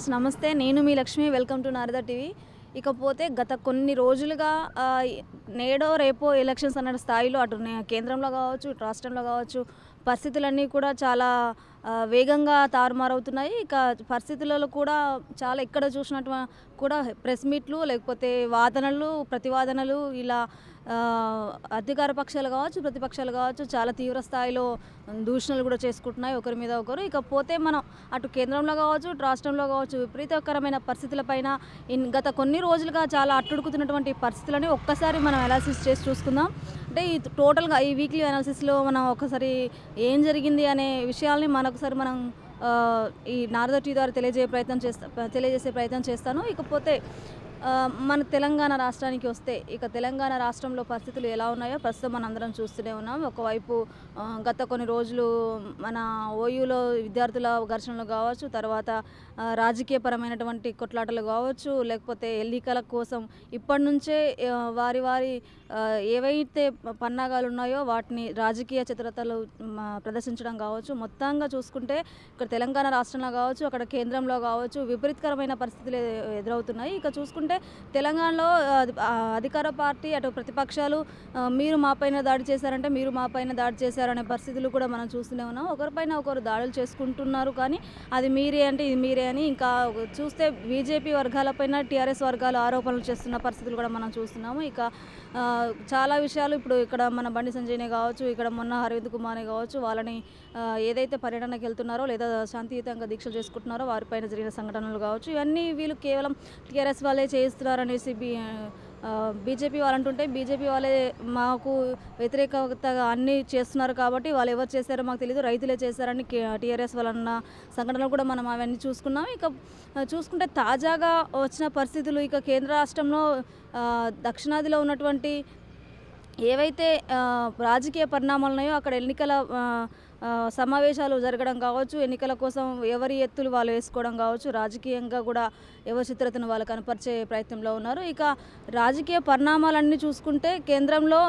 Friends నమస్తే నేను మీ Lakshmi welcome to Narada TV ఇకపోతే గత కొన్ని రోజులుగా నేడో రేపో ఎలక్షన్స్ అన్న స్థాయిలో అటు కేంద్రంలో కావచ్చు ఇటు రాష్ట్రంలో కావచ్చు పరిస్థితులన్నీ కూడా చాలా వేగంగా తారుమారవుతున్నాయి. ఇక పరిస్థితులలో కూడా చాలా ఎక్కడ చూసినట్టు కూడా ప్రెస్ మీట్లు లేకపోతే వాదనలు ప్రతివాదనలు ఇలా అధికార పక్షాలు కావచ్చు ప్రతిపక్షాలు కావచ్చు చాలా తీవ్ర స్థాయిలో దూషణలు కూడా చేసుకుంటున్నాయి ఒకరి మీద ఒకరు. ఇకపోతే మనం అటు కేంద్రంలో కావచ్చు ఇటు రాష్ట్రంలో కావచ్చు విపరీతకరమైన పరిస్థితులపైన గత కొన్ని రోజులుగా చాలా అట్టుడుకుతున్నటువంటి పరిస్థితులని ఒక్కసారి మనం అనాలిసిస్ చేసి చూసుకుందాం. అంటే ఈ టోటల్గా ఈ వీక్లీ అనాలిసిస్లో మనం ఒకసారి ఏం జరిగింది అనే విషయాల్ని మనొకసారి మనం ఈ నారద టీ ద్వారా తెలియజేసే ప్రయత్నం చేస్తాను. ఇకపోతే మన తెలంగాణ రాష్ట్రానికి వస్తే ఇక తెలంగాణ రాష్ట్రంలో పరిస్థితులు ఎలా ఉన్నాయో ప్రస్తుతం మనం అందరం చూస్తూనే ఉన్నాం. ఒకవైపు గత కొన్ని రోజులు మన ఓయూలో విద్యార్థుల ఘర్షణలు కావచ్చు, తర్వాత రాజకీయపరమైనటువంటి కొట్లాటలు కావచ్చు, లేకపోతే ఎన్నికల కోసం ఇప్పటి నుంచే వారి ఏవైతే పన్నాగాలు ఉన్నాయో వాటిని రాజకీయ చిత్రతలు ప్రదర్శించడం కావచ్చు. మొత్తంగా చూసుకుంటే ఇక్కడ తెలంగాణ రాష్ట్రంలో కావచ్చు అక్కడ కేంద్రంలో కావచ్చు విపరీతకరమైన పరిస్థితులు ఎదురవుతున్నాయి. ఇక చూసుకుంటే తెలంగాణలో అధికార పార్టీ అటు ప్రతిపక్షాలు మీరు మాపైన దాడి చేశారంటే మీరు మాపైన దాడి చేశారనే పరిస్థితులు కూడా మనం చూస్తూనే ఉన్నాం. ఒకరిపైన ఒకరు దాడులు చేసుకుంటున్నారు, కానీ అది మీరే అంటే ఇది మీరే అని. ఇంకా చూస్తే బీజేపీ వర్గాలపైన టీఆర్ఎస్ వర్గాలు ఆరోపణలు చేస్తున్న పరిస్థితులు కూడా మనం చూస్తున్నాము. ఇక చాలా విషయాలు ఇప్పుడు ఇక్కడ మన బండి సంజయ్నే కావచ్చు, ఇక్కడ మొన్న అరవింద్ కుమార్నే కావచ్చు, వాళ్ళని ఏదైతే పర్యటనకు వెళ్తున్నారో లేదా శాంతియుతంగా దీక్షలు చేసుకుంటున్నారో వారిపైన జరిగిన సంఘటనలు కావచ్చు, ఇవన్నీ వీళ్ళు కేవలం టీఆర్ఎస్ వాళ్ళే చేయిస్తున్నారనేసి బీజేపీ వాళ్ళు అంటుంటే బీజేపీ వాళ్ళే మాకు వ్యతిరేకతగా అన్నీ చేస్తున్నారు కాబట్టి వాళ్ళు ఎవరు చేశారో మాకు తెలియదు, రైతులే చేశారని టీఆర్ఎస్ వాళ్ళన్న సంఘటనలు కూడా మనం అవన్నీ చూసుకున్నాం. ఇక చూసుకుంటే తాజాగా వచ్చిన పరిస్థితులు ఇక కేంద్ర రాష్ట్రంలో దక్షిణాదిలో ఉన్నటువంటి ఏవైతే రాజకీయ పరిణామాలు ఉన్నాయో అక్కడ ఎన్నికల సమావేశాలు జరగడం కావచ్చు, ఎన్నికల కోసం ఎవరి ఎత్తులు వాళ్ళు వేసుకోవడం కావచ్చు, రాజకీయంగా కూడా ఎవరి చిత్రతను వాళ్ళు కనపరిచే ప్రయత్నంలో ఉన్నారు. ఇక రాజకీయ పరిణామాలన్నీ చూసుకుంటే కేంద్రంలో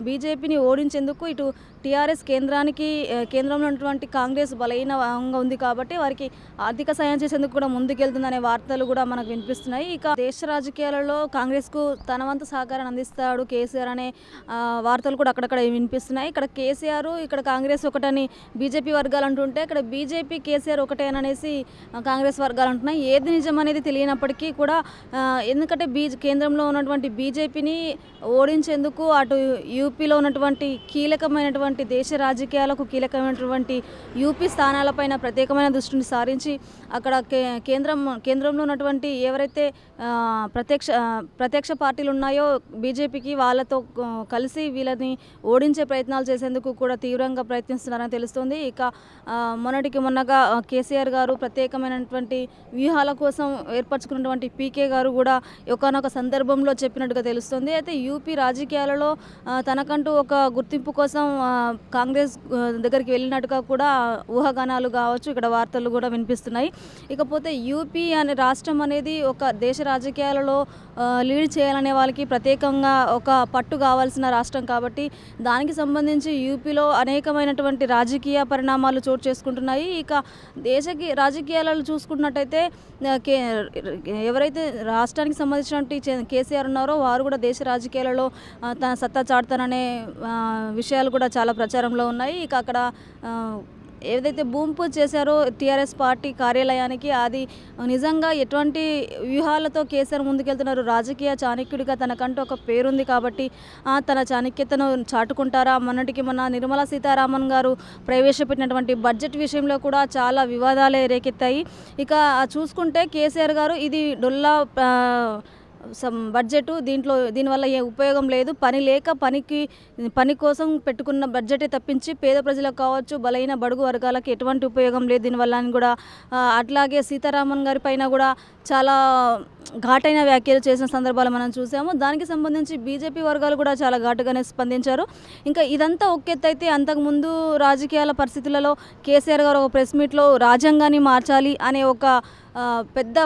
బీజేపీని ఓడించేందుకు ఇటు టీఆర్ఎస్ కేంద్రంలో ఉన్నటువంటి కాంగ్రెస్ బలహీనంగా ఉంది కాబట్టి వారికి ఆర్థిక సాయం చేసేందుకు కూడా ముందుకెళ్తుందనే వార్తలు కూడా మనకు వినిపిస్తున్నాయి. ఇక దేశ రాజకీయాలలో కాంగ్రెస్కు తన వంతు సహకారాన్ని అందిస్తాడు కేసీఆర్ అనే వార్తలు కూడా అక్కడక్కడ వినిపిస్తున్నాయి. ఇక్కడ కేసీఆర్ ఇక్కడ కాంగ్రెస్ ఒకటని బీజేపీ వర్గాలు అంటుంటే ఇక్కడ బీజేపీ కేసీఆర్ ఒకటేననేసి కాంగ్రెస్ వర్గాలు అంటున్నాయి. ఏది నిజం అనేది తెలియనప్పటికీ కూడా ఎందుకంటే కేంద్రంలో ఉన్నటువంటి బీజేపీని ఓడించేందుకు అటు యూపీలో ఉన్నటువంటి కీలకమైనటువంటి దేశ రాజకీయాలకు కీలకమైనటువంటి యూపీ స్థానాలపైన ప్రత్యేకమైన దృష్టిని సారించి అక్కడ కేంద్రంలో ఉన్నటువంటి ఎవరైతే ప్రత్యక్ష పార్టీలు ఉన్నాయో బీజేపీకి వాళ్ళతో కలిసి వీళ్ళని ఓడించే ప్రయత్నాలు చేసేందుకు కూడా తీవ్రంగా ప్రయత్నిస్తున్నారని తెలుస్తుంది. ఇక మొన్నగా కేసీఆర్ గారు ప్రత్యేకమైనటువంటి వ్యూహాల కోసం ఏర్పరచుకున్నటువంటి పీకే గారు కూడా ఒకానొక సందర్భంలో చెప్పినట్టుగా తెలుస్తుంది. అయితే యూపీ రాజకీయాలలో తనకంటూ ఒక గుర్తింపు కోసం కాంగ్రెస్ దగ్గరికి వెళ్ళినట్టుగా కూడా ఊహాగానాలు కావచ్చు ఇక్కడ వార్తలు కూడా వినిపిస్తున్నాయి. ఇకపోతే యూపీ అనే రాష్ట్రం అనేది ఒక దేశ రాజకీయాలలో లీడ్ చేయాలనే వాళ్ళకి ప్రత్యేకంగా ఒక పట్టు కావాల్సిన రాష్ట్రం కాబట్టి దానికి సంబంధించి యూపీలో అనేకమైనటువంటి రాజకీయ పరిణామాలు చోటు చేసుకుంటున్నాయి. ఇక రాజకీయాలలో చూసుకున్నట్టయితే ఎవరైతే రాష్ట్రానికి సంబంధించినటువంటి కేసీఆర్ ఉన్నారో వారు కూడా దేశ రాజకీయాలలో తన సత్తా చాటుతాననే విషయాలు కూడా చాలా ప్రచారంలో ఉన్నాయి. ఇక అక్కడ ఏదైతే భూమి పూజ చేశారో టీఆర్ఎస్ పార్టీ కార్యాలయానికి అది నిజంగా ఎటువంటి వ్యూహాలతో కేసీఆర్ ముందుకెళ్తున్నారు, రాజకీయ చాణక్యుడిగా తనకంటూ ఒక పేరుంది కాబట్టి తన చాణక్యతను చాటుకుంటారా? మొన్న నిర్మలా సీతారామన్ గారు ప్రవేశపెట్టినటువంటి బడ్జెట్ విషయంలో కూడా చాలా వివాదాలే రేకెత్తాయి. ఇక చూసుకుంటే కేసీఆర్ గారు ఇది డొల్లా బడ్జెట్, దీనివల్ల ఏ ఉపయోగం లేదు, పని కోసం పెట్టుకున్న బడ్జెటే తప్పించి పేద ప్రజలకు కావచ్చు బలైన బడుగు వర్గాలకు ఎటువంటి ఉపయోగం లేదు దీనివల్ల అని కూడా అట్లాగే సీతారామన్ గారి పైన కూడా చాలా ఘాటైన వ్యాఖ్యలు చేసిన సందర్భాలు మనం చూసాము. దానికి సంబంధించి బీజేపీ వర్గాలు కూడా చాలా ఘాటుగానే స్పందించారు. ఇంకా ఇదంతా ఒకెత్తైతే అంతకుముందు రాజకీయాల పరిస్థితులలో కేసీఆర్ గారు ఒక ప్రెస్ మీట్లో రాజ్యాంగాన్ని మార్చాలి అనే ఒక పెద్ద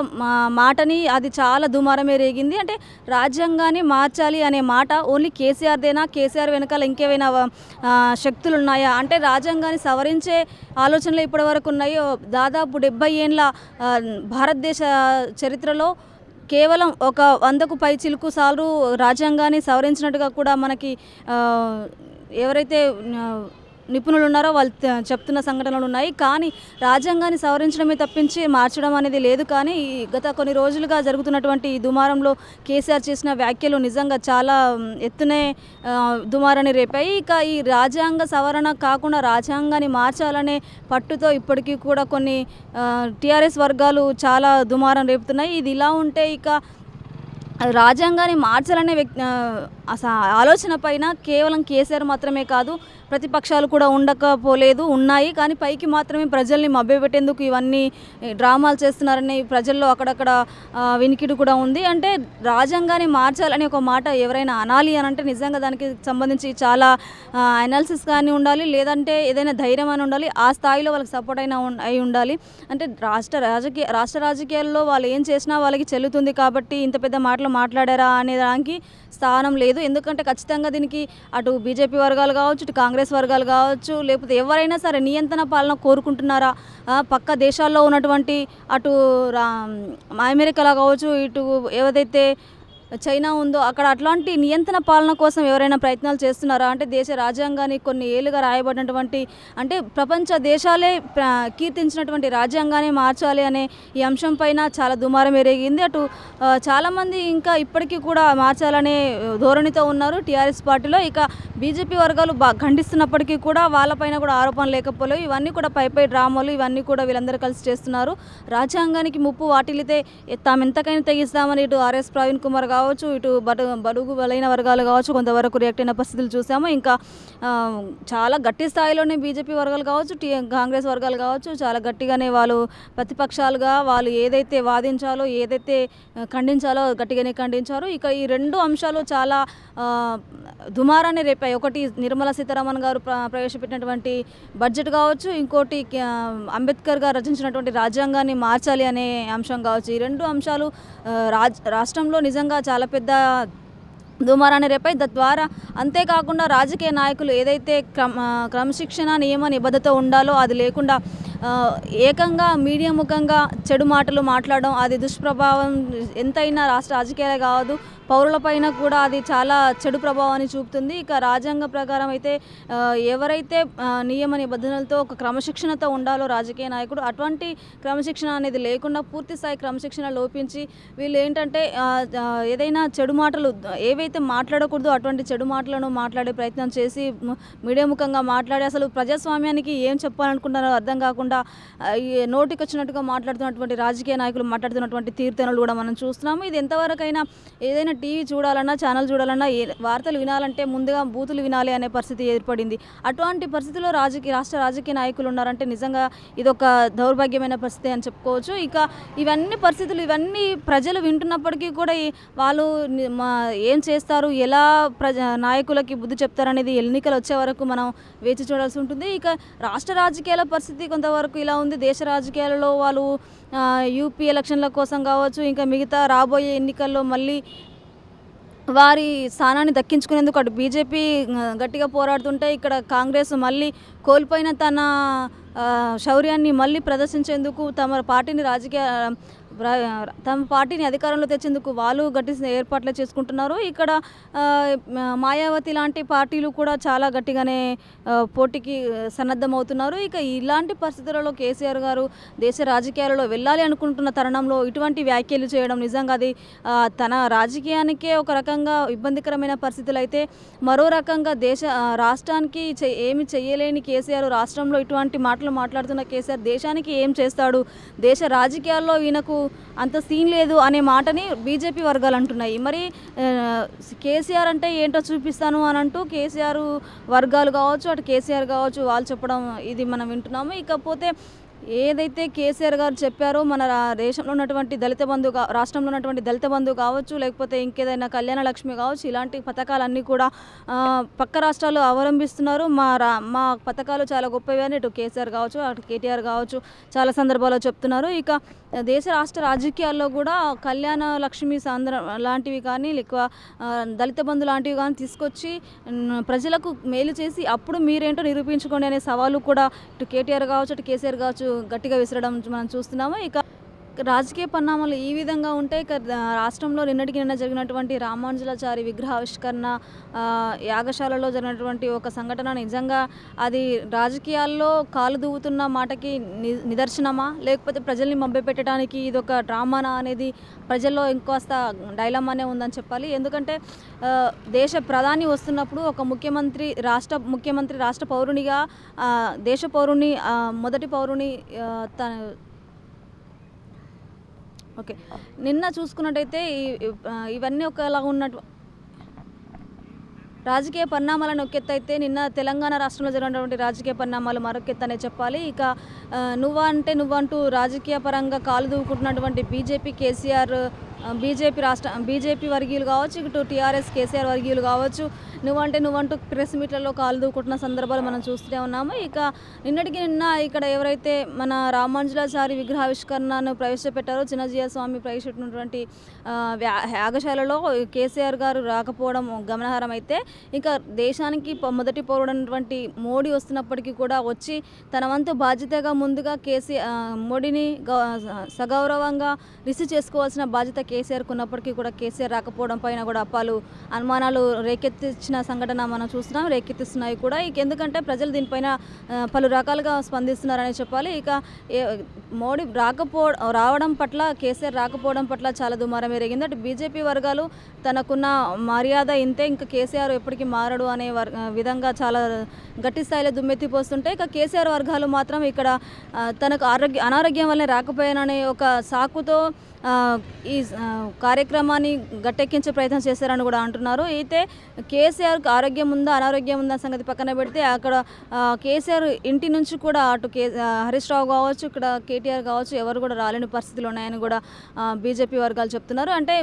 మాటని అది చాలా దుమారమే రేగింది. అంటే రాజ్యాంగాన్ని మార్చాలి అనే మాట ఓన్లీ కేసీఆర్దేనా? కేసీఆర్ వెనకాల ఇంకేమైనా శక్తులు ఉన్నాయా? అంటే రాజ్యాంగాన్ని సవరించే ఆలోచనలు ఇప్పటివరకు ఉన్నాయో దాదాపు 70 ఏండ్ల భారతదేశ చరిత్రలో కేవలం ఒక 100కు పైచిలుకు సార్లు రాజ్యాంగాన్ని సవరించినట్టుగా కూడా మనకి ఎవరైతే నిపుణులు ఉన్నారో వాళ్ళు చెప్తున్న సంఘటనలు ఉన్నాయి. కానీ రాజ్యాంగాన్ని సవరించడమే తప్పించి మార్చడం అనేది లేదు. కానీ గత కొన్ని రోజులుగా జరుగుతున్నటువంటి ఈ దుమారంలో కేసీఆర్ చేసిన వ్యాఖ్యలు నిజంగా చాలా ఎత్తునే దుమారాన్ని రేపాయి. ఇక ఈ రాజ్యాంగ సవరణ కాకుండా రాజ్యాంగాన్ని మార్చాలనే పట్టుతో ఇప్పటికీ కూడా కొన్ని టీఆర్ఎస్ వర్గాలు చాలా దుమారం రేపుతున్నాయి. ఇది ఇలా ఉంటే ఇక రాజ్యాంగాన్ని మార్చాలనే ఆలోచన పైన కేవలం కేసీఆర్ మాత్రమే కాదు, ప్రతిపక్షాలు కూడా ఉండకపోలేదు, ఉన్నాయి. కానీ పైకి మాత్రమే ప్రజల్ని మభ్యపెట్టేందుకు ఇవన్నీ డ్రామాలు చేస్తున్నారని ప్రజల్లో అక్కడక్కడ వినికిడి కూడా ఉంది. అంటే రాజ్యాంగాన్ని మార్చాలని ఒక మాట ఎవరైనా అనాలి అని అంటే నిజంగా దానికి సంబంధించి చాలా అనాలిసిస్ కానీ ఉండాలి, లేదంటే ఏదైనా ధైర్యం అని ఉండాలి, ఆ స్థాయిలో వాళ్ళకి సపోర్ట్ అయినా అయి ఉండాలి. అంటే రాష్ట్ర రాజకీయాల్లో వాళ్ళు ఏం చేసినా వాళ్ళకి చెల్లుతుంది కాబట్టి ఇంత పెద్ద మాటలు మాట్లాడారా అనే దానికి స్థానం లేదు. ఎందుకంటే ఖచ్చితంగా దీనికి అటు బీజేపీ వర్గాలు కావచ్చు, ఇటు కాంగ్రెస్ వర్గాలు కావచ్చు, లేకపోతే ఎవరైనా సరే నియంత్రణ పాలన కోరుకుంటున్నారా? పక్క దేశాల్లో ఉన్నటువంటి అటు అమెరికాలో కావచ్చు, ఇటు ఏదైతే చైనా ఉందో అక్కడ అట్లాంటి నియంత్రణ పాలన కోసం ఎవరైనా ప్రయత్నాలు చేస్తున్నారా? అంటే దేశ రాజ్యాంగాన్ని కొన్ని ఏళ్ళుగా రాయబడినటువంటి అంటే ప్రపంచ దేశాలే కీర్తించినటువంటి రాజ్యాంగాన్ని మార్చాలి అనే ఈ అంశం పైన చాలా దుమారం ఎరిగింది. అటు చాలామంది ఇంకా ఇప్పటికీ కూడా మార్చాలనే ధోరణితో ఉన్నారు టీఆర్ఎస్ పార్టీలో. ఇక బీజేపీ వర్గాలు ఖండిస్తున్నప్పటికీ కూడా వాళ్ళపైన కూడా ఆరోపణలు లేకపోలేవు. ఇవన్నీ కూడా పై డ్రామాలు, ఇవన్నీ కూడా వీళ్ళందరూ కలిసి చేస్తున్నారు. రాజ్యాంగానికి ముప్పు వాటిల్లితే తాము ఎంతకైనా తెగిస్తామని ఇటు ఆర్ఎస్ ప్రవీణ్ కుమార్ కావచ్చు, ఇటు బడుగు బలైన వర్గాలు కావచ్చు కొంతవరకు రియాక్ట్ అయిన పరిస్థితులు చూసాము. ఇంకా చాలా గట్టి స్థాయిలోనే బీజేపీ వర్గాలు కావచ్చు, కాంగ్రెస్ వర్గాలు కావచ్చు చాలా గట్టిగానే వాళ్ళు ప్రతిపక్షాలుగా వాళ్ళు ఏదైతే వాదించాలో, ఏదైతే ఖండించాలో గట్టిగానే ఖండించారు. ఇక ఈ రెండు అంశాలు చాలా దుమారాన్ని రేపాయి. ఒకటి నిర్మలా సీతారామన్ గారు ప్రవేశపెట్టినటువంటి బడ్జెట్ కావచ్చు, ఇంకోటి అంబేద్కర్ గారు రచించినటువంటి రాజ్యాంగాన్ని మార్చాలి అనే అంశం కావచ్చు. ఈ రెండు అంశాలు రాష్ట్రంలో నిజంగా చాలా పెద్ద దుమారాన్ని రేపాయి. తద్వారా అంతేకాకుండా రాజకీయ నాయకులు ఏదైతే క్రమశిక్షణ నియమ నిబద్ధత ఉండాలో అది లేకుండా ఏకంగా మీడియా ముఖంగా చెడు మాటలు మాట్లాడడం అది దుష్ప్రభావం ఎంతైనా రాష్ట్ర రాజకీయాలే కాదు పౌరులపైన కూడా అది చాలా చెడు ప్రభావాన్ని చూపుతుంది. ఇక రాజ్యాంగ ప్రకారం అయితే ఎవరైతే నియమ నిబంధనలతో ఒక క్రమశిక్షణతో ఉండాలో రాజకీయ నాయకుడు అటువంటి క్రమశిక్షణ అనేది లేకుండా పూర్తి స్థాయి క్రమశిక్షణ లోపించి వీళ్ళు ఏంటంటే ఏదైనా చెడు మాటలు ఏవైతే మాట్లాడకూడదో అటువంటి చెడు మాటలను మాట్లాడే ప్రయత్నం చేసి మీడియా ముఖంగా మాట్లాడి అసలు ప్రజాస్వామ్యానికి ఏం చెప్పాలనుకుంటారో అర్థం కాకుండా నోటికి వచ్చినట్టుగా మాట్లాడుతున్నటువంటి రాజకీయ నాయకులు మాట్లాడుతున్నటువంటి తీర్థనలు కూడా మనం చూస్తున్నాము. ఇది ఎంతవరకైనా ఏదైనా టీవీ చూడాలన్నా ఛానల్ చూడాలన్నా వార్తలు వినాలంటే ముందుగా బూతులు వినాలి అనే పరిస్థితి ఏర్పడింది. అటువంటి పరిస్థితుల్లో రాష్ట్ర రాజకీయ నాయకులు ఉన్నారంటే నిజంగా ఇదొక దౌర్భాగ్యమైన పరిస్థితి అని చెప్పుకోవచ్చు. ఇక ఇవన్నీ పరిస్థితులు ఇవన్నీ ప్రజలు వింటున్నప్పటికీ కూడా వాళ్ళు ఏం చేస్తారు, ఎలా నాయకులకి బుద్ధి చెప్తారనేది ఎన్నికలు వచ్చే వరకు మనం వేచి చూడాల్సి ఉంటుంది. ఇక రాష్ట్ర రాజకీయాల పరిస్థితి కొంతవరకు ఇలా ఉంది. దేశ రాజకీయాలలో వాళ్ళు యూపీ ఎలక్షన్ల కోసం కావచ్చు, ఇంకా మిగతా రాబోయే ఎన్నికల్లో మళ్ళీ వారి స్థానాన్ని దక్కించుకునేందుకు అటు బీజేపీ గట్టిగా పోరాడుతుంటే ఇక్కడ కాంగ్రెస్ మళ్ళీ కోల్పోయిన తన శౌర్యాన్ని మళ్ళీ ప్రదర్శించేందుకు తమ పార్టీని అధికారంలో తెచ్చేందుకు వాళ్ళు గట్టి ఏర్పాట్లు చేసుకుంటున్నారు. ఇక్కడ మాయావతి లాంటి పార్టీలు కూడా చాలా గట్టిగానే పోటీకి సన్నద్ధమవుతున్నారు. ఇక ఇలాంటి పరిస్థితులలో కేసీఆర్ గారు దేశ రాజకీయాలలో వెళ్ళాలి అనుకుంటున్న తరుణంలో ఇటువంటి వ్యాఖ్యలు చేయడం నిజంగా అది తన రాజకీయానికే ఒక రకంగా ఇబ్బందికరమైన పరిస్థితులు అయితే మరో రకంగా రాష్ట్రానికి ఏమి చేయలేని కేసీఆర్ రాష్ట్రంలో ఇటువంటి మాటలు మాట్లాడుతున్న కేసీఆర్ దేశానికి ఏం చేస్తాడు, దేశ రాజకీయాల్లో ఈయనకు అంత సీన్ లేదు అనే మాటని బీజేపీ వర్గాలు అంటున్నాయి. మరి కేసీఆర్ అంటే ఏంటో చూపిస్తాను అని అంటూ కేసీఆర్ వర్గాలు కావచ్చు, అటు కేసీఆర్ కావచ్చు వాళ్ళు చెప్పడం ఇది మనం వింటున్నాము. ఇకపోతే ఏదైతే కేసీఆర్ గారు చెప్పారో మన దేశంలో ఉన్నటువంటి దళిత బంధు రాష్ట్రంలో ఉన్నటువంటి దళిత బంధు కావచ్చు, లేకపోతే ఇంకేదైనా కళ్యాణ లక్ష్మి కావచ్చు, ఇలాంటి పథకాలన్నీ కూడా పక్క రాష్ట్రాలు అవలంబిస్తున్నారు. మా పథకాలు చాలా గొప్పవి అని ఇటు కేసీఆర్ కావచ్చు, అటు కేటీఆర్ కావచ్చు చాలా సందర్భాల్లో చెప్తున్నారు. ఇక దేశ రాష్ట్ర రాజకీయాల్లో కూడా కళ్యాణ లక్ష్మి లాంటివి కానీ లేక దళిత బంధు లాంటివి కానీ తీసుకొచ్చి ప్రజలకు మేలు చేసి అప్పుడు మీరేంటో నిరూపించుకోండి అనే సవాలు కూడా ఇటు కేటీఆర్ కావచ్చు, అటు కేసీఆర్ కావచ్చు గట్టిగా విసరడం మనం చూస్తున్నాము. ఇక రాజకీయ పరిణామాలు ఈ విధంగా ఉంటే ఇక రాష్ట్రంలో నిన్న జరిగినటువంటి రామానుజాచారి విగ్రహావిష్కరణ యాగశాలలో జరిగినటువంటి ఒక సంఘటన నిజంగా అది రాజకీయాల్లో కాలు దువ్వుతున్న మాటకి నిదర్శనమా, లేకపోతే ప్రజల్ని మభ్యపెట్టడానికి ఇది ఒక డ్రామానా అనేది ప్రజల్లో ఇంకొస్త డైలమానే ఉందని చెప్పాలి. ఎందుకంటే దేశ ప్రధాని వస్తున్నప్పుడు ఒక ముఖ్యమంత్రి రాష్ట్ర పౌరునిగా దేశ పౌరుని మొదటి పౌరుని ఓకే నిన్న చూసుకున్నట్టయితే ఇవన్నీ ఒకలా ఉన్నట్టు రాజకీయ పరిణామాలను ఒకెత్తైతే నిన్న తెలంగాణ రాష్ట్రంలో జరిగినటువంటి రాజకీయ పరిణామాలు మరొకెత్తనే చెప్పాలి. ఇక నువ్వంటూ రాజకీయ పరంగా కాలు దూకుంటున్నటువంటి బీజేపీ కేసీఆర్ బీజేపీ వర్గీయులు కావచ్చు, ఇటు టీఆర్ఎస్ కేసీఆర్ వర్గీయులు కావచ్చు, నువ్వంటూ ప్రెస్ మీట్లలో కాలు దూకుంటున్న సందర్భాలు మనం చూస్తూనే ఉన్నాము. ఇక నిన్న ఇక్కడ ఎవరైతే మన రామానుజాచారి విగ్రహావిష్కరణను ప్రవేశపెట్టారో చిన్నజీయ స్వామి ప్రవేశపెట్టినటువంటి యాగశాలలో కేసీఆర్ గారు రాకపోవడం గమనార్హం. అయితే ఇంకా దేశానికి మొదటి పౌరుడైనటువంటి మోడీ వస్తున్నప్పటికీ కూడా వచ్చి తన వంతు బాధ్యతగా ముందుగా మోడీని సగౌరవంగా రిసీవ్ చేసుకోవాల్సిన బాధ్యత కేసీఆర్కు ఉన్నప్పటికీ కూడా కేసీఆర్ రాకపోవడం పైన కూడా పలు అనుమానాలు రేకెత్తించిన సంఘటన మనం చూస్తున్నాం, రేకెత్తిస్తున్నాయి కూడా. ఇక ఎందుకంటే ప్రజలు దీనిపైన పలు రకాలుగా స్పందిస్తున్నారని చెప్పాలి. ఇక మోడీ రావడం పట్ల కేసీఆర్ రాకపోవడం పట్ల చాలా దుమారం ఎరిగింది. అటు బీజేపీ వర్గాలు తనకున్న మర్యాద ఇంతే, ఇంకా కేసీఆర్ ఎప్పటికీ మారడు అనే విధంగా చాలా గట్టి స్థాయిలో దుమ్మెత్తిపోస్తుంటే, ఇక కేసీఆర్ వర్గాలు మాత్రం ఇక్కడ తనకు అనారోగ్యం వల్లే రాకపోయాననే ఒక సాకుతో ఈ కార్యక్రమాన్ని గట్టెక్కించే ప్రయత్నం చేశారని కూడా అంటున్నారు. అయితే కేసీఆర్కి ఆరోగ్యం ఉందా అనారోగ్యం ఉందా సంగతి పక్కన పెడితే అక్కడ కేసీఆర్ ఇంటి నుంచి కూడా అటు హరీష్ రావు కావచ్చు, ఇక్కడ కేటీఆర్ కావచ్చు ఎవరు కూడా రాలేని పరిస్థితులు ఉన్నాయని కూడా బీజేపీ వర్గాలు చెప్తున్నారు. అంటే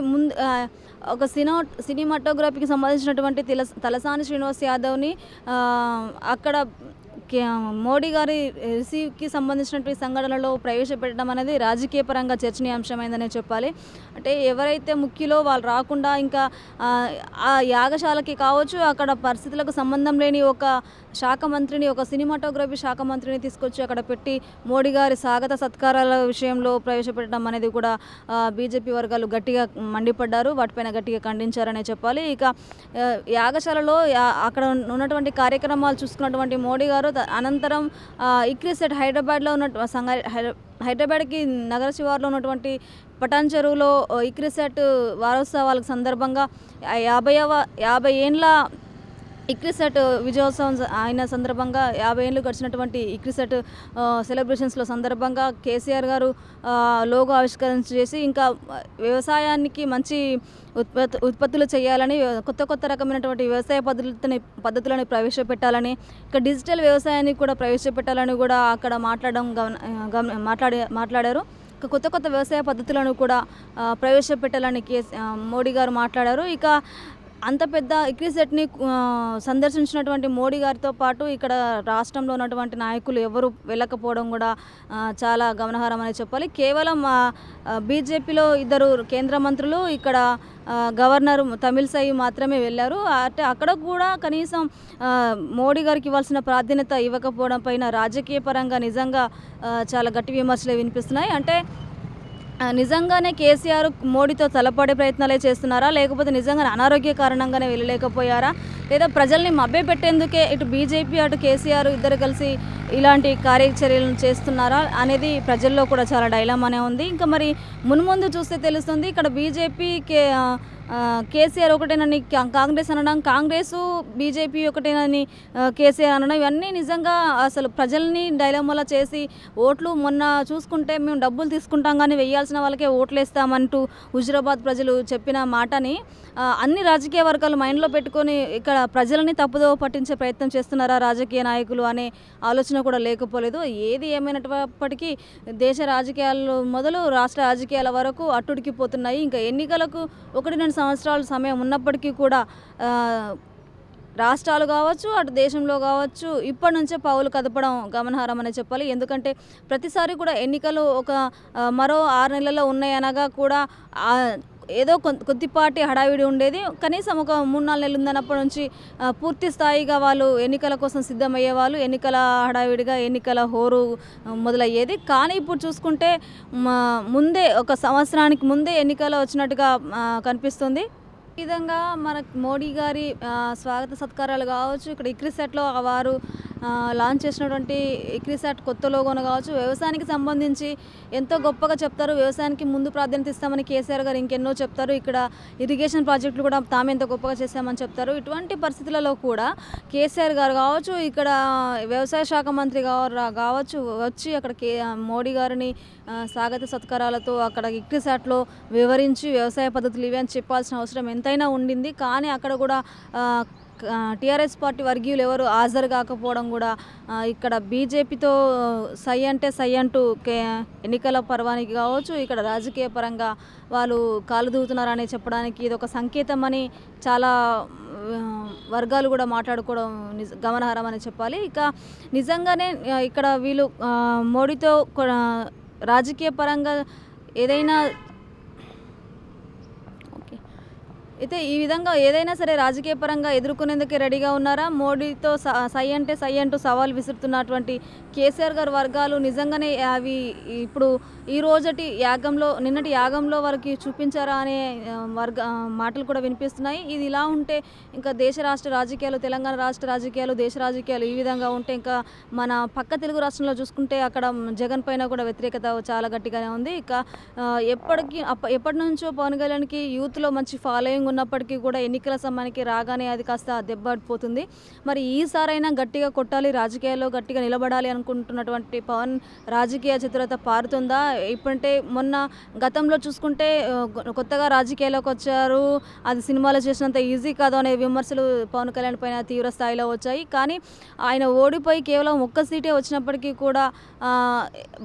ఒక సినిమాటోగ్రఫీకి సంబంధించినటువంటి తలసాని శ్రీనివాస్ యాదవ్ని అక్కడ మోడీ గారి రిసీవ్కి సంబంధించినటువంటి సంఘటనలో ప్రవేశపెట్టడం అనేది రాజకీయ పరంగా చర్చనీయాంశమైందనే చెప్పాలి. అంటే ఎవరైతే ముఖ్యులో వాళ్ళు రాకుండా ఇంకా ఆ యాగశాలకి కావచ్చు అక్కడ పరిస్థితులకు సంబంధం లేని ఒక శాఖ మంత్రిని, ఒక సినిమాటోగ్రఫీ శాఖ మంత్రిని తీసుకొచ్చి అక్కడ పెట్టి మోడీ గారి స్వాగత సత్కారాల విషయంలో ప్రవేశపెట్టడం అనేది కూడా బీజేపీ వర్గాలు గట్టిగా మండిపడ్డారు, వాటిపైన గట్టిగా ఖండించారనే చెప్పాలి. ఇక యాగశాలలో అక్కడ ఉన్నటువంటి కార్యక్రమాలు చూసుకున్నటువంటి మోడీ గారు అనంతరం ఇక్రిసెట్ హైదరాబాద్కి నగర శివార్లో ఉన్నటువంటి పటాన్ చెరువులో ఇక్రిసెట్ వారోత్సవాలకు సందర్భంగా 50 ఏండ్ల ఇక్రిసెట్ విజయోత్సవం అయిన సందర్భంగా 50 ఏళ్ళు గడిచినటువంటి ఇక్రిసెట్ సెలబ్రేషన్స్లో సందర్భంగా కేసీఆర్ గారు లోగో ఆవిష్కరణ చేసి ఇంకా వ్యవసాయానికి మంచి ఉత్పత్తులు చేయాలని కొత్త రకమైనటువంటి వ్యవసాయ పద్ధతులను ప్రవేశపెట్టాలని, ఇంకా డిజిటల్ వ్యవసాయాన్ని కూడా ప్రవేశపెట్టాలని కూడా అక్కడ మాట్లాడారు. కొత్త వ్యవసాయ పద్ధతులను కూడా ప్రవేశపెట్టాలని మోడీ గారు మాట్లాడారు. ఇక అంత పెద్ద ఇక్రిసెట్ని సందర్శించినటువంటి మోడీ గారితో పాటు ఇక్కడ రాష్ట్రంలో ఉన్నటువంటి నాయకులు ఎవరు వెళ్ళకపోవడం కూడా చాలా గమనార్హం అని చెప్పాలి. కేవలం బీజేపీలో 2 కేంద్ర మంత్రులు, ఇక్కడ గవర్నర్ తమిళసై మాత్రమే వెళ్ళారు. అంటే అక్కడ కూడా కనీసం మోడీ గారికి ఇవ్వాల్సిన ప్రాధాన్యత ఇవ్వకపోవడం పైన రాజకీయ పరంగా నిజంగా చాలా గట్టి విమర్శలు వినిపిస్తున్నాయి. అంటే నిజంగానే కేసీఆర్ మోడీతో తలపడే ప్రయత్నాలే చేస్తున్నారా, లేకపోతే నిజంగానే అనారోగ్య కారణంగానే వెళ్ళలేకపోయారా, లేదా ప్రజల్ని మభ్యపెట్టేందుకే ఇటు బీజేపీ అటు కేసీఆర్ ఇద్దరు కలిసి ఇలాంటి కార్యచర్యలను చేస్తున్నారా అనేది ప్రజల్లో కూడా చాలా డైలమానే ఉంది. ఇంకా మరి మున్ముందు చూస్తే తెలుస్తుంది. ఇక్కడ బీజేపీ కేసీఆర్ ఒకటేనని కాంగ్రెస్ అనడం, కాంగ్రెసు బీజేపీ ఒకటేనని కేసీఆర్ అనడం, ఇవన్నీ నిజంగా అసలు ప్రజల్ని డైలమాలో చేసి ఓట్లు మొన్న చూసుకుంటే మేము డబ్బులు తీసుకుంటాం కానీ వేయాల్సిన వాళ్ళకే ఓట్లు వేస్తామంటూ హుజురాబాద్ ప్రజలు చెప్పిన మాటని అన్ని రాజకీయ వర్గాలు మైండ్లో పెట్టుకొని ఇక్కడ ప్రజలని తప్పుదో పట్టించే ప్రయత్నం చేస్తున్నారా రాజకీయ నాయకులు అనే ఆలోచన కూడా లేకపోలేదు. ఏది ఏమైనప్పటికీ దేశ రాజకీయాలు మొదలు రాష్ట్ర రాజకీయాల వరకు అట్టుడికిపోతున్నాయి. ఇంకా ఎన్నికలకు 1-2 సంవత్సరాల సమయం ఉన్నప్పటికీ కూడా రాష్ట్రాలు కావచ్చు, అటు దేశంలో కావచ్చు, ఇప్పటి నుంచే పావులు కదపడం గమనార్హం అనే చెప్పాలి. ఎందుకంటే ప్రతిసారి కూడా ఎన్నికలు మరో 6 నెలల్లో ఉన్నాయనగా కూడా ఏదో కొద్దిపాటి హడావిడి ఉండేది. కనీసం ఒక 3-4 నెలలు ఉందన్నప్పటి నుంచి పూర్తి స్థాయిగా వాళ్ళు ఎన్నికల కోసం సిద్ధమయ్యేవాళ్ళు. ఎన్నికల హడావిడిగా ఎన్నికల హోరు మొదలయ్యేది. కానీ ఇప్పుడు చూసుకుంటే ముందే ఒక సంవత్సరానికి ముందే ఎన్నికలు వచ్చినట్టుగా కనిపిస్తుంది. ఈ విధంగా మన మోడీ గారి స్వాగత సత్కారాలు కావచ్చు, ఇక్కడ ఇక్రిసాట్లో వారు లాంచ్ చేసినటువంటి ఇక్రిసాట్ కొత్త లోగోను కావచ్చు, వ్యవసాయానికి సంబంధించి ఎంతో గొప్పగా చెప్తారు. వ్యవసాయానికి ముందు ప్రాధాన్యత ఇస్తామని కేసీఆర్ గారు ఇంకెన్నో చెప్తారు. ఇక్కడ ఇరిగేషన్ ప్రాజెక్టులు కూడా తాము ఎంతో గొప్పగా చేశామని చెప్తారు. ఇటువంటి పరిస్థితులలో కూడా కేసీఆర్ గారు కావచ్చు, ఇక్కడ వ్యవసాయ శాఖ మంత్రి కావచ్చు వచ్చి అక్కడ మోడీ గారిని స్వాగత సత్కారాలతో అక్కడ ఇక్రిసాట్లో వివరించి వ్యవసాయ పద్ధతులు ఇవి అని చెప్పాల్సిన అవసరం ఎంతైనా ఉండింది. కానీ అక్కడ కూడా టీఆర్ఎస్ పార్టీ వర్గీయులు ఎవరు హాజరు కాకపోవడం కూడా ఇక్కడ బీజేపీతో సై అంటే సై అంటూ ఎన్నికల పర్వానికి కావచ్చు, ఇక్కడ రాజకీయ పరంగా వాళ్ళు కాలు దూవుతున్నారని చెప్పడానికి ఇది ఒక సంకేతం అని చాలా వర్గాలు కూడా మాట్లాడుకోవడం గమనార్హం అని చెప్పాలి. ఇక నిజంగానే ఇక్కడ వీళ్ళు మోడీతో రాజకీయ పరంగా ఏదైనా అయితే ఈ విధంగా ఏదైనా సరే రాజకీయ పరంగా ఎదుర్కొనేందుకే రెడీగా ఉన్నారా? మోడీతో సై అంటే సై అంటూ సవాల్ విసురుతున్నటువంటి కేసీఆర్ గారి వర్గాలు నిజంగానే అవి ఇప్పుడు ఈ రోజటి నిన్నటి యాగంలో వారికి చూపించారా అనే మాటలు కూడా వినిపిస్తున్నాయి. ఇది ఇలా ఉంటే ఇంకా రాష్ట్ర రాజకీయాలు, తెలంగాణ రాష్ట్ర రాజకీయాలు, దేశ రాజకీయాలు ఈ విధంగా ఉంటే ఇంకా మన పక్క తెలుగు రాష్ట్రంలో చూసుకుంటే అక్కడ జగన్ పైన కూడా వ్యతిరేకత చాలా గట్టిగానే ఉంది. ఇక ఎప్పటి నుంచో పవన్ కళ్యాణ్కి యూత్లో మంచి ఫాలోయింగ్ ఉన్నప్పటికీ కూడా ఎన్నికల సమయానికి రాగానే అది కాస్త దెబ్బపడిపోతుంది. మరి ఈసారైనా గట్టిగా కొట్టాలి, రాజకీయాల్లో గట్టిగా నిలబడాలి అనుకుంటున్నటువంటి పవన్ రాజకీయ చతురత పారుతుందా? ఇప్పుడంటే మొన్న గతంలో చూసుకుంటే కొత్తగా రాజకీయాల్లోకి వచ్చారు, అది సినిమాలో చేసినంత ఈజీ కాదు అనే విమర్శలు పవన్ కళ్యాణ్ పైన తీవ్ర స్థాయిలో వచ్చాయి. కానీ ఆయన ఓడిపోయి కేవలం ఒక్క సీటే వచ్చినప్పటికీ కూడా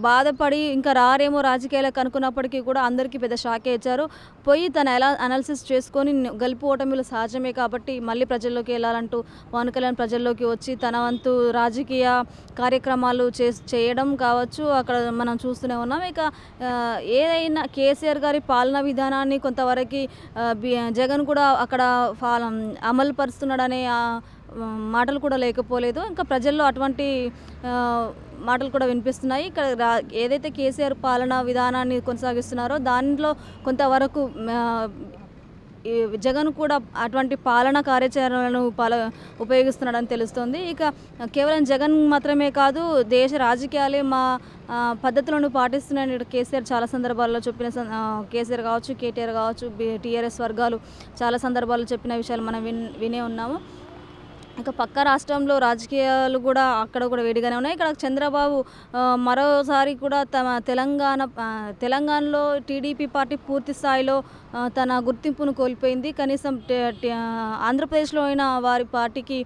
బాధపడి ఇంకా రారేమో రాజకీయాలకు అనుకున్నప్పటికీ కూడా అందరికీ పెద్ద షాకే ఇచ్చారు. పోయి తను ఎలా అనాలిసిస్ చేసుకొని గెలుపు ఓటమిలు సహజమే కాబట్టి మళ్ళీ ప్రజల్లోకి వెళ్ళాలంటూ పవన్ కళ్యాణ్ ప్రజల్లోకి వచ్చి తన వంతు రాజకీయ కార్యక్రమాలు చేయడం కావచ్చు అక్కడ మనం చూస్తూనే ఉన్నాం. ఇక ఏదైనా కేసీఆర్ గారి పాలనా విధానాన్ని కొంతవరకు జగన్ కూడా అక్కడ అమలు పరుస్తున్నాడనే మాటలు కూడా లేకపోలేదు. ఇంకా ప్రజల్లో అటువంటి మాటలు కూడా వినిపిస్తున్నాయి. ఇక్కడ ఏదైతే కేసీఆర్ పాలనా విధానాన్ని కొనసాగిస్తున్నారో దానిలో కొంతవరకు జగన్ కూడా అటువంటి పాలనా కార్యాచరణను ఉపయోగిస్తున్నాడని తెలుస్తోంది. ఇక కేవలం జగన్ మాత్రమే కాదు, దేశ రాజకీయాలే మా పద్ధతులను పాటిస్తున్నాయని కేసీఆర్ చాలా సందర్భాల్లో చెప్పిన కేసీఆర్ కావచ్చు, కేటీఆర్ కావచ్చు, టీఆర్ఎస్ వర్గాలు చాలా సందర్భాల్లో చెప్పిన విషయాలు మనం వినే ఉన్నాము. ఇక పక్క రాష్ట్రంలో రాజకీయాలు కూడా అక్కడ కూడా వేడిగానే ఉన్నాయి. ఇక్కడ చంద్రబాబు మరోసారి కూడా తెలంగాణలో టీడీపీ పార్టీ పూర్తి స్థాయిలో తన గుర్తింపును కోల్పోయింది. కనీసం ఆంధ్రప్రదేశ్లో అయినా వారి పార్టీకి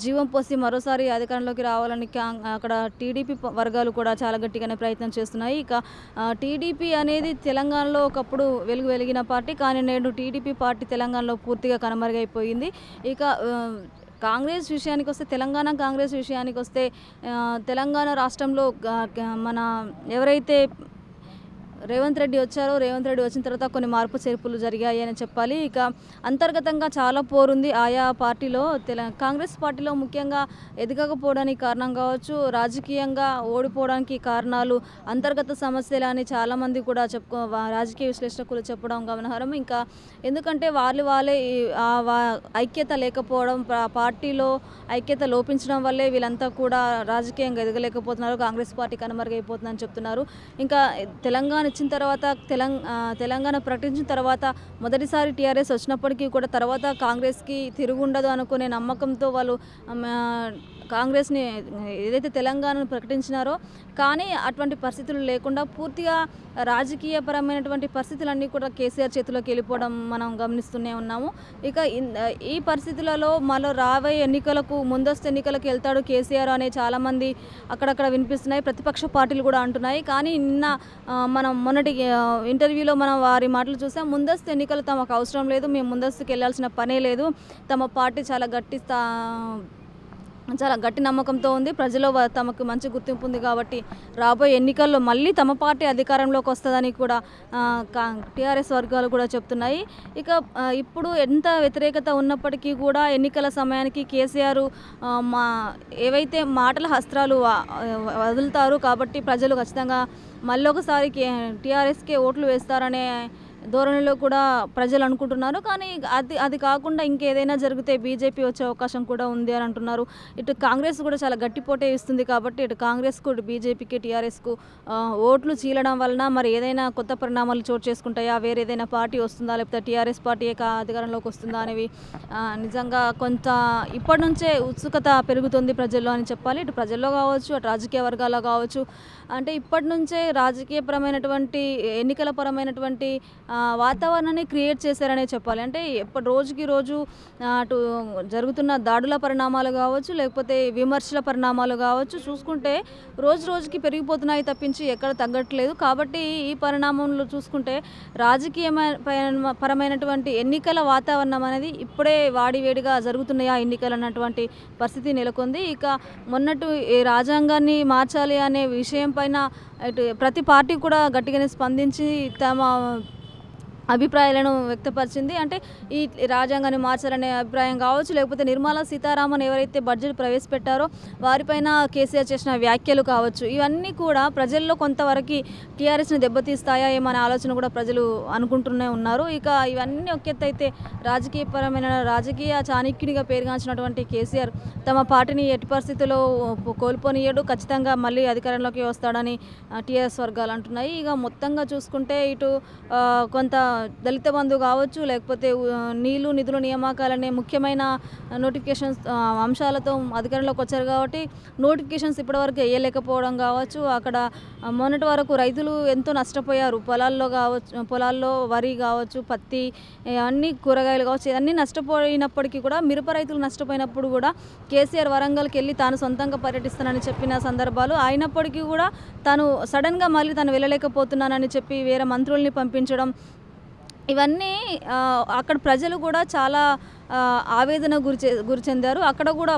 జీవం పోసి మరోసారి అధికారంలోకి రావాలని అక్కడ టీడీపీ వర్గాలు కూడా చాలా గట్టిగానే ప్రయత్నం చేస్తున్నాయి. ఇక టీడీపీ అనేది తెలంగాణలో ఒకప్పుడు వెలిగిన పార్టీ, కానీ నేడు టీడీపీ పార్టీ తెలంగాణలో పూర్తిగా కనుమరుగైపోయింది. ఇక కాంగ్రెస్ విషయానికి వస్తే, తెలంగాణ కాంగ్రెస్ విషయానికి వస్తే తెలంగాణ రాష్ట్రంలో మన ఎవరైతే రేవంత్ రెడ్డి వచ్చారో, రేవంత్ రెడ్డి వచ్చిన తర్వాత కొన్ని మార్పు చేర్పులు జరిగాయి అని చెప్పాలి. ఇక అంతర్గతంగా చాలా పోరుంది ఆయా పార్టీలో. కాంగ్రెస్ పార్టీలో ముఖ్యంగా ఎదగకపోవడానికి కారణం కావచ్చు, రాజకీయంగా ఓడిపోవడానికి కారణాలు అంతర్గత సమస్యలు అని చాలామంది కూడా రాజకీయ విశ్లేషకులు చెప్పడం గమనార్హం. ఇంకా ఎందుకంటే వాళ్ళే ఐక్యత లేకపోవడం, పార్టీలో ఐక్యత లోపించడం వల్లే వీళ్ళంతా కూడా రాజకీయంగా ఎదగలేకపోతున్నారు, కాంగ్రెస్ పార్టీ కనుమరుగైపోతుందని చెప్తున్నారు. ఇంకా తెలంగాణ ఇచ్చిన తర్వాత తెలంగాణ ప్రకటించిన తర్వాత మొదటిసారి టీఆర్ఎస్ వచ్చినప్పటికీ కూడా తర్వాత కాంగ్రెస్కి తిరుగుండదు అనుకునే నమ్మకంతో వాళ్ళు కాంగ్రెస్ని ఏదైతే తెలంగాణను ప్రకటించినారో, కానీ అటువంటి పరిస్థితులు లేకుండా పూర్తిగా రాజకీయపరమైనటువంటి పరిస్థితులన్నీ కూడా కేసీఆర్ చేతిలోకి వెళ్ళిపోవడం మనం గమనిస్తూనే ఉన్నాము. ఇక ఈ పరిస్థితులలో మరో రాబోయే ఎన్నికలకు ముందస్తు ఎన్నికలకు వెళ్తాడు కేసీఆర్ అనే చాలామంది అక్కడక్కడ వినిపిస్తున్నాయి. ప్రతిపక్ష పార్టీలు కూడా అంటున్నాయి. కానీ నిన్న మనం మొన్నటి ఇంటర్వ్యూలో మనం వారి మాటలు చూసాం. ముందస్తు ఎన్నికలు తమకు అవసరం లేదు, మేము ముందస్తుకు వెళ్ళాల్సిన పనే లేదు, తమ పార్టీ చాలా గట్టి నమ్మకంతో ఉంది, ప్రజల్లో తమకు మంచి గుర్తింపు ఉంది కాబట్టి రాబోయే ఎన్నికల్లో మళ్ళీ తమ పార్టీ అధికారంలోకి వస్తుందని కూడా టీఆర్ఎస్ వర్గాలు కూడా చెప్తున్నాయి. ఇక ఇప్పుడు ఎంత వ్యతిరేకత ఉన్నప్పటికీ కూడా ఎన్నికల సమయానికి కేసీఆర్ ఏవైతే మాటల అస్త్రాలు వదులుతారు కాబట్టి ప్రజలు ఖచ్చితంగా మళ్ళీ ఒకసారి టీఆర్ఎస్కే ఓట్లు వేస్తారనే ధోరణిలో కూడా ప్రజలు అనుకుంటున్నారు. కానీ అది కాకుండా ఇంకేదైనా జరిగితే బీజేపీ వచ్చే అవకాశం కూడా ఉంది అని అంటున్నారు. ఇటు కాంగ్రెస్ కూడా చాలా గట్టి పోటీ ఇస్తుంది కాబట్టి ఇటు కాంగ్రెస్కు, ఇటు బీజేపీకి, టీఆర్ఎస్కు ఓట్లు చీలడం వలన మరి ఏదైనా కొత్త పరిణామాలు చోటు చేసుకుంటాయా, వేరే ఏదైనా పార్టీ వస్తుందా, లేకపోతే టీఆర్ఎస్ పార్టీ అధికారంలోకి వస్తుందా అనేవి నిజంగా కొంత ఇప్పటి నుంచే ఉత్సుకత పెరుగుతుంది ప్రజల్లో అని చెప్పాలి. ఇటు ప్రజల్లో కావచ్చు, అటు రాజకీయ వర్గాల్లో కావచ్చు. అంటే ఇప్పటి నుంచే రాజకీయపరమైనటువంటి ఎన్నికల పరమైనటువంటి వాతావరణాన్ని క్రియేట్ చేశారనే చెప్పాలి. అంటే రోజుకి రోజు అటు జరుగుతున్న దాడుల పరిణామాలు కావచ్చు, లేకపోతే విమర్శల పరిణామాలు కావచ్చు, చూసుకుంటే రోజు రోజుకి పెరిగిపోతున్నాయి తప్పించి ఎక్కడ తగ్గట్లేదు. కాబట్టి ఈ పరిణామంలో చూసుకుంటే పరమైనటువంటి ఎన్నికల వాతావరణం అనేది ఇప్పుడే వాడివేడిగా జరుగుతున్నాయా ఎన్నికలు అన్నటువంటి పరిస్థితి నెలకొంది. ఇక మొన్నటి రాజ్యాంగాన్ని మార్చాలి అనే విషయం పైన ఇటు ప్రతి పార్టీ కూడా గట్టిగానే స్పందించి తమ అభిప్రాయాలను వ్యక్తపరిచింది. అంటే ఈ రాజ్యాంగాన్ని మార్చాలనే అభిప్రాయం కావచ్చు, లేకపోతే నిర్మలా సీతారామన్ ఎవరైతే బడ్జెట్ ప్రవేశపెట్టారో వారిపైన కేసీఆర్ చేసిన వ్యాఖ్యలు కావచ్చు, ఇవన్నీ కూడా ప్రజల్లో కొంతవరకు టీఆర్ఎస్ని దెబ్బతీస్తాయా ఏమనే ఆలోచన కూడా ప్రజలు అనుకుంటూనే ఉన్నారు. ఇక ఇవన్నీ ఒక ఎత్తు అయితే రాజకీయ చాణక్యునిగా పేరుగాంచినటువంటి కేసీఆర్ తమ పార్టీని ఎట్టి పరిస్థితుల్లో కోల్పోనీయడు, ఖచ్చితంగా మళ్ళీ అధికారంలోకి వస్తాడని టీఆర్ఎస్ వర్గాలు అంటున్నాయి. ఇక మొత్తంగా చూసుకుంటే ఇటు కొంత దళిత బంధు కావచ్చు, లేకపోతే నీళ్లు నిధుల నియామకాలనే ముఖ్యమైన నోటిఫికేషన్స్ అంశాలతో అధికారంలోకి వచ్చారు కాబట్టి నోటిఫికేషన్స్ ఇప్పటివరకు వేయలేకపోవడం కావచ్చు. అక్కడ మొన్నటి వరకు రైతులు ఎంతో నష్టపోయారు. పొలాల్లో వరి కావచ్చు, పత్తి, అన్ని కూరగాయలు కావచ్చు, ఇవన్నీ నష్టపోయినప్పటికీ కూడా మిరప రైతులు నష్టపోయినప్పుడు కూడా కేసీఆర్ వరంగల్కి వెళ్ళి తాను సొంతంగా పర్యటిస్తానని చెప్పిన సందర్భాలు అయినప్పటికీ కూడా తాను సడన్గా మళ్ళీ తాను వెళ్ళలేకపోతున్నానని చెప్పి వేరే మంత్రుల్ని పంపించడం, ఇవన్నీ అక్కడ ప్రజలు కూడా చాలా ఆవేదన గురి చెందారు. అక్కడ కూడా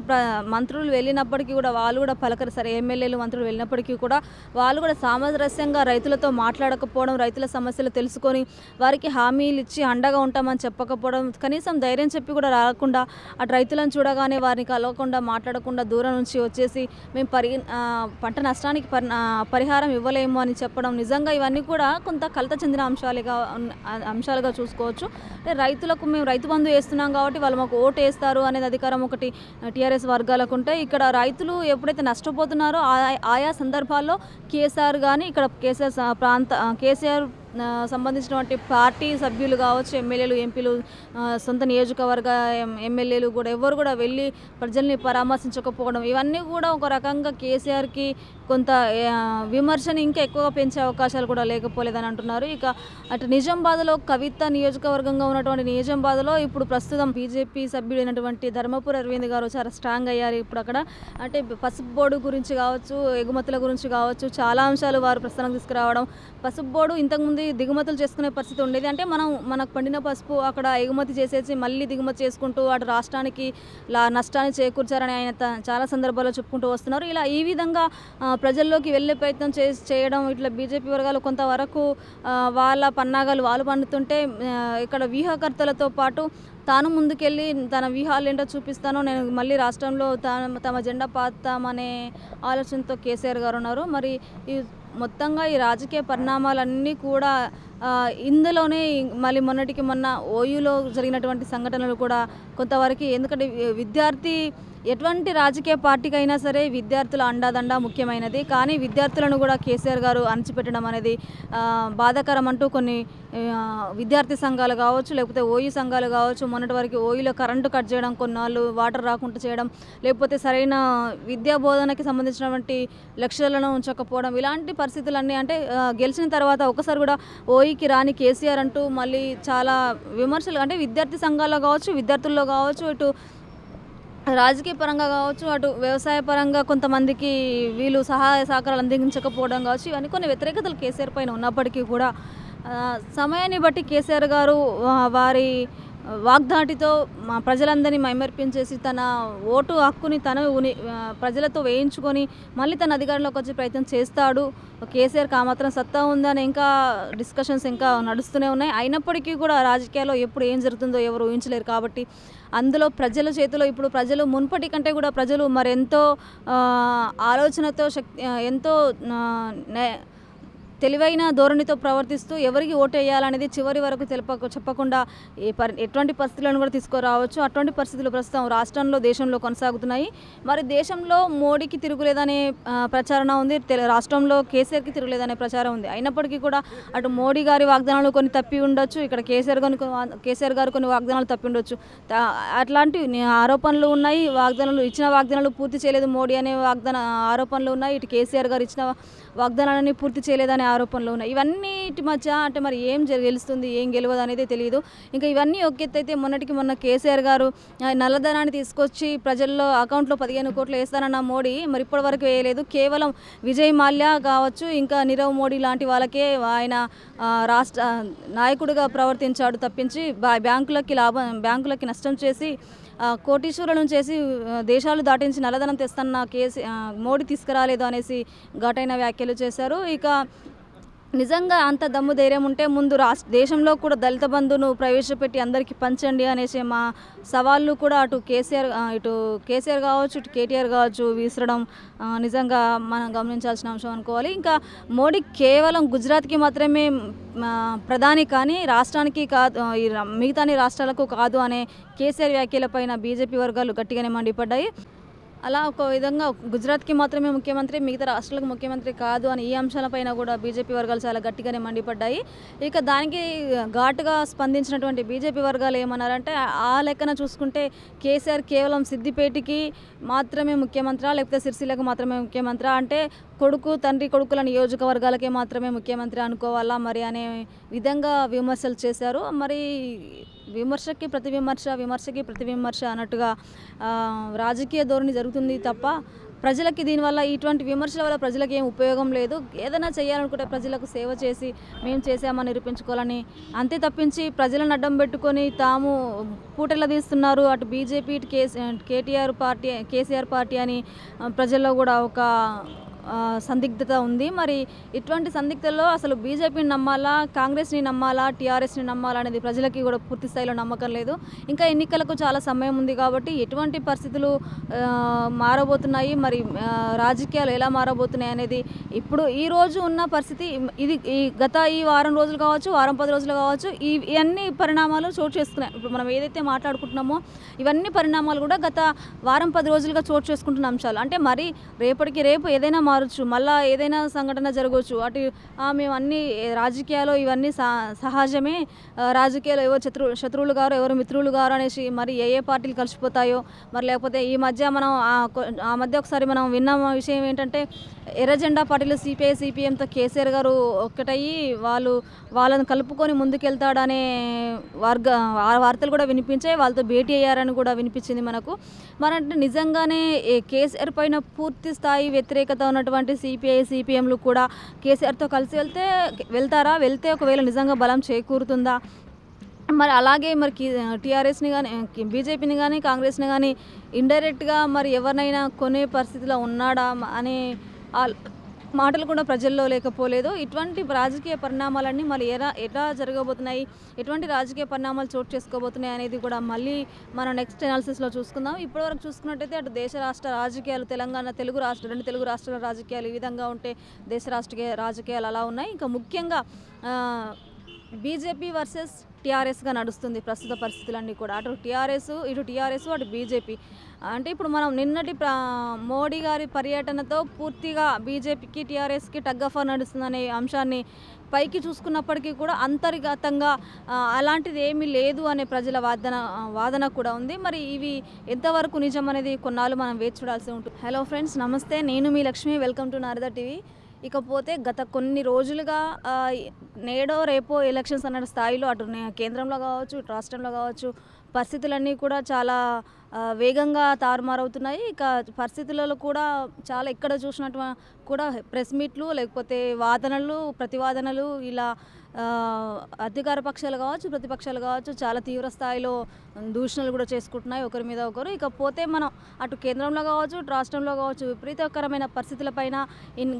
మంత్రులు వెళ్ళినప్పటికీ కూడా వాళ్ళు కూడా సరే ఎమ్మెల్యేలు మంత్రులు వెళ్ళినప్పటికీ కూడా వాళ్ళు కూడా సామరస్యంగా రైతులతో మాట్లాడకపోవడం, రైతుల సమస్యలు తెలుసుకొని వారికి హామీలు ఇచ్చి అండగా ఉంటామని చెప్పకపోవడం, కనీసం ధైర్యం చెప్పి కూడా రాకుండా అటు రైతులను చూడగానే వారిని కలవకుండా మాట్లాడకుండా దూరం నుంచి వచ్చేసి మేము పంట నష్టానికి పరిహారం ఇవ్వలేము అని చెప్పడం, నిజంగా ఇవన్నీ కూడా కొంత కలత చెందిన అంశాలుగా చూసుకోవచ్చు. అంటే రైతులకు మేము రైతు బంధు వేస్తున్నాం కాబట్టి వాళ్ళు మాకు ఓటు వేస్తారు అనేది అధికారం ఒకటి టీఆర్ఎస్ వర్గాలకు ఉంటే, ఇక్కడ రైతులు ఎప్పుడైతే నష్టపోతున్నారో ఆయా సందర్భాల్లో కేసీఆర్ కానీ ఇక్కడ కేసీఆర్ సంబంధించినటువంటి పార్టీ సభ్యులు కావచ్చు, ఎమ్మెల్యేలు, ఎంపీలు, సొంత నియోజకవర్గ ఎమ్మెల్యేలు కూడా ఎవరు కూడా వెళ్ళి ప్రజల్ని పరామర్శించకపోవడం, ఇవన్నీ కూడా ఒక రకంగా కేసీఆర్కి కొంత విమర్శని ఇంకా ఎక్కువగా పెంచే అవకాశాలు కూడా లేకపోలేదని అంటున్నారు. ఇక అటు నిజామాబాద్లో కవిత నియోజకవర్గంగా ఉన్నటువంటి నిజామాబాద్లో ఇప్పుడు ప్రస్తుతం బీజేపీ సభ్యుడైనటువంటి ధర్మపురి అరవింద్ గారు చాలా స్ట్రాంగ్ అయ్యారు. ఇప్పుడు అక్కడ అంటే పసుపు బోర్డు గురించి కావచ్చు, ఎగుమతుల గురించి కావచ్చు, చాలా అంశాలు వారు ప్రస్తావనకు తీసుకురావడం. పసుపు బోర్డు ఇంతకుముందు దిగుమతులు చేసుకునే పరిస్థితి ఉండేది. అంటే మనకు పండిన పసుపు అక్కడ ఎగుమతి చేసేసి మళ్ళీ దిగుమతి చేసుకుంటూ అటు రాష్ట్రానికి నష్టాన్ని చేకూర్చారని ఆయన చాలా సందర్భాల్లో చెప్పుకుంటూ వస్తున్నారు. ఇలా ఈ విధంగా ప్రజల్లోకి వెళ్ళే ప్రయత్నం చేయడం, ఇట్లా బీజేపీ వర్గాలు కొంతవరకు వాళ్ళ పన్నాగాలు వాళ్ళు పండుతుంటే ఇక్కడ వ్యూహకర్తలతో పాటు తాను ముందుకెళ్ళి తన వ్యూహాలు ఏంటో చూపిస్తానో, నేను మళ్ళీ రాష్ట్రంలో తమ జెండా పాతామనే ఆలోచనతో కేసీఆర్ గారు ఉన్నారు. మరి మొత్తంగా ఈ రాజకీయ పరిణామాలన్నీ కూడా ఇందులోనే మళ్ళీ మొన్నటికి మొన్న ఓయూలో జరిగినటువంటి సంఘటనలు కూడా కొంతవరకు, ఎందుకంటే విద్యార్థి ఎటువంటి రాజకీయ పార్టీకైనా సరే విద్యార్థుల అండాదండ ముఖ్యమైనది. కానీ విద్యార్థులను కూడా కేసీఆర్ గారు అణచిపెట్టడం అనేది బాధాకరం అంటూ కొన్ని విద్యార్థి సంఘాలు కావచ్చు, లేకపోతే ఓయూ సంఘాలు కావచ్చు, మొన్నటి వరకు ఓయూలో కరెంటు కట్ చేయడం, కొన్నాళ్ళు వాటర్ రాకుండా చేయడం, లేకపోతే సరైన విద్యా బోధనకి సంబంధించినటువంటి లక్ష్యాలను ఉంచకపోవడం, ఇలాంటి పరిస్థితులన్నీ అంటే గెలిచిన తర్వాత ఒకసారి కూడా ఓయూకి రాని కేసీఆర్ అంటూ మళ్ళీ చాలా విమర్శలు అంటే విద్యార్థి సంఘాల్లో కావచ్చు, విద్యార్థుల్లో కావచ్చు, ఇటు రాజకీయ పరంగా కావచ్చు, అటు వ్యవసాయ పరంగా కొంతమందికి వీళ్ళు సహాయ సహకారాలు అందించకపోవడం కావచ్చు, ఇవన్నీ కొన్ని వ్యతిరేకతలు కేసీఆర్ పైన ఉన్నప్పటికీ కూడా సమయాన్ని బట్టి కేసీఆర్ గారు వారి వాగ్దాటితో ప్రజలందరినీ మైమర్పించేసి తన ఓటు హక్కుని తను ప్రజలతో వేయించుకొని మళ్ళీ తన అధికారంలోకి వచ్చే ప్రయత్నం చేస్తాడు. కేసీఆర్కి ఆ మాత్రం సత్తా ఉందని ఇంకా డిస్కషన్స్ ఇంకా నడుస్తూనే ఉన్నాయి. అయినప్పటికీ కూడా రాజకీయాల్లో ఎప్పుడు ఏం జరుగుతుందో ఎవరు ఊహించలేరు. కాబట్టి అందులో ప్రజల చేతిలో ఇప్పుడు ప్రజలు మున్పటి కంటే కూడా ప్రజలు మరెంతో ఆలోచనతో ఎంతో తెలివైన ధోరణితో ప్రవర్తిస్తూ ఎవరికి ఓటు వేయాలనేది చివరి వరకు చెప్పకుండా ఎటువంటి పరిస్థితులను కూడా తీసుకురావచ్చు. అటువంటి పరిస్థితులు ప్రస్తుతం రాష్ట్రంలో, దేశంలో కొనసాగుతున్నాయి. మరి దేశంలో మోడీకి తిరుగులేదనే ప్రచారణ ఉంది, రాష్ట్రంలో కేసీఆర్కి తిరుగులేదనే ప్రచారం ఉంది. అయినప్పటికీ కూడా అటు మోడీ గారి వాగ్దానాలు కొన్ని తప్పి ఉండొచ్చు, ఇక్కడ కేసీఆర్ గారు కొన్ని వాగ్దానాలు తప్పి ఉండొచ్చు. అట్లాంటి ఆరోపణలు ఉన్నాయి. ఇచ్చిన వాగ్దానాలు పూర్తి చేయలేదు మోడీ అనే ఆరోపణలు ఉన్నాయి. ఇటు కేసీఆర్ గారు ఇచ్చిన వాగ్దానాలని పూర్తి చేయలేదనే ఆరోపణలు ఉన్నాయి. ఇవన్నిటి మధ్య అంటే మరి ఏం గెలుస్తుంది, ఏం గెలవదు అనేది తెలియదు. ఇంకా ఇవన్నీ ఒక ఎత్తు అయితే, మొన్నటికి మొన్న కేసీఆర్ గారు నల్లధనాన్ని తీసుకొచ్చి ప్రజల్లో అకౌంట్లో 15 కోట్లు వేస్తానన్న మోడీ మరి ఇప్పటి వరకు వేయలేదు. కేవలం విజయ్ మాల్యా కావచ్చు, ఇంకా నీరవ్ మోడీ లాంటి వాళ్ళకే ఆయన రాష్ట్ర నాయకుడిగా ప్రవర్తించాడు తప్పించి బ్యాంకులకి నష్టం చేసి కోటీశ్వరులను చేసి దేశాలు దాటించి నల్లధనం తెస్తున్న మోడీ తీసుకురాలేదు అనేసి ఘాటైన వ్యాఖ్యలు చేశారు. ఇక నిజంగా అంత దమ్ము ధైర్యం ఉంటే ముందు దేశంలో కూడా దళిత బంధును ప్రవేశపెట్టి అందరికీ పంచండి అనేసి మా సవాళ్ళు కూడా ఇటు కేసీఆర్ కావచ్చు, ఇటు కేటీఆర్ కావచ్చు విసరడం నిజంగా మనం గమనించాల్సిన అంశం అనుకోవాలి. ఇంకా మోడీ కేవలం గుజరాత్కి మాత్రమే ప్రధాని, కానీ రాష్ట్రానికి కాదు, మిగతా రాష్ట్రాలకు కాదు అనే కేసీఆర్ వ్యాఖ్యలపైన బీజేపీ వర్గాలు గట్టిగానే మండిపడ్డాయి. అలా ఒక విధంగా గుజరాత్కి మాత్రమే ముఖ్యమంత్రి, మిగతా రాష్ట్రాలకు ముఖ్యమంత్రి కాదు అని ఈ అంశాలపైన కూడా బీజేపీ వర్గాలు చాలా గట్టిగానే మండిపడ్డాయి. ఇక దానికి ఘాటుగా స్పందించినటువంటి బీజేపీ వర్గాలు ఏమన్నారంటే, ఆ లెక్కన చూసుకుంటే కేసీఆర్ కేవలం సిద్దిపేటకి మాత్రమే ముఖ్యమంత్రి, లేకపోతే సిరిసిల్లకు మాత్రమే ముఖ్యమంత్రి, అంటే తండ్రి కొడుకుల నియోజకవర్గాలకే మాత్రమే ముఖ్యమంత్రి అనుకోవాలా మరి అనే విధంగా విమర్శలు చేశారు. మరి విమర్శకి ప్రతి విమర్శ అన్నట్టుగా రాజకీయ ధోరణి జరుగుతుంది తప్ప ప్రజలకి దీనివల్ల ఇటువంటి విమర్శల వల్ల ప్రజలకు ఏం ఉపయోగం లేదు. ఏదైనా చేయాలనుకుంటే ప్రజలకు సేవ చేసి మేము చేసామని నిరూపించుకోవాలని, అంతే తప్పించి ప్రజలను అడ్డం పెట్టుకొని తాము పూటెలా తీస్తున్నారు అటు బీజేపీ, ఇటు కేసీఆర్ పార్టీ అని ప్రజల్లో కూడా ఒక సందిగ్ధత ఉంది. మరి ఇటువంటి సందిగ్ధతలో అసలు బీజేపీని నమ్మాలా, కాంగ్రెస్ని నమ్మాలా, టీఆర్ఎస్ని నమ్మాలా అనేది ప్రజలకి కూడా పూర్తి స్థాయిలో నమ్మకం లేదు. ఇంకా ఎన్నికలకు చాలా సమయం ఉంది కాబట్టి ఎటువంటి పరిస్థితులు మారబోతున్నాయి, మరి రాజకీయాలు ఎలా మారబోతున్నాయి అనేది ఇప్పుడు ఈ రోజు ఉన్న పరిస్థితి ఇది. గత ఈ వారం రోజులు కావచ్చు, వారం 10 రోజులు కావచ్చు, ఇవన్నీ పరిణామాలు చోటు చేసుకున్నాయి. ఇప్పుడు మనం ఏదైతే మాట్లాడుకుంటున్నామో ఇవన్నీ పరిణామాలు కూడా గత వారం 10 రోజులుగా చోటు చేసుకుంటున్న అంశాలు. అంటే మరి రేపటికి రేపు ఏదైనా మారచ్చు, మళ్ళీ ఏదైనా సంఘటన జరగవచ్చు. అటు మేము అన్ని రాజకీయాలు ఇవన్నీ సహజమే, రాజకీయాలు ఎవరు శత్రువులు గారు, ఎవరు మిత్రులు గారు అనేసి మరి ఏ పార్టీలు కలిసిపోతాయో, మరి లేకపోతే ఈ మధ్య మనం ఆ మధ్య ఒకసారి మనం విన్న విషయం ఏంటంటే, ఎర్ర జెండా పార్టీలు సిపిఐ సిపిఎంతో కేసీఆర్ గారు ఒక్కటయ్యి వాళ్ళని కలుపుకొని ముందుకెళ్తాడనే వార్తలు కూడా వినిపించాయి. వాళ్ళతో భేటీ అయ్యారని కూడా వినిపించింది మనకు. మరంటే నిజంగానే కేసీఆర్ పైన పూర్తి స్థాయి వ్యతిరేకత ఉన్నటువంటి సిపిఐ సిపిఎంలు కూడా కేసీఆర్తో కలిసి వెళ్తారా, వెళ్తే ఒకవేళ నిజంగా బలం చేకూరుతుందా? మరి అలాగే మరి టీఆర్ఎస్ని కానీ, బీజేపీని కానీ, కాంగ్రెస్ని కానీ ఇండైరెక్ట్గా మరి ఎవరినైనా కొనే పరిస్థితిలో ఉన్నాడా అనే మాటలు కూడా ప్రజల్లో లేకపోలేదు. ఇటువంటి రాజకీయ పరిణామాలన్నీ మళ్ళీ ఎలా జరగబోతున్నాయి, ఎటువంటి రాజకీయ పరిణామాలు చోటు చేసుకోబోతున్నాయి అనేది కూడా మళ్ళీ మనం నెక్స్ట్ అనాలిసిస్లో చూసుకుందాం. ఇప్పటివరకు చూసుకున్నట్టయితే అటు దేశ రాష్ట్ర రాజకీయాలు, రెండు తెలుగు రాష్ట్రాల రాజకీయాలు ఈ విధంగా ఉంటే దేశ రాజకీయాలు అలా ఉన్నాయి. ఇంకా ముఖ్యంగా బీజేపీ వర్సెస్ టీఆర్ఎస్గా నడుస్తుంది ప్రస్తుత పరిస్థితులన్నీ కూడా. అటు టీఆర్ఎస్ అటు బీజేపీ. అంటే ఇప్పుడు మనం నిన్నటి మోడీ గారి పర్యటనతో పూర్తిగా బీజేపీకి టీఆర్ఎస్కి టగ్ ఆఫ్ వార్ నడుస్తుందనే అంశాన్ని పైకి చూసుకున్నప్పటికీ కూడా అంతర్గతంగా అలాంటిది ఏమీ లేదు అనే ప్రజల వాదన కూడా ఉంది. మరి ఇవి ఎంతవరకు నిజం అనేది కొన్నాళ్ళు మనం వేచి చూడాల్సి ఉంటుంది. హలో ఫ్రెండ్స్, నమస్తే. నేను మీ Lakshmi. Welcome to Narada TV. ఇకపోతే గత కొన్ని రోజులుగా నేడో రేపో ఎలక్షన్స్ అన్న స్థాయిలో అటు కేంద్రంలో కావచ్చు, ఇటు రాష్ట్రంలో కావచ్చు, పరిస్థితులన్నీ కూడా చాలా వేగంగా తారుమారవుతున్నాయి. ఇక పరిస్థితులలో కూడా చాలా ఎక్కడ చూసినట్టు కూడా ప్రెస్ మీట్లు, లేకపోతే ప్రతివాదనలు ఇలా అధికార పక్షాలు కావచ్చు, ప్రతిపక్షాలు కావచ్చు చాలా తీవ్ర స్థాయిలో దూషణలు కూడా చేసుకుంటున్నాయి ఒకరి మీద ఒకరు. ఇకపోతే మనం అటు కేంద్రంలో కావచ్చు, ఇటు రాష్ట్రంలో కావచ్చు విపరీతకరమైన పరిస్థితులపైన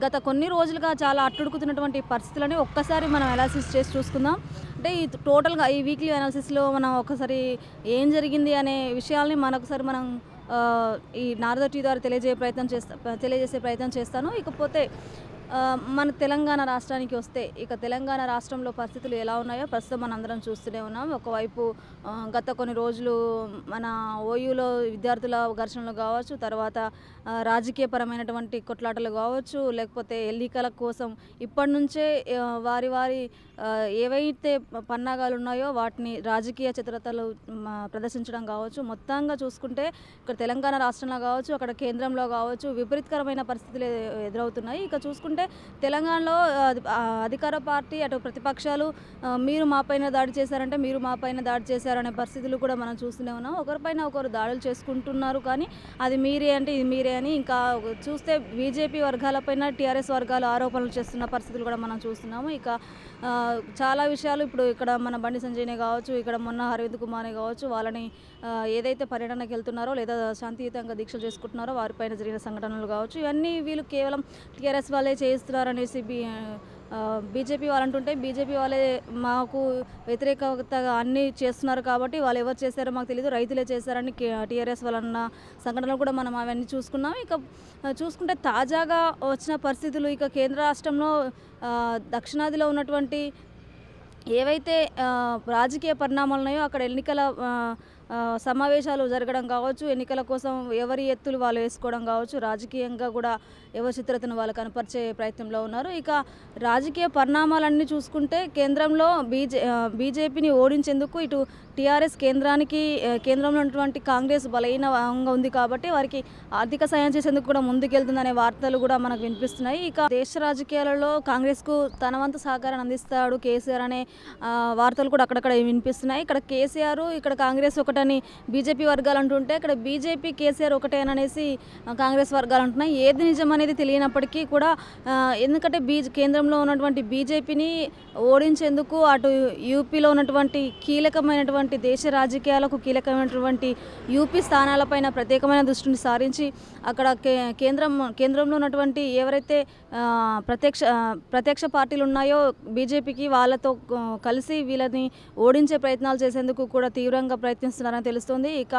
గత కొన్ని రోజులుగా చాలా అట్టుడుకుతున్నటువంటి పరిస్థితులని ఒక్కసారి మనం అనాలిసిస్ చేసి చూసుకుందాం. అంటే ఈ టోటల్గా ఈ వీక్లీ అనాలిసిస్లో మనం ఒకసారి ఏం జరిగింది అనే విషయాల్ని మనొకసారి మనం ఈ నారదా టీవీ ద్వారా తెలియజేసే ప్రయత్నం చేస్తాను. ఇకపోతే మన తెలంగాణ రాష్ట్రానికి వస్తే, ఇక తెలంగాణ రాష్ట్రంలో పరిస్థితులు ఎలా ఉన్నాయో ప్రస్తుతం మనం అందరం చూస్తూనే ఉన్నాం. ఒకవైపు గత కొన్ని రోజులు మన ఓయూలో విద్యార్థుల ఘర్షణలు కావచ్చు, తర్వాత రాజకీయపరమైనటువంటి కొట్లాటలు కావచ్చు, లేకపోతే ఎన్నికల కోసం ఇప్పటి నుంచే వారి ఏవైతే పన్నాగాలు ఉన్నాయో వాటిని రాజకీయ చతురతలు ప్రదర్శించడం కావచ్చు. మొత్తంగా చూసుకుంటే ఇక్కడ తెలంగాణ రాష్ట్రంలో కావచ్చు, అక్కడ కేంద్రంలో కావచ్చు విపరీతకరమైన పరిస్థితులు ఎదురవుతున్నాయి. ఇక చూసుకుంటే తెలంగాణలో అధికార పార్టీ అటు ప్రతిపక్షాలు మీరు మాపైన దాడి చేశారంటే మీరు మాపైన దాడి చేశారనే పరిస్థితులు కూడా మనం చూస్తూనే ఉన్నాం. ఒకరిపైన ఒకరు దాడులు చేసుకుంటున్నారు, కానీ అది మీరే అంటే ఇది మీరే అని. ఇంకా చూస్తే బీజేపీ వర్గాలపైన టీఆర్ఎస్ వర్గాలు ఆరోపణలు చేస్తున్న పరిస్థితులు కూడా మనం చూస్తున్నాము. ఇక చాలా విషయాలు ఇప్పుడు ఇక్కడ మన బండి సంజయ్నే కావచ్చు, ఇక్కడ మొన్న అరవింద్ కుమార్నే కావచ్చు, వాళ్ళని ఏదైతే పర్యటనకు వెళ్తున్నారో లేదా శాంతియుతంగా దీక్షలు చేసుకుంటున్నారో వారిపైన జరిగిన సంఘటనలు కావచ్చు, ఇవన్నీ వీళ్ళు కేవలం టీఆర్ఎస్ వాళ్ళే చేయిస్తున్నారనేసి బీజేపీ వాళ్ళు అంటుంటే, బీజేపీ వాళ్ళే మాకు వ్యతిరేకతగా అన్నీ చేస్తున్నారు కాబట్టి వాళ్ళు ఎవరు చేశారో మాకు తెలియదు, రైతులే చేశారని టీఆర్ఎస్ వాళ్ళన్న సంఘటనలు కూడా మనం అవన్నీ చూసుకున్నాం. ఇక చూసుకుంటే తాజాగా వచ్చిన పరిస్థితులు ఇక కేంద్ర రాష్ట్రంలో దక్షిణాదిలో ఉన్నటువంటి ఏవైతే రాజకీయ పరిణామాలు ఉన్నాయో అక్కడ ఎన్నికల సమావేశాలు జరగడం కావచ్చు, ఎన్నికల కోసం ఎవరి ఎత్తులు వాళ్ళు వేసుకోవడం కావచ్చు, రాజకీయంగా కూడా ఎవరి చిత్రతను వాళ్ళు కనపరిచే ప్రయత్నంలో ఉన్నారు. ఇక రాజకీయ పరిణామాలన్నీ చూసుకుంటే కేంద్రంలో బీజేపీని ఓడించేందుకు ఇటు టీఆర్ఎస్ కేంద్రంలో ఉన్నటువంటి కాంగ్రెస్ బలహీనంగా ఉంది కాబట్టి వారికి ఆర్థిక సాయం చేసేందుకు కూడా ముందుకెళ్తుందనే వార్తలు కూడా మనకు వినిపిస్తున్నాయి. ఇక దేశ రాజకీయాలలో కాంగ్రెస్కు తన వంతు సహకారాన్ని అందిస్తాడు కేసీఆర్ అనే వార్తలు కూడా అక్కడక్కడ వినిపిస్తున్నాయి. ఇక్కడ కేసీఆర్, ఇక్కడ కాంగ్రెస్ ఒకటని బీజేపీ వర్గాలు అంటుంటే, ఇక్కడ బీజేపీ కేసీఆర్ ఒకటేననేసి కాంగ్రెస్ వర్గాలు అంటున్నాయి. ఏది నిజం అనేది తెలియనప్పటికీ కూడా ఎందుకంటే కేంద్రంలో ఉన్నటువంటి బీజేపీని ఓడించేందుకు అటు యూపీలో ఉన్నటువంటి కీలకమైనటువంటి దేశ రాజకీయాలకు కీలకమైనటువంటి యూపీ స్థానాలపైన ప్రత్యేకమైన దృష్టిని సారించి అక్కడ కేంద్రంలో ఉన్నటువంటి ఎవరైతే ప్రత్యక్ష పార్టీలు ఉన్నాయో బీజేపీకి వాళ్ళతో కలిసి వీళ్ళని ఓడించే ప్రయత్నాలు చేసేందుకు కూడా తీవ్రంగా ప్రయత్నిస్తున్నారని తెలుస్తుంది. ఇక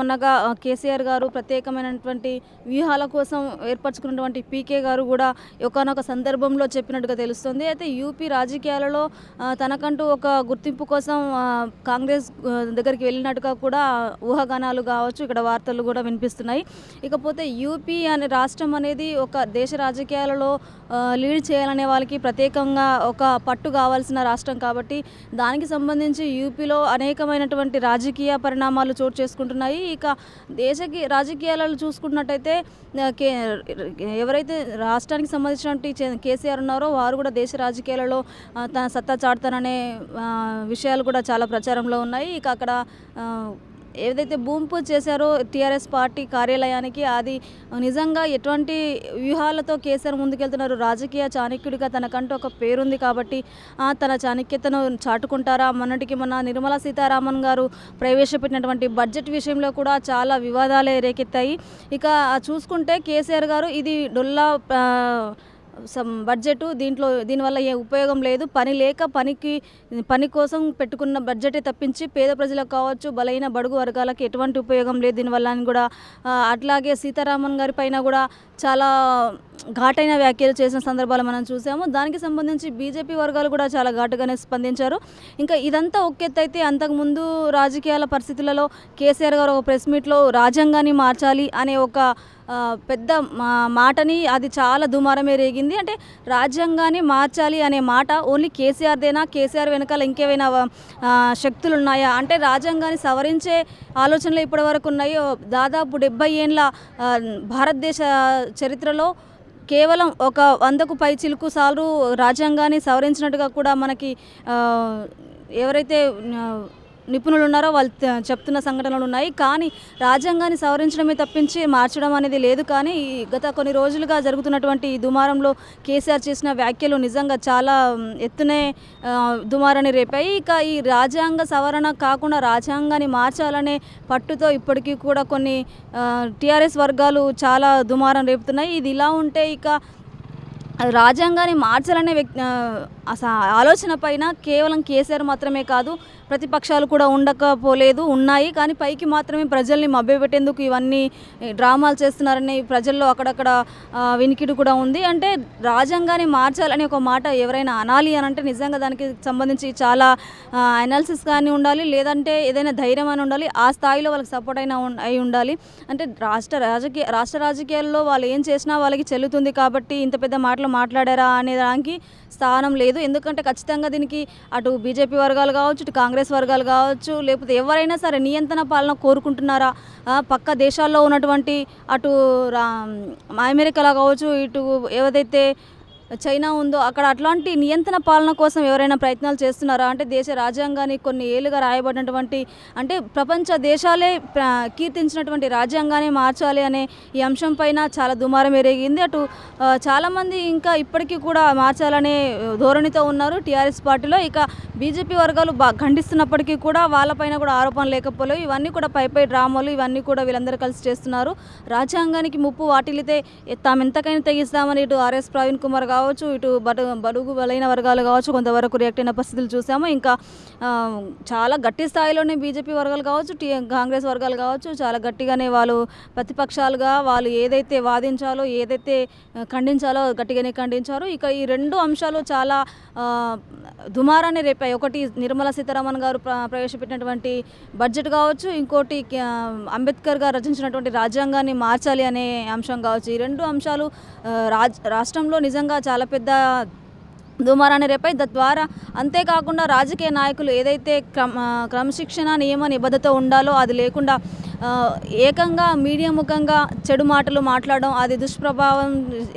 మొన్నగా కేసీఆర్ గారు ప్రత్యేకమైనటువంటి వ్యూహాల కోసం ఏర్పరచుకున్నటువంటి పీకే గారు కూడా ఒకానొక సందర్భంలో చెప్పినట్టుగా తెలుస్తుంది. అయితే యూపీ రాజకీయాలలో తనకంటూ ఒక గుర్తింపు కోసం కాంగ్రెస్ దగ్గరికి వెళ్ళినట్టుగా కూడా ఊహాగానాలు కావచ్చు, ఇక్కడ వార్తలు కూడా వినిపిస్తున్నాయి. ఇకపోతే యూపీ అనే రాష్ట్రం అనేది ఒక దేశ రాజకీయాలలో లీడ్ చేయాలనే వాళ్ళకి ప్రత్యేకంగా ఒక పట్టు కావాల్సిన రాష్ట్రం కాబట్టి దానికి సంబంధించి యూపీలో అనేకమైనటువంటి రాజకీయ పరిణామాలు చోటు చేసుకుంటున్నాయి. ఇక రాజకీయాలలో చూసుకున్నట్టయితే ఎవరైతే రాష్ట్రానికి సంబంధించినటువంటి కేసీఆర్ ఉన్నారో వారు కూడా దేశ రాజకీయాలలో తన సత్తా చాటుతాననే విషయాలు కూడా చాలా ప్రచారంలో ఉన్నాయి. ఇక అక్కడ ఏదైతే భూమి పూజ చేశారో టీఆర్ఎస్ పార్టీ కార్యాలయానికి, అది నిజంగా ఎటువంటి వ్యూహాలతో కేసీఆర్ ముందుకెళ్తున్నారు. రాజకీయ చాణక్యుడిగా తనకంటూ ఒక పేరుంది కాబట్టి తన చాణక్యతను చాటుకుంటారా? మొన్నటికి మొన్న నిర్మలా సీతారామన్ గారు ప్రవేశపెట్టినటువంటి బడ్జెట్ విషయంలో కూడా చాలా వివాదాలే రేకెత్తాయి. ఇక చూసుకుంటే కేసీఆర్ గారు ఇది డొల్లా బడ్జెట్, దీనివల్ల ఏ ఉపయోగం లేదు, పని లేక పని కోసం పెట్టుకున్న బడ్జెటే తప్పించి పేద ప్రజలకు కావచ్చు, బలైన బడుగు వర్గాలకు ఎటువంటి ఉపయోగం లేదు దీనివల్ల అని కూడా, అట్లాగే సీతారామన్ గారి పైన కూడా చాలా ఘాటైన వ్యాఖ్యలు చేసిన సందర్భాలు మనం చూసాము. దానికి సంబంధించి బీజేపీ వర్గాలు కూడా చాలా ఘాటుగానే స్పందించారు. ఇంకా ఇదంతా ఒకెత్తైతే, అంతకుముందు రాజకీయాల పరిస్థితులలో కేసీఆర్ గారు ఒక ప్రెస్ మీట్లో రాజ్యాంగాన్ని మార్చాలి అనే ఒక పెద్ద మాటని, అది చాలా దుమారమే రేగింది. అంటే రాజ్యాంగాన్ని మార్చాలి అనే మాట ఓన్లీ కేసీఆర్దేనా? కేసీఆర్ వెనకాల ఇంకేమైనా శక్తులు ఉన్నాయా? అంటే రాజ్యాంగాన్ని సవరించే ఆలోచనలు ఇప్పటి వరకు ఉన్నాయో. దాదాపు 70 ఏండ్ల భారతదేశ చరిత్రలో కేవలం ఒక 100కు పై చిలుకు సార్లు రాజ్యాంగాన్ని సవరించినట్టుగా కూడా మనకి ఎవరైతే నిపుణులు ఉన్నారో వాళ్ళు చెప్తున్న సంఘటనలు ఉన్నాయి. కానీ రాజ్యాంగాన్ని సవరించడమే తప్పించి మార్చడం అనేది లేదు. కానీ గత కొన్ని రోజులుగా జరుగుతున్నటువంటి ఈ దుమారంలో కేసీఆర్ చేసిన వ్యాఖ్యలు నిజంగా చాలా ఎత్తునే దుమారాన్ని రేపాయి. ఇక ఈ రాజ్యాంగ సవరణ కాకుండా రాజ్యాంగాన్ని మార్చాలనే పట్టుతో ఇప్పటికీ కూడా కొన్ని టీఆర్ఎస్ వర్గాలు చాలా దుమారం రేపుతున్నాయి. ఇది ఇలా ఉంటే ఇక రాజ్యాంగాన్ని మార్చాలనే ఆలోచన పైన కేవలం కేసీఆర్ మాత్రమే కాదు, ప్రతిపక్షాలు కూడా ఉండకపోలేదు, ఉన్నాయి. కానీ పైకి మాత్రమే ప్రజల్ని మభ్యపెట్టేందుకు ఇవన్నీ డ్రామాలు చేస్తున్నారని ప్రజల్లో అక్కడక్కడ వినికిడి కూడా ఉంది. అంటే రాజ్యాంగాన్ని మార్చాలని ఒక మాట ఎవరైనా అనాలి అని అంటే నిజంగా దానికి సంబంధించి చాలా అనాలిసిస్ కానీ ఉండాలి, లేదంటే ఏదైనా ధైర్యం అని ఉండాలి, ఆ స్థాయిలో వాళ్ళకి సపోర్ట్ అయినా అయి ఉండాలి. అంటే రాష్ట్ర రాజకీయాల్లో వాళ్ళు ఏం చేసినా వాళ్ళకి చెల్లుతుంది కాబట్టి ఇంత పెద్ద మాటలు మాట్లాడారా అనే దానికి స్థానం లేదు. ఎందుకంటే ఖచ్చితంగా దీనికి అటు బీజేపీ వర్గాలు కావచ్చు, ఇటు కాంగ్రెస్ వర్గాలు కావచ్చు, లేకపోతే ఎవరైనా సరే నియంత్రణ పాలన కోరుకుంటున్నారా? పక్క దేశాల్లో ఉన్నటువంటి అటు అమెరికాలో కావచ్చు, ఇటు ఏదైతే చైనా ఉందో అక్కడ అట్లాంటి నియంత్రణ పాలన కోసం ఎవరైనా ప్రయత్నాలు చేస్తున్నారా? అంటే దేశ రాజ్యాంగాన్ని కొన్ని ఏళ్ళుగా రాయబడినటువంటి, అంటే ప్రపంచ దేశాలే కీర్తించినటువంటి రాజ్యాంగాన్ని మార్చాలి అనే ఈ అంశం పైన చాలా దుమారం ఎరిగింది. అటు చాలామంది ఇంకా ఇప్పటికీ కూడా మార్చాలనే ధోరణితో ఉన్నారు టీఆర్ఎస్ పార్టీలో. ఇక బీజేపీ వర్గాలు ఖండిస్తున్నప్పటికీ కూడా వాళ్ళపైన కూడా ఆరోపణలు లేకపోలేవు. ఇవన్నీ కూడా పై డ్రామాలు, ఇవన్నీ కూడా వీళ్ళందరూ కలిసి చేస్తున్నారు. రాజ్యాంగానికి ముప్పు వాటిల్లితే తాము ఎంతకైనా తెగిస్తామని ఇటు ఆర్ఎస్ ప్రవీణ్ కుమార్ కావచ్చు, ఇటు బడుగు బలైన వర్గాలు కావచ్చు కొంతవరకు రియాక్ట్ అయిన పరిస్థితులు చూసాము. ఇంకా చాలా గట్టి స్థాయిలోనే బీజేపీ వర్గాలు కావచ్చు, కాంగ్రెస్ వర్గాలు కావచ్చు చాలా గట్టిగానే వాళ్ళు ప్రతిపక్షాలుగా వాళ్ళు ఏదైతే వాదించాలో, ఏదైతే ఖండించాలో గట్టిగానే ఖండించారు. ఇక ఈ రెండు అంశాలు చాలా దుమారాన్ని రేపాయి. ఒకటి నిర్మలా సీతారామన్ గారు ప్రవేశపెట్టినటువంటి బడ్జెట్ కావచ్చు, ఇంకోటి అంబేద్కర్ గారు రచించినటువంటి రాజ్యాంగాన్ని మార్చాలి అనే అంశం కావచ్చు. ఈ రెండు అంశాలు రాష్ట్రంలో నిజంగా చాలా పెద్ద దుమారాన్ని రేపాయి. తద్వారా అంతేకాకుండా రాజకీయ నాయకులు ఏదైతే క్రమశిక్షణ నియమ నిబద్ధత ఉండాలో అది లేకుండా ఏకంగా మీడియా ముఖంగా చెడు మాటలు మాట్లాడడం, అది దుష్ప్రభావం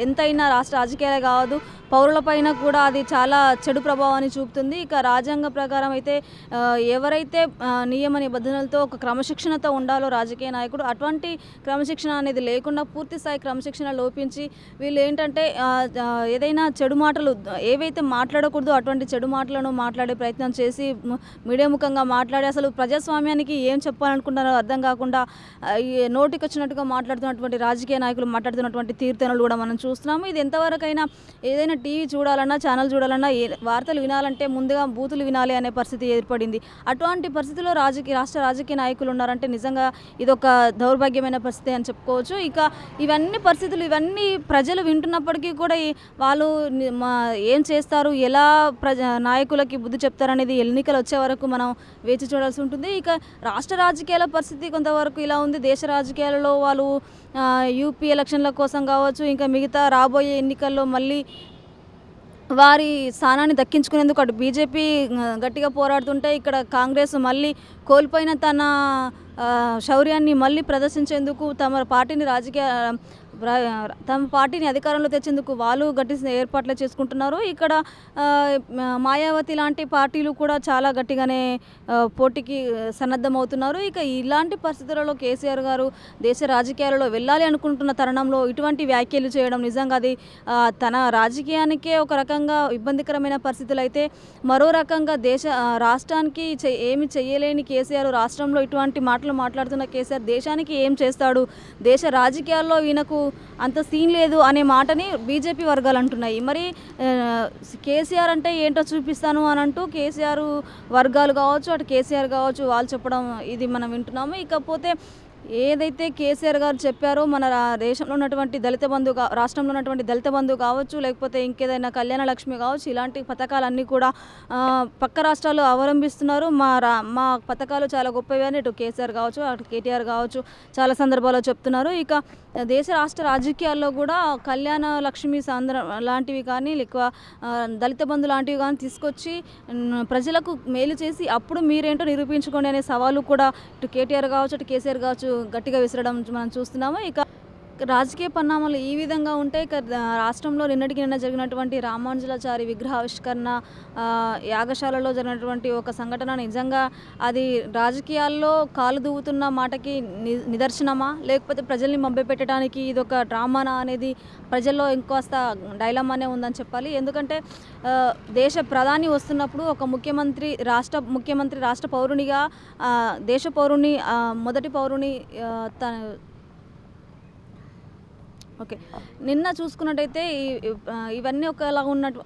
ఎంతైనా రాష్ట్ర రాజకీయాలే కాదు పౌరులపైన కూడా అది చాలా చెడు ప్రభావాన్ని చూపుతుంది. ఇక రాజ్యాంగ ప్రకారం అయితే ఎవరైతే నియమ నిబంధనలతో ఒక క్రమశిక్షణతో ఉండాలో రాజకీయ నాయకుడు, అటువంటి క్రమశిక్షణ అనేది లేకుండా పూర్తి స్థాయి క్రమశిక్షణ లోపించి వీళ్ళు ఏంటంటే ఏదైనా చెడు మాటలు ఏవైతే మాట్లాడకూడదో అటువంటి చెడు మాటలను మాట్లాడే ప్రయత్నం చేసి మీడియా ముఖంగా మాట్లాడి అసలు ప్రజాస్వామ్యానికి ఏం చెప్పాలనుకుంటారో అర్థం కాకుండా నోటికి వచ్చినట్టుగా మాట్లాడుతున్నటువంటి రాజకీయ నాయకులు మాట్లాడుతున్నటువంటి తీర్థనలు కూడా మనం చూస్తున్నాము. ఇది ఎంతవరకైనా ఏదైనా టీవీ చూడాలన్నా, ఛానల్ చూడాలన్నా, వార్తలు వినాలంటే ముందుగా బూతులు వినాలి అనే పరిస్థితి ఏర్పడింది. అటువంటి పరిస్థితిలో రాష్ట్ర రాజకీయ నాయకులు ఉన్నారంటే నిజంగా ఇదొక దౌర్భాగ్యమైన పరిస్థితి అని చెప్పుకోవచ్చు. ఇక ఇవన్నీ పరిస్థితులు ఇవన్నీ ప్రజలు వింటున్నప్పటికీ కూడా వాళ్ళు ఏం చేస్తారు, ఎలా నాయకులకి బుద్ధి చెప్తారనేది ఎన్నికలు వచ్చే వరకు మనం వేచి చూడాల్సి ఉంటుంది. ఇక రాష్ట్ర రాజకీయాల పరిస్థితి కొంతవరకు ఇలా ఉంది. దేశ రాజకీయాలలో వాళ్ళు యూపీ ఎలక్షన్ల కోసం కావచ్చు, ఇంకా మిగతా రాబోయే ఎన్నికల్లో మళ్ళీ వారి స్థానాన్ని దక్కించుకునేందుకు అటు బీజేపీ గట్టిగా పోరాడుతుంటే ఇక్కడ కాంగ్రెస్ మళ్ళీ కోల్పోయిన తన శౌర్యాన్ని మళ్ళీ ప్రదర్శించేందుకు తమ పార్టీని తమ పార్టీని అధికారంలో తెచ్చేందుకు వాళ్ళు గట్టి ఏర్పాట్లు చేసుకుంటున్నారు. ఇక్కడ మాయావతి లాంటి పార్టీలు కూడా చాలా గట్టిగానే పోటీకి సన్నద్ధమవుతున్నారు. ఇక ఇలాంటి పరిస్థితులలో కేసీఆర్ గారు దేశ రాజకీయాలలో వెళ్ళాలి అనుకుంటున్న తరుణంలో ఇటువంటి వ్యాఖ్యలు చేయడం నిజంగా అది తన రాజకీయానికే ఒక రకంగా ఇబ్బందికరమైన పరిస్థితులు అయితే, మరో రకంగా రాష్ట్రానికి ఏమి చేయలేని కేసీఆర్ రాష్ట్రంలో ఇటువంటి మాటలు మాట్లాడుతున్న కేసీఆర్ దేశానికి ఏం చేస్తాడు, దేశ రాజకీయాల్లో ఈయనకు అంత సీన్ లేదు అనే మాటని బీజేపీ వర్గాలు అంటున్నాయి. మరి కేసీఆర్ అంటే ఏంటో చూపిస్తాను అని అంటూ కేసీఆర్ వర్గాలు కావచ్చు, అటు కేసీఆర్ కావచ్చు వాళ్ళు చెప్పడం ఇది మనం వింటున్నాము. ఇకపోతే ఏదైతే కేసీఆర్ గారు చెప్పారో మన దేశంలో ఉన్నటువంటి దళిత బంధు రాష్ట్రంలో ఉన్నటువంటి దళిత బంధు కావచ్చు, లేకపోతే ఇంకేదైనా కళ్యాణ లక్ష్మి కావచ్చు, ఇలాంటి పథకాలన్నీ కూడా పక్క రాష్ట్రాలు అవలంబిస్తున్నారు. మా పథకాలు చాలా గొప్పవి అని ఇటు కేసీఆర్ కావచ్చు, అటు కేటీఆర్ కావచ్చు చాలా సందర్భాల్లో చెప్తున్నారు. ఇక దేశ రాష్ట్ర రాజకీయాల్లో కూడా కళ్యాణ లక్ష్మి లాంటివి కానీ లేక దళిత బంధు లాంటివి కానీ తీసుకొచ్చి ప్రజలకు మేలు చేసి అప్పుడు మీరేంటో నిరూపించుకోండి అనే సవాలు కూడా ఇటు కేటీఆర్ కావచ్చు, అటు కేసీఆర్ కావచ్చు గట్టిగా విసరడం మనం చూస్తున్నాము. ఇక రాజకీయ పరిణామాలు ఈ విధంగా ఉంటే ఇక రాష్ట్రంలో నిన్న జరిగినటువంటి రామానుజాచారి విగ్రహావిష్కరణ యాగశాలలో జరిగినటువంటి ఒక సంఘటన నిజంగా అది రాజకీయాల్లో కాలు దువ్వుతున్న మాటకి నిదర్శనమా, లేకపోతే ప్రజల్ని మభ్యపెట్టడానికి ఇది ఒక డ్రామానా అనేది ప్రజల్లో ఇంకొస్త డైలమానే ఉందని చెప్పాలి. ఎందుకంటే దేశ ప్రధాని వస్తున్నప్పుడు ఒక ముఖ్యమంత్రి రాష్ట్ర పౌరునిగా దేశ పౌరుని మొదటి పౌరుని ఓకే నిన్న చూసుకున్నట్టయితే ఇవన్నీ ఒకలా ఉన్నట్టు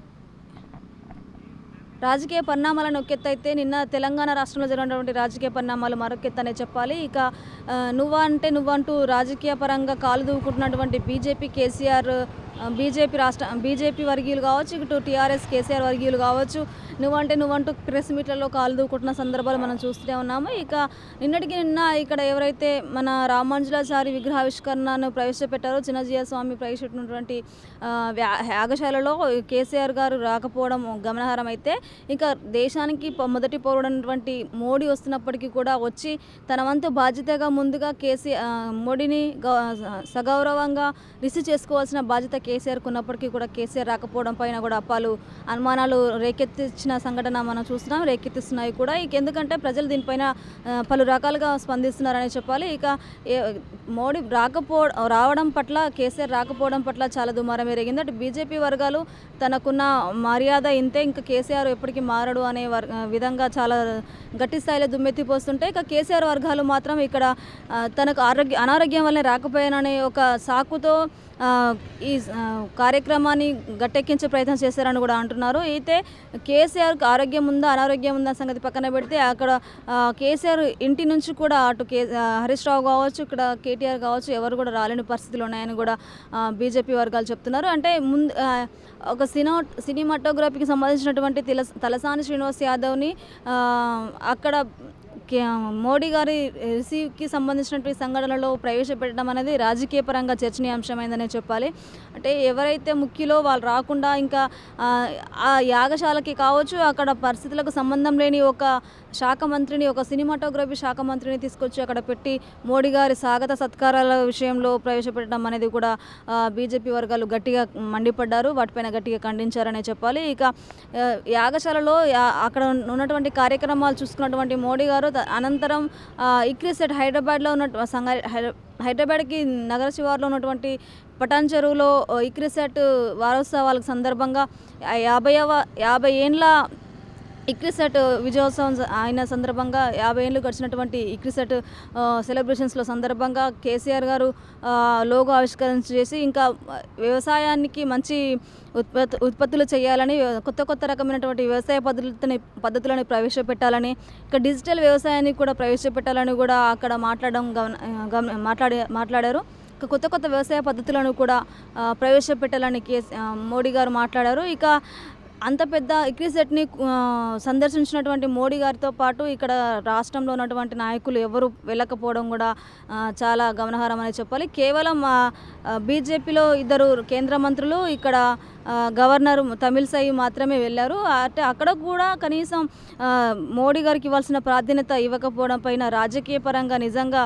రాజకీయ పరిణామాలను ఒకెత్తైతే నిన్న తెలంగాణ రాష్ట్రంలో జరిగినటువంటి రాజకీయ పరిణామాలు మరొకెత్తనే చెప్పాలి. ఇక నువ్వంటూ రాజకీయ పరంగా కాలు దూకుంటున్నటువంటి బీజేపీ కేసీఆర్ బీజేపీ వర్గీయులు కావచ్చు, ఇటు టీఆర్ఎస్ కేసీఆర్ వర్గీయులు కావచ్చు, నువ్వంటూ ప్రెస్ మీట్లలో కాలు దూకుంటున్న సందర్భాలు మనం చూస్తూనే ఉన్నాము. ఇక నిన్న ఇక్కడ ఎవరైతే మన రామానుజాచారి విగ్రహావిష్కరణను ప్రవేశపెట్టారో చిన్నజీయ స్వామి ప్రవేశపెట్టినటువంటి యాగశాలలో కేసీఆర్ గారు రాకపోవడం గమనార్హం. అయితే ఇంకా దేశానికి మొదటి పౌరుడైనటువంటి మోడీ వస్తున్నప్పటికీ కూడా వచ్చి తన వంతు బాధ్యతగా ముందుగా మోడీని సగౌరవంగా రిసీవ్ చేసుకోవాల్సిన బాధ్యత కేసీఆర్కు ఉన్నప్పటికీ కూడా కేసీఆర్ రాకపోవడం పైన కూడా పలు అనుమానాలు రేకెత్తించిన సంఘటన మనం చూస్తున్నాం, రేకెత్తిస్తున్నాయి కూడా. ఇక ఎందుకంటే ప్రజలు దీనిపైన పలు రకాలుగా స్పందిస్తున్నారని చెప్పాలి. ఇక మోడీ రావడం పట్ల కేసీఆర్ రాకపోవడం పట్ల చాలా దుమారం ఎరిగింది. అటు బీజేపీ వర్గాలు తనకున్న మర్యాద ఇంతే, ఇంకా కేసీఆర్ ఎప్పటికీ మారడు అనే విధంగా చాలా గట్టి స్థాయిలో దుమ్మెత్తిపోస్తుంటే, ఇక కేసీఆర్ వర్గాలు మాత్రం ఇక్కడ తనకు అనారోగ్యం వల్లే రాకపోయాననే ఒక సాకుతో ఈ కార్యక్రమాన్ని గట్టెక్కించే ప్రయత్నం చేశారని కూడా అంటున్నారు. అయితే కేసీఆర్కి ఆరోగ్యం ఉందా అనారోగ్యం ఉందా సంగతి పక్కన పెడితే అక్కడ కేసీఆర్ ఇంటి నుంచి కూడా అటు హరీష్ రావు కావచ్చు, ఇక్కడ కేటీఆర్ కావచ్చు ఎవరు కూడా రాలేని పరిస్థితులు ఉన్నాయని కూడా బీజేపీ వర్గాలు చెప్తున్నారు. అంటే ఒక సినిమాటోగ్రఫీకి సంబంధించినటువంటి తలసాని శ్రీనివాస్ యాదవ్ని అక్కడ మోడీ గారి రిసీవ్కి సంబంధించినటువంటి సంఘటనలో ప్రవేశపెట్టడం అనేది రాజకీయ పరంగా చర్చనీయాంశమైందనే చెప్పాలి. అంటే ఎవరైతే ముఖ్యులో వాళ్ళు రాకుండా ఇంకా ఆ యాగశాలకి కావచ్చు అక్కడ పరిస్థితులకు సంబంధం లేని ఒక శాఖ మంత్రిని, ఒక సినిమాటోగ్రఫీ శాఖ మంత్రిని తీసుకొచ్చి అక్కడ పెట్టి మోడీ గారి స్వాగత సత్కారాల విషయంలో ప్రవేశపెట్టడం అనేది కూడా బీజేపీ వర్గాలు గట్టిగా మండిపడ్డారు, వాటిపైన గట్టిగా ఖండించారనే చెప్పాలి. ఇక యాగశాలలో అక్కడ ఉన్నటువంటి కార్యక్రమాలు చూసుకున్నటువంటి మోడీ గారు అనంతరం ఇక్రిసెట్ హైదరాబాద్లో ఉన్న హైదరాబాద్కి నగర శివార్లో ఉన్నటువంటి పటాన్ చెరువులో ఇక్రిసెట్ వారోత్సవాల సందర్భంగా 50 ఏండ్ల ఇక్రిసెట్ విజయోత్సవం అయిన సందర్భంగా 50 ఏళ్ళు గడిచినటువంటి ఇక్రిసెట్ సెలబ్రేషన్స్లో సందర్భంగా కేసీఆర్ గారు లోగో ఆవిష్కరణ చేసి ఇంకా వ్యవసాయానికి మంచి ఉత్పత్తులు చేయాలని, కొత్త రకమైనటువంటి వ్యవసాయ పద్ధతులను ప్రవేశపెట్టాలని, ఇంకా డిజిటల్ వ్యవసాయాన్ని కూడా ప్రవేశపెట్టాలని కూడా అక్కడ మాట్లాడారు. కొత్త వ్యవసాయ పద్ధతులను కూడా ప్రవేశపెట్టాలని మోడీ గారు మాట్లాడారు. ఇక అంత పెద్ద ఇక్రిసెట్ని సందర్శించినటువంటి మోడీ గారితో పాటు ఇక్కడ రాష్ట్రంలో ఉన్నటువంటి నాయకులు ఎవరు వెళ్ళకపోవడం కూడా చాలా గమనార్హం అని చెప్పాలి. కేవలం బీజేపీలో 2 కేంద్ర మంత్రులు, ఇక్కడ గవర్నర్ తమిళసై మాత్రమే వెళ్ళారు. అంటే అక్కడ కూడా కనీసం మోడీ గారికి ఇవ్వాల్సిన ప్రాధాన్యత ఇవ్వకపోవడం పైన రాజకీయ పరంగా నిజంగా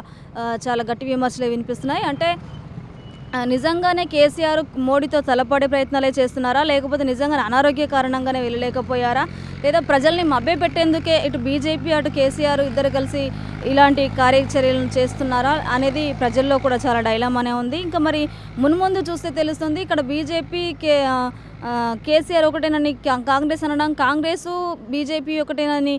చాలా గట్టి విమర్శలు వినిపిస్తున్నాయి. అంటే నిజంగానే కేసీఆర్ మోడీతో తలపడే ప్రయత్నాలే చేస్తున్నారా? లేకపోతే నిజంగానే అనారోగ్య కారణంగానే వెళ్ళలేకపోయారా? లేదా ప్రజల్ని మభ్యపెట్టేందుకే ఇటు బీజేపీ అటు కేసీఆర్ ఇద్దరు కలిసి ఇలాంటి కార్యచర్యలను చేస్తున్నారా అనేది ప్రజల్లో కూడా చాలా డైలమానే ఉంది. ఇంకా మరి మున్ముందు చూస్తే తెలుస్తుంది. ఇక్కడ బీజేపీ కేసీఆర్ ఒకటేనని కాంగ్రెస్ అనడం, కాంగ్రెసు బీజేపీ ఒకటేనని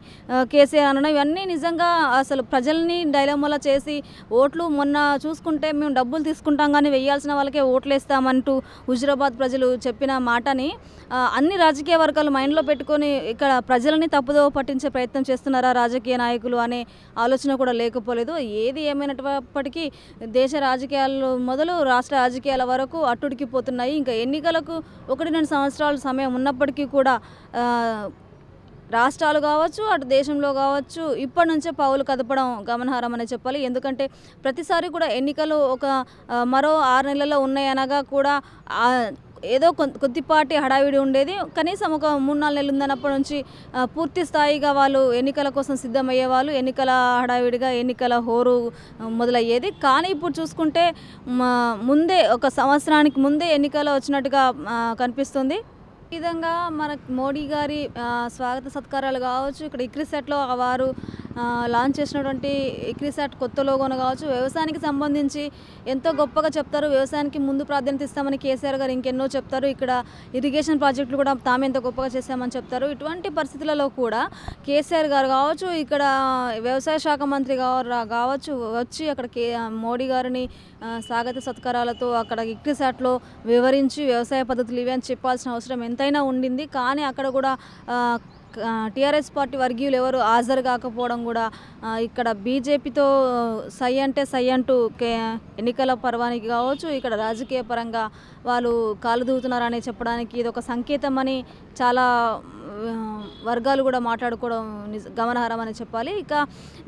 కేసీఆర్ అనడం, ఇవన్నీ నిజంగా అసలు ప్రజల్ని డైలమాలో చేసి ఓట్లు మొన్న చూసుకుంటే మేము డబ్బులు తీసుకుంటాం కానీ వేయాల్సిన వాళ్ళకే ఓట్లు వేస్తామంటూ హుజురాబాద్ ప్రజలు చెప్పిన మాటని అన్ని రాజకీయ వర్గాలు మైండ్లో పెట్టుకొని ఇక్కడ ప్రజలని తప్పుదో పట్టించే ప్రయత్నం చేస్తున్నారా రాజకీయ నాయకులు అనే ఆలోచన కూడా లేకపోలేదు. ఏది ఏమైనప్పటికీ దేశ రాజకీయాలు మొదలు రాష్ట్ర రాజకీయాల వరకు అట్టుడికిపోతున్నాయి. ఇంకా ఎన్నికలకు 1-2 సంవత్సరాల సమయం ఉన్నప్పటికీ కూడా రాష్ట్రాలు కావచ్చు అటు దేశంలో కావచ్చు ఇప్పటి నుంచే పావులు కదపడం గమనార్హం అనే చెప్పాలి. ఎందుకంటే ప్రతిసారి కూడా ఎన్నికలు మరో 6 నెలల్లో ఉన్నాయనగా కూడా ఏదో కొద్దిపాటి హడావిడి ఉండేది. కనీసం ఒక 3-4 నెలలు ఉందన్నప్పటి నుంచి పూర్తి స్థాయిగా వాళ్ళు ఎన్నికల కోసం సిద్ధమయ్యేవాళ్ళు. ఎన్నికల హడావిడిగా ఎన్నికల హోరు మొదలయ్యేది. కానీ ఇప్పుడు చూసుకుంటే ముందే ఒక సంవత్సరానికి ముందే ఎన్నికలు వచ్చినట్టుగా కనిపిస్తుంది. ఈ విధంగా మన మోడీ గారి స్వాగత సత్కారాలు కావచ్చు, ఇక్కడ ఇక్రిసాట్లో వారు లాంచ్ చేసినటువంటి ఇక్రిసాట్ కొత్త లోగోను కావచ్చు, వ్యవసాయానికి సంబంధించి ఎంతో గొప్పగా చెప్తారు. వ్యవసాయానికి ముందు ప్రాధాన్యత ఇస్తామని కేసీఆర్ గారు ఇంకెన్నో చెప్తారు. ఇక్కడ ఇరిగేషన్ ప్రాజెక్టులు కూడా తాము ఎంతో గొప్పగా చేస్తామని చెప్తారు. ఇటువంటి పరిస్థితులలో కూడా కేసీఆర్ గారు కావచ్చు, ఇక్కడ వ్యవసాయ శాఖ మంత్రి కావచ్చు వచ్చి అక్కడ మోడీ గారిని స్వాగత సత్కారాలతో అక్కడ ఇక్రిసాట్లో వివరించి వ్యవసాయ పద్ధతులు ఇవి అని చెప్పాల్సిన అవసరం ఎంతైనా ఉండింది. కానీ అక్కడ కూడా టీఆర్ఎస్ పార్టీ వర్గీయులు ఎవరు హాజరు కాకపోవడం కూడా ఇక్కడ బీజేపీతో సై అంటే సై అంటూ ఎన్నికల పర్వానికి కావచ్చు ఇక్కడ రాజకీయ పరంగా వాళ్ళు కాలు దూవుతున్నారని చెప్పడానికి ఇది ఒక సంకేతం అని చాలా వర్గాలు కూడా మాట్లాడుకోవడం గమనార్హం అని చెప్పాలి. ఇక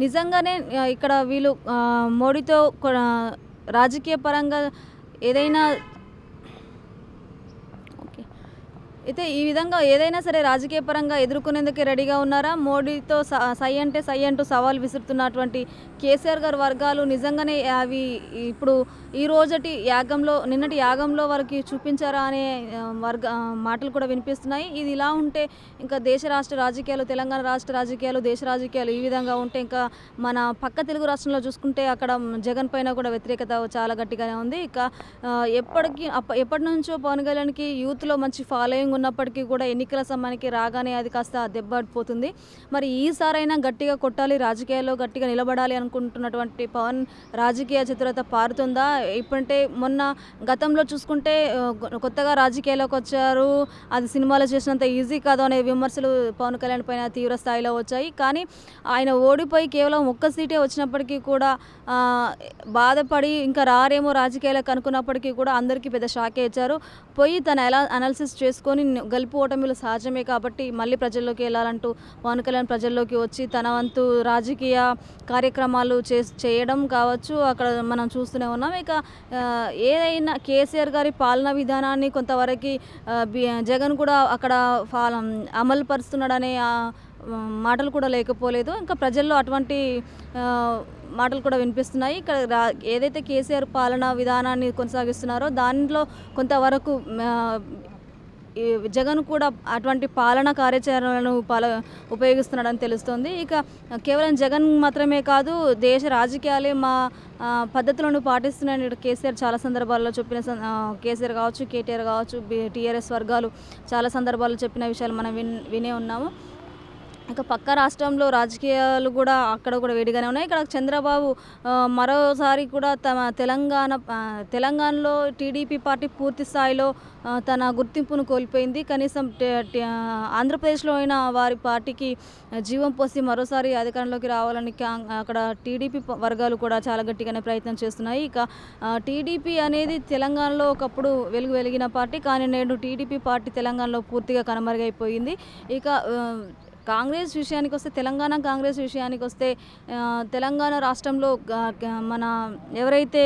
నిజంగానే ఇక్కడ వీళ్ళు మోడీతో రాజకీయ పరంగా ఏదైనా అయితే ఈ విధంగా ఏదైనా సరే రాజకీయ పరంగా ఎదుర్కొనేందుకే రెడీగా ఉన్నారా? మోడీతో సై అంటే సై అంటూ సవాల్ విసురుతున్నటువంటి కేసీఆర్ గారి వర్గాలు నిజంగానే అవి ఇప్పుడు ఈ రోజటి నిన్నటి యాగంలో వారికి చూపించారా అనే మాటలు కూడా వినిపిస్తున్నాయి. ఇది ఇలా ఉంటే ఇంకా దేశ రాష్ట్ర రాజకీయాలు, తెలంగాణ రాష్ట్ర రాజకీయాలు, దేశ రాజకీయాలు ఈ విధంగా ఉంటే ఇంకా మన పక్క తెలుగు రాష్ట్రంలో చూసుకుంటే అక్కడ జగన్ పైన కూడా వ్యతిరేకత చాలా గట్టిగానే ఉంది. ఇక ఎప్పటి నుంచో పవన్ కళ్యాణ్కి యూత్లో మంచి ఫాలోయింగ్ ఉన్నప్పటికీ కూడా ఎన్నికల సమయానికి రాగానే అది కాస్త దెబ్బపడిపోతుంది. మరి ఈసారైనా గట్టిగా కొట్టాలి, రాజకీయాల్లో గట్టిగా నిలబడాలి అనుకుంటున్నటువంటి పవన్ రాజకీయ చతురత పారుతుందా? ఇప్పుడంటే మొన్న గతంలో చూసుకుంటే కొత్తగా రాజకీయాల్లోకి వచ్చారు, అది సినిమాలో చేసినంత ఈజీ కాదు అనే విమర్శలు పవన్ కళ్యాణ్ పైన తీవ్ర స్థాయిలో వచ్చాయి. కానీ ఆయన ఓడిపోయి కేవలం ఒక్క సీటే వచ్చినప్పటికీ కూడా బాధపడి ఇంకా రారేమో రాజకీయాలకు అనుకున్నప్పటికీ కూడా అందరికీ పెద్ద షాకే ఇచ్చారు. పోయి తను ఎలా అనాలిసిస్ చేసుకొని గెలుపు ఓటమిలు సహజమే కాబట్టి మళ్ళీ ప్రజల్లోకి వెళ్ళాలంటూ పవన్ కళ్యాణ్ ప్రజల్లోకి వచ్చి తన వంతు రాజకీయ కార్యక్రమాలు చేయడం కావచ్చు అక్కడ మనం చూస్తూనే ఉన్నాం. ఇక ఏదైనా కేసీఆర్ గారి పాలనా విధానాన్ని కొంతవరకు జగన్ కూడా అక్కడ అమలు పరుస్తున్నాడనే మాటలు కూడా లేకపోలేదు. ఇంకా ప్రజల్లో అటువంటి మాటలు కూడా వినిపిస్తున్నాయి. ఇక్కడ ఏదైతే కేసీఆర్ పాలనా విధానాన్ని కొనసాగిస్తున్నారో దానిలో కొంతవరకు జగన్ కూడా అటువంటి పాలనా కార్యాచరణను ఉపయోగిస్తున్నాడని తెలుస్తోంది. ఇక కేవలం జగన్ మాత్రమే కాదు, దేశ రాజకీయాలే మా పద్ధతులను పాటిస్తున్నాయని కేసీఆర్ చాలా సందర్భాల్లో చెప్పిన కేసీఆర్ కావచ్చు, కేటీఆర్ కావచ్చు, టీఆర్ఎస్ వర్గాలు చాలా సందర్భాల్లో చెప్పిన విషయాలు మనం వినే ఉన్నాము. ఇక పక్క రాష్ట్రంలో రాజకీయాలు కూడా అక్కడ కూడా వేడిగానే ఉన్నాయి. ఇక్కడ చంద్రబాబు మరోసారి కూడా తమ తెలంగాణలో టీడీపీ పార్టీ పూర్తి స్థాయిలో తన గుర్తింపును కోల్పోయింది. కనీసం ఆంధ్రప్రదేశ్లో అయిన వారి పార్టీకి జీవం పోసి మరోసారి అధికారంలోకి రావాలని అక్కడ టీడీపీ వర్గాలు కూడా చాలా గట్టిగానే ప్రయత్నం చేస్తున్నాయి. ఇక టీడీపీ అనేది తెలంగాణలో ఒకప్పుడు వెలిగిన పార్టీ, కానీ నేడు టీడీపీ పార్టీ తెలంగాణలో పూర్తిగా కనుమరుగైపోయింది. ఇక కాంగ్రెస్ విషయానికి వస్తే తెలంగాణ కాంగ్రెస్ విషయానికి వస్తే తెలంగాణ రాష్ట్రంలో మన ఎవరైతే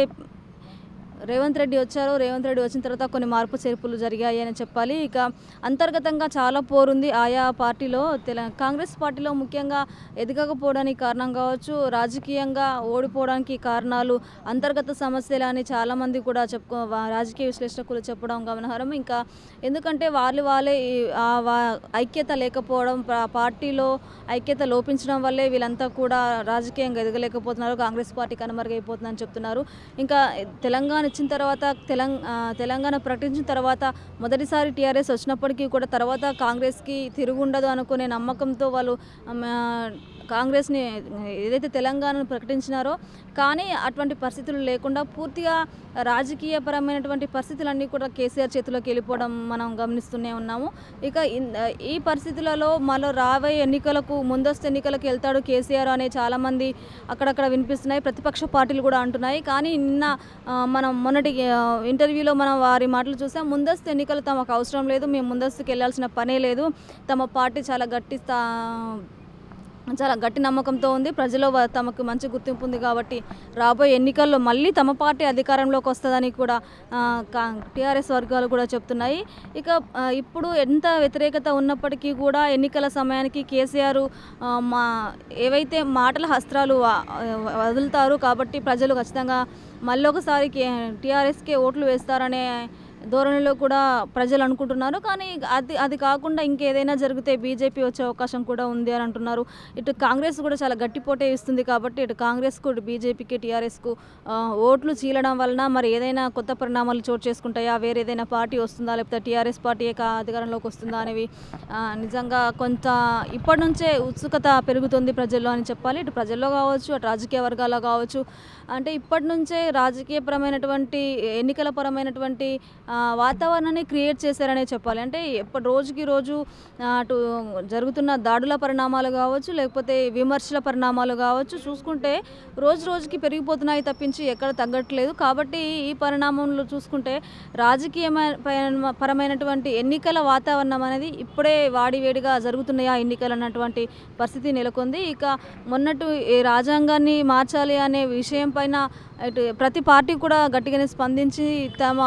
రేవంత్ రెడ్డి వచ్చారు. రేవంత్ రెడ్డి వచ్చిన తర్వాత కొన్ని మార్పు చేర్పులు జరిగాయి అని చెప్పాలి. ఇక అంతర్గతంగా చాలా పోరుంది ఆయా పార్టీలో. కాంగ్రెస్ పార్టీలో ముఖ్యంగా ఎదగకపోవడానికి కారణం కావచ్చు, రాజకీయంగా ఓడిపోవడానికి కారణాలు అంతర్గత సమస్యలు అని చాలామంది కూడా రాజకీయ విశ్లేషకులు చెప్పడం గమనార్హం. ఇంకా ఎందుకంటే వాళ్ళే ఐక్యత లేకపోవడం, పార్టీలో ఐక్యత లోపించడం వల్లే వీళ్ళంతా కూడా రాజకీయంగా ఎదగలేకపోతున్నారు. కాంగ్రెస్ పార్టీ కనుమరుగైపోతుందని చెప్తున్నారు. ఇంకా తెలంగాణ ఇచ్చిన తర్వాత తెలంగాణ ప్రకటించిన తర్వాత మొదటిసారి టీఆర్ఎస్ వచ్చినప్పటికీ కూడా తర్వాత కాంగ్రెస్కి తిరుగుండదు అనుకునే నమ్మకంతో వాళ్ళు కాంగ్రెస్ని ఏదైతే తెలంగాణను ప్రకటించినారో, కానీ అటువంటి పరిస్థితులు లేకుండా పూర్తిగా రాజకీయపరమైనటువంటి పరిస్థితులన్నీ కూడా కేసీఆర్ చేతిలోకి వెళ్ళిపోవడం మనం గమనిస్తూనే ఉన్నాము. ఇక ఈ పరిస్థితులలో మళ్ళీ రాబోయే ముందస్తు ఎన్నికలకు వెళ్తాడు కేసీఆర్ అనే చాలామంది అక్కడక్కడ వినిపిస్తున్నాయి. ప్రతిపక్ష పార్టీలు కూడా అంటున్నాయి. కానీ నిన్న మనం మొన్నటి ఇంటర్వ్యూలో మనం వారి మాటలు చూసాం. ముందస్తు ఎన్నికలు తమకు అవసరం లేదు, మేము ముందస్తుకు వెళ్ళాల్సిన పనే లేదు, తమ పార్టీ చాలా గట్టి నమ్మకంతో ఉంది, ప్రజల్లో తమకు మంచి గుర్తింపు ఉంది కాబట్టి రాబోయే ఎన్నికల్లో మళ్ళీ తమ పార్టీ అధికారంలోకి వస్తుందని కూడా టీఆర్ఎస్ వర్గాలు కూడా చెప్తున్నాయి. ఇక ఇప్పుడు ఎంత వ్యతిరేకత ఉన్నప్పటికీ కూడా ఎన్నికల సమయానికి కేసీఆర్ ఏవైతే మాటల హస్త్రాలు వదులుతారు కాబట్టి ప్రజలు ఖచ్చితంగా మళ్ళొకసారి టీఆర్ఎస్కే ఓట్లు వేస్తారనే ధోరణిలో కూడా ప్రజలు అనుకుంటున్నారు. కానీ అది కాకుండా ఇంకేదైనా జరిగితే బీజేపీ వచ్చే అవకాశం కూడా ఉంది అని అంటున్నారు. ఇటు కాంగ్రెస్ కూడా చాలా గట్టి పోటీ ఇస్తుంది కాబట్టి ఇటు కాంగ్రెస్కు, ఇటు బీజేపీకి, టీఆర్ఎస్కు ఓట్లు చీలడం వలన మరి ఏదైనా కొత్త పరిణామాలు చోటు చేసుకుంటాయా, వేరే ఏదైనా పార్టీ వస్తుందా, లేకపోతే టీఆర్ఎస్ పార్టీ అధికారంలోకి వస్తుందా అనేవి నిజంగా కొంత ఇప్పటి నుంచే ఉత్సుకత పెరుగుతుంది ప్రజల్లో అని చెప్పాలి. ఇటు ప్రజల్లో కావచ్చు, అటు రాజకీయ వర్గాల్లో కావచ్చు. అంటే ఇప్పటి నుంచే రాజకీయపరమైనటువంటి ఎన్నికల పరమైనటువంటి వాతావరణాన్ని క్రియేట్ చేశారనే చెప్పాలి. అంటే రోజుకి రోజు అటు జరుగుతున్న దాడుల పరిణామాలు కావచ్చు, లేకపోతే విమర్శల పరిణామాలు కావచ్చు, చూసుకుంటే రోజుకి పెరిగిపోతున్నాయి తప్పించి ఎక్కడ తగ్గట్లేదు. కాబట్టి ఈ పరిణామంలో చూసుకుంటే పరమైనటువంటి ఎన్నికల వాతావరణం అనేది ఇప్పుడే వాడివేడిగా జరుగుతున్నాయా ఎన్నికలు అన్నటువంటి పరిస్థితి నెలకొంది. ఇక మొన్నటి రాజ్యాంగాన్ని మార్చాలి అనే విషయం పైన ఇటు ప్రతి పార్టీ కూడా గట్టిగానే స్పందించి తమ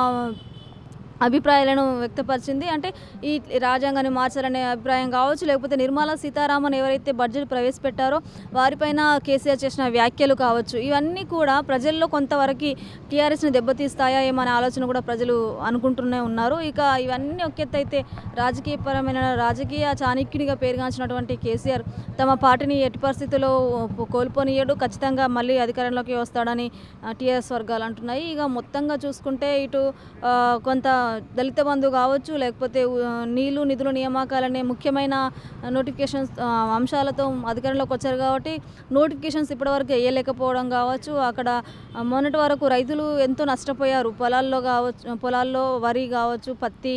అభిప్రాయాలను వ్యక్తపరిచింది. అంటే ఈ రాజ్యాంగాన్ని మార్చాలనే అభిప్రాయం కావచ్చు, లేకపోతే నిర్మలా సీతారామన్ ఎవరైతే బడ్జెట్ ప్రవేశపెట్టారో వారిపైన కేసీఆర్ చేసిన వ్యాఖ్యలు కావచ్చు, ఇవన్నీ కూడా ప్రజల్లో కొంతవరకు టీఆర్ఎస్ని దెబ్బతీస్తాయా ఏమనే ఆలోచన కూడా ప్రజలు అనుకుంటూనే ఉన్నారు. ఇక ఇవన్నీ ఒక ఎత్తు అయితే రాజకీయ చాణక్యునిగా పేరుగాంచినటువంటి కేసీఆర్ తమ పార్టీని ఎట్టి పరిస్థితుల్లో కోల్పోనియడు, ఖచ్చితంగా మళ్ళీ అధికారంలోకి వస్తాడని టీఆర్ఎస్ వర్గాలు అంటున్నాయి. ఇక మొత్తంగా చూసుకుంటే ఇటు కొంత దళిత బంధు కావచ్చు, లేకపోతే నీళ్లు నిధుల నియామకాలనే ముఖ్యమైన నోటిఫికేషన్స్ అంశాలతో అధికారంలోకి వచ్చారు కాబట్టి నోటిఫికేషన్స్ ఇప్పటివరకు వేయలేకపోవడం కావచ్చు. అక్కడ మొన్నటి వరకు రైతులు ఎంతో నష్టపోయారు. పొలాల్లో వరి కావచ్చు, పత్తి,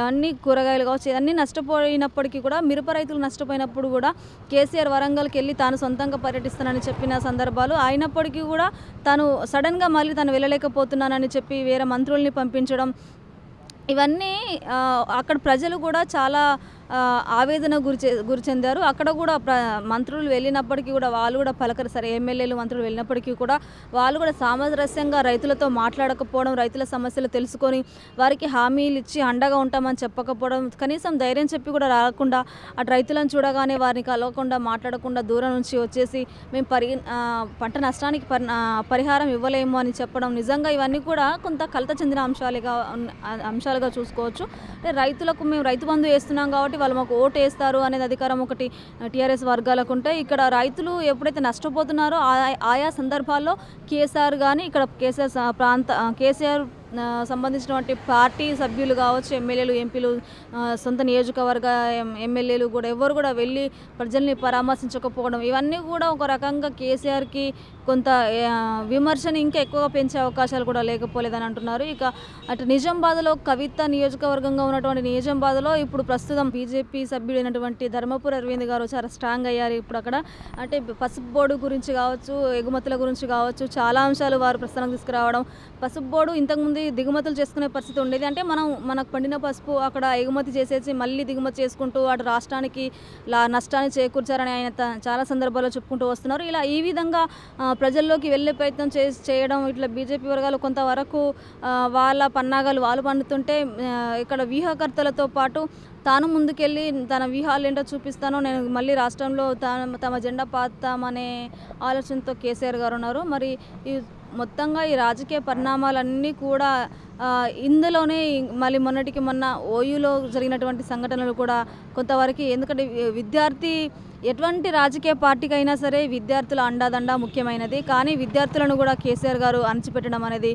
అన్ని కూరగాయలు కావచ్చు, ఇవన్నీ నష్టపోయినప్పటికీ కూడా మిరప రైతులు నష్టపోయినప్పుడు కూడా కేసీఆర్ వరంగల్కి వెళ్ళి తాను సొంతంగా పర్యటిస్తానని చెప్పిన సందర్భాలు అయినప్పటికీ కూడా తాను సడన్గా మళ్ళీ తాను వెళ్ళలేకపోతున్నానని చెప్పి వేరే మంత్రుల్ని పంపించడం, ఇవన్నీ అక్కడ ప్రజలు కూడా చాలా ఆవేదన గురి చెందారు. అక్కడ కూడా మంత్రులు వెళ్ళినప్పటికీ కూడా వాళ్ళు కూడా పలకరిస్తారు. ఎమ్మెల్యేలు, మంత్రులు వెళ్ళినప్పటికీ కూడా వాళ్ళు కూడా సామరస్యంగా రైతులతో మాట్లాడకపోవడం, రైతుల సమస్యలు తెలుసుకొని వారికి హామీలు ఇచ్చి అండగా ఉంటామని చెప్పకపోవడం, కనీసం ధైర్యం చెప్పి కూడా రాకుండా అటు రైతులను చూడగానే వారిని కలవకుండా మాట్లాడకుండా దూరం నుంచి వచ్చేసి మేము పంట నష్టానికి పరిహారం ఇవ్వలేము అని చెప్పడం, నిజంగా ఇవన్నీ కూడా కొంత కలత చెందిన అంశాలుగా చూసుకోవచ్చు. అంటే రైతులకు మేము రైతు బంధు వేస్తున్నాం కాబట్టి వాళ్ళు మాకు ఓటు వేస్తారు అనేది అధికారం ఒకటి టీఆర్ఎస్ వర్గాలకు ఉంటే, ఇక్కడ రైతులు ఎప్పుడైతే నష్టపోతున్నారో ఆయా సందర్భాల్లో కేసీఆర్ కానీ ఇక్కడ కేసీఆర్ సంబంధించినటువంటి పార్టీ సభ్యులు కావచ్చు, ఎమ్మెల్యేలు, ఎంపీలు, సొంత నియోజకవర్గ ఎమ్మెల్యేలు కూడా ఎవరు కూడా వెళ్ళి ప్రజల్ని పరామర్శించకపోవడం, ఇవన్నీ కూడా ఒక రకంగా కేసీఆర్కి కొంత విమర్శని ఇంకా ఎక్కువగా పెంచే అవకాశాలు కూడా లేకపోలేదని అంటున్నారు. ఇక అటు నిజామాబాద్లో కవిత నియోజకవర్గంగా ఉన్నటువంటి నిజామాబాద్లో ఇప్పుడు ప్రస్తుతం బీజేపీ సభ్యుడైనటువంటి ధర్మపురి అరవింద్ గారు చాలా స్ట్రాంగ్ అయ్యారు. ఇప్పుడు అక్కడ అంటే పసుపు బోర్డు గురించి కావచ్చు, ఎగుమతుల గురించి కావచ్చు, చాలా అంశాలు వారు ప్రస్తావనకు తీసుకురావడం. పసుపు బోర్డు ఇంతకుముందు దిగుమతులు చేసుకునే పరిస్థితి ఉండేది. అంటే మనకు పండిన పసుపు అక్కడ ఎగుమతి చేసేసి మళ్ళీ దిగుమతి చేసుకుంటూ అటు రాష్ట్రానికి నష్టాన్ని చేకూర్చారని ఆయన చాలా సందర్భాల్లో చెప్పుకుంటూ వస్తున్నారు. ఇలా ఈ విధంగా ప్రజల్లోకి వెళ్ళే ప్రయత్నం చేయడం ఇట్లా బీజేపీ వర్గాలు కొంతవరకు వాళ్ళ పన్నాగాలు వాళ్ళు పండుతుంటే ఇక్కడ వ్యూహకర్తలతో పాటు తాను ముందుకెళ్ళి తన వ్యూహాలు ఏంటో చూపిస్తాను, నేను మళ్ళీ రాష్ట్రంలో తమ జెండా పాతామనే ఆలోచనతో కేసీఆర్ గారు ఉన్నారు. మరి ఈ మొత్తంగా ఈ రాజకీయ పరిణామాలన్నీ కూడా ఇందులోనే మళ్ళీ మొన్నటికి మొన్న ఓయూలో జరిగినటువంటి సంఘటనలు కూడా కొంతవరకు, ఎందుకంటే విద్యార్థి ఎటువంటి రాజకీయ పార్టీకైనా సరే విద్యార్థుల అండాదండ ముఖ్యమైనది. కానీ విద్యార్థులను కూడా కేసీఆర్ గారు అణచిపెట్టడం అనేది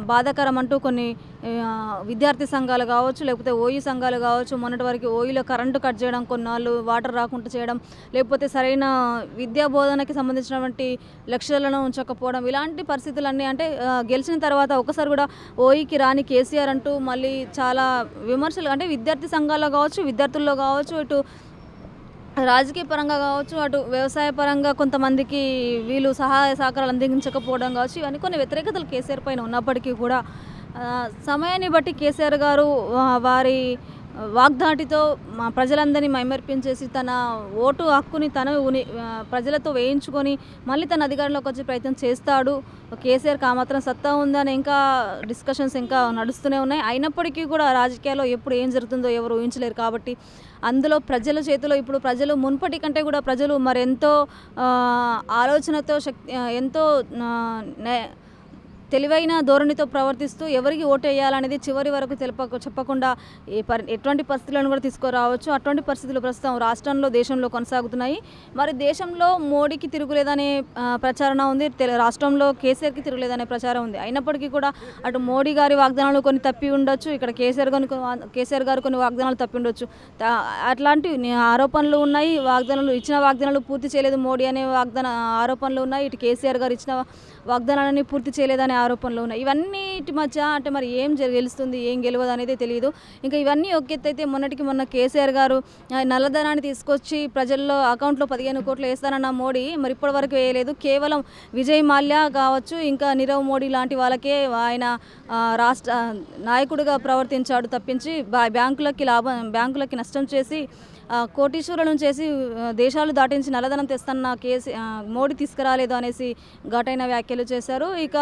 బాధాకరం అంటూ కొన్ని విద్యార్థి సంఘాలు కావచ్చు, లేకపోతే ఓయూ సంఘాలు కావచ్చు, మొన్నటి వరకు ఓయూలో కరెంటు కట్ చేయడం, కొన్నాళ్ళు వాటర్ రాకుండా చేయడం, లేకపోతే సరైన విద్యా బోధనకి సంబంధించినటువంటి లక్ష్యాలను ఉంచకపోవడం, ఇలాంటి పరిస్థితులన్నీ అంటే గెలిచిన తర్వాత ఒకసారి కూడా ఓయూకి రాని కేసీఆర్ అంటూ మళ్ళీ చాలా విమర్శలు అంటే విద్యార్థి సంఘాల్లో కావచ్చు, విద్యార్థుల్లో కావచ్చు, ఇటు రాజకీయ పరంగా కావచ్చు, అటు వ్యవసాయ పరంగా కొంతమందికి వీళ్ళు సహాయ సహకారాలు అందించకపోవడం కావచ్చు, ఇవన్నీ కొన్ని వ్యతిరేకతలు కేసీఆర్ పైన ఉన్నప్పటికీ కూడా సమయాన్ని బట్టి కేసీఆర్ గారు వారి వాగ్దాటితో ప్రజలందరినీ మైమర్పించేసి తన ఓటు హక్కుని ప్రజలతో వేయించుకొని మళ్ళీ తన అధికారంలోకి వచ్చే ప్రయత్నం చేస్తాడు. కేసీఆర్కి ఆ మాత్రం సత్తా ఉందని ఇంకా డిస్కషన్స్ ఇంకా నడుస్తూనే ఉన్నాయి. అయినప్పటికీ కూడా రాజకీయాల్లో ఎప్పుడు ఏం జరుగుతుందో ఎవరు ఊహించలేరు. కాబట్టి అందులో ప్రజల చేతిలో ఇప్పుడు ప్రజలు మున్పటి కంటే కూడా ప్రజలు మరెంతో ఆలోచనతో ఎంతో తెలివైన ధోరణితో ప్రవర్తిస్తూ ఎవరికి ఓటు వేయాలనేది చివరి వరకు చెప్పకుండా ఎటువంటి పరిస్థితులను కూడా తీసుకురావచ్చు. అటువంటి పరిస్థితులు ప్రస్తుతం రాష్ట్రంలో దేశంలో కొనసాగుతున్నాయి. మరి దేశంలో మోడీకి తిరుగులేదనే ప్రచారణ ఉంది, రాష్ట్రంలో కేసీఆర్కి తిరుగులేదనే ప్రచారం ఉంది. అయినప్పటికీ కూడా అటు మోడీ గారి వాగ్దానాలు కొన్ని తప్పి ఉండొచ్చు, ఇక్కడ కేసీఆర్ గారు కొన్ని వాగ్దానాలు తప్పి ఉండొచ్చు. అట్లాంటి ఆరోపణలు ఉన్నాయి. ఇచ్చిన వాగ్దానాలు పూర్తి చేయలేదు మోడీ అనే ఆరోపణలు ఉన్నాయి. ఇటు కేసీఆర్ గారు ఇచ్చిన వాగ్దానాలని పూర్తి చేయలేదనే ఆరోపణలు ఉన్నాయి. ఇవన్నిటి మధ్య అంటే మరి ఏం గెలుస్తుంది ఏం గెలవదు అనేది తెలియదు. ఇంకా ఇవన్నీ ఒక ఎత్తు అయితే మొన్నటికి మొన్న కేసీఆర్ గారు నల్లధనాన్ని తీసుకొచ్చి ప్రజల్లో అకౌంట్లో 15 కోట్లు వేస్తానన్న మోడీ మరి ఇప్పటి వరకు వేయలేదు. కేవలం విజయ్ మాల్యా కావచ్చు, ఇంకా నీరవ్ మోడీ లాంటి వాళ్ళకే ఆయన రాష్ట్ర నాయకుడిగా ప్రవర్తించాడు తప్పించి బ్యాంకులకి నష్టం చేసి కోటీశ్వరులను చేసి దేశాలు దాటించి నల్లధనం తెస్తున్న మోడీ తీసుకురాలేదు అనేసి ఘాటైన వ్యాఖ్యలు చేశారు. ఇక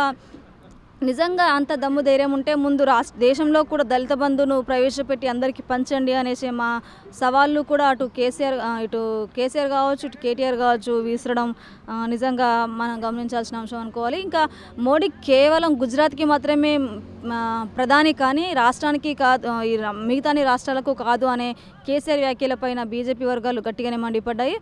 నిజంగా అంత దమ్ము ధైర్యం ఉంటే ముందు దేశంలో కూడా దళిత బంధును ప్రవేశపెట్టి అందరికీ పంచండి అనేసి మా సవాళ్ళు కూడా ఇటు కేసీఆర్ కావచ్చు, ఇటు కేటీఆర్ కావచ్చు విసరడం నిజంగా మనం గమనించాల్సిన అంశం అనుకోవాలి. ఇంకా మోడీ కేవలం గుజరాత్కి మాత్రమే ప్రధాని, కానీ రాష్ట్రానికి కాదు, మిగతా రాష్ట్రాలకు కాదు అనే కేసీఆర్ వ్యాఖ్యలపైన బీజేపీ వర్గాలు గట్టిగానే మండిపడ్డాయి.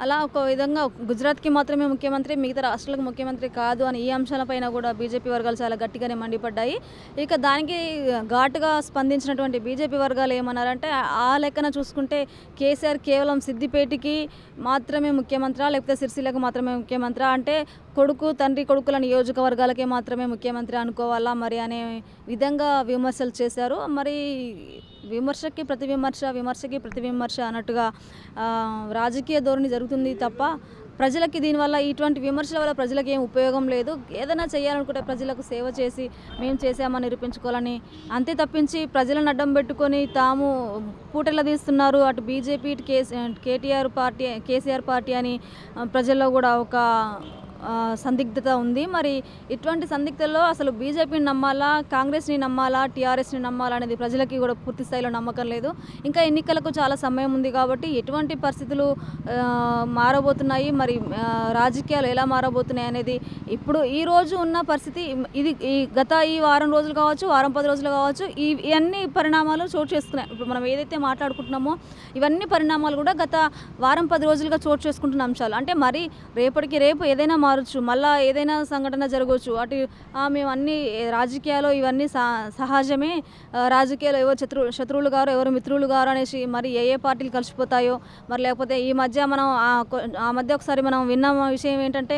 అలా ఒక విధంగా గుజరాత్కి మాత్రమే ముఖ్యమంత్రి, మిగతా రాష్ట్రాలకు ముఖ్యమంత్రి కాదు అని ఈ అంశాలపైన కూడా బీజేపీ వర్గాలు చాలా గట్టిగానే మండిపడ్డాయి. ఇక దానికి ఘాటుగా స్పందించినటువంటి బీజేపీ వర్గాలు ఏమన్నారంటే, ఆ లెక్కన చూసుకుంటే కేసీఆర్ కేవలం సిద్దిపేటకి మాత్రమే ముఖ్యమంత్రి, లేకపోతే సిరిసిల్లకు మాత్రమే ముఖ్యమంత్రి, అంటే తండ్రి కొడుకుల నియోజకవర్గాలకే మాత్రమే ముఖ్యమంత్రి అనుకోవాలా మరి అనే విధంగా విమర్శలు చేశారు. మరి విమర్శకి ప్రతి విమర్శ అన్నట్టుగా రాజకీయ ధోరణి జరుగుతుంది తప్ప ప్రజలకి దీనివల్ల ఇటువంటి విమర్శల వల్ల ప్రజలకు ఏం ఉపయోగం లేదు. ఏదైనా చేయాలనుకుంటే ప్రజలకు సేవ చేసి మేము చేసామని నిరూపించుకోవాలని, అంతే తప్పించి ప్రజలను అడ్డం పెట్టుకొని తాము పూటెలా తీస్తున్నారు అటు బీజేపీ, ఇటు కేసీఆర్ పార్టీ అని ప్రజల్లో కూడా ఒక సందిగ్ధత ఉంది. మరి ఇటువంటి సందిగ్ధతలో అసలు బీజేపీని నమ్మాలా, కాంగ్రెస్ని నమ్మాలా, టీఆర్ఎస్ని నమ్మాలా అనేది ప్రజలకి కూడా పూర్తి స్థాయిలో నమ్మకం లేదు. ఇంకా ఎన్నికలకు చాలా సమయం ఉంది కాబట్టి ఎటువంటి పరిస్థితులు మారబోతున్నాయి, మరి రాజకీయాలు ఎలా మారబోతున్నాయి అనేది ఇప్పుడు ఈ రోజు ఉన్న పరిస్థితి ఇది. గత ఈ వారం రోజులు కావచ్చు, వారం 10 రోజులు కావచ్చు, ఇవన్నీ పరిణామాలు చోటు చేసుకున్నాయి. ఇప్పుడు మనం ఏదైతే మాట్లాడుకుంటున్నామో ఇవన్నీ పరిణామాలు కూడా గత వారం 10 రోజులుగా చోటు చేసుకుంటున్న అంశాలు. అంటే మరి రేపటికి రేపు ఏదైనా మారచ్చు, మళ్ళీ ఏదైనా సంఘటన జరగవచ్చు. అటు మేము అన్ని రాజకీయాలు ఇవన్నీ సహజమే, రాజకీయాలు ఎవరు శత్రువులు గారు ఎవరు మిత్రులు గారు అనేసి మరి ఏ పార్టీలు కలిసిపోతాయో, మరి లేకపోతే ఈ మధ్య మనం ఆ మధ్య ఒకసారి మనం విన్న విషయం ఏంటంటే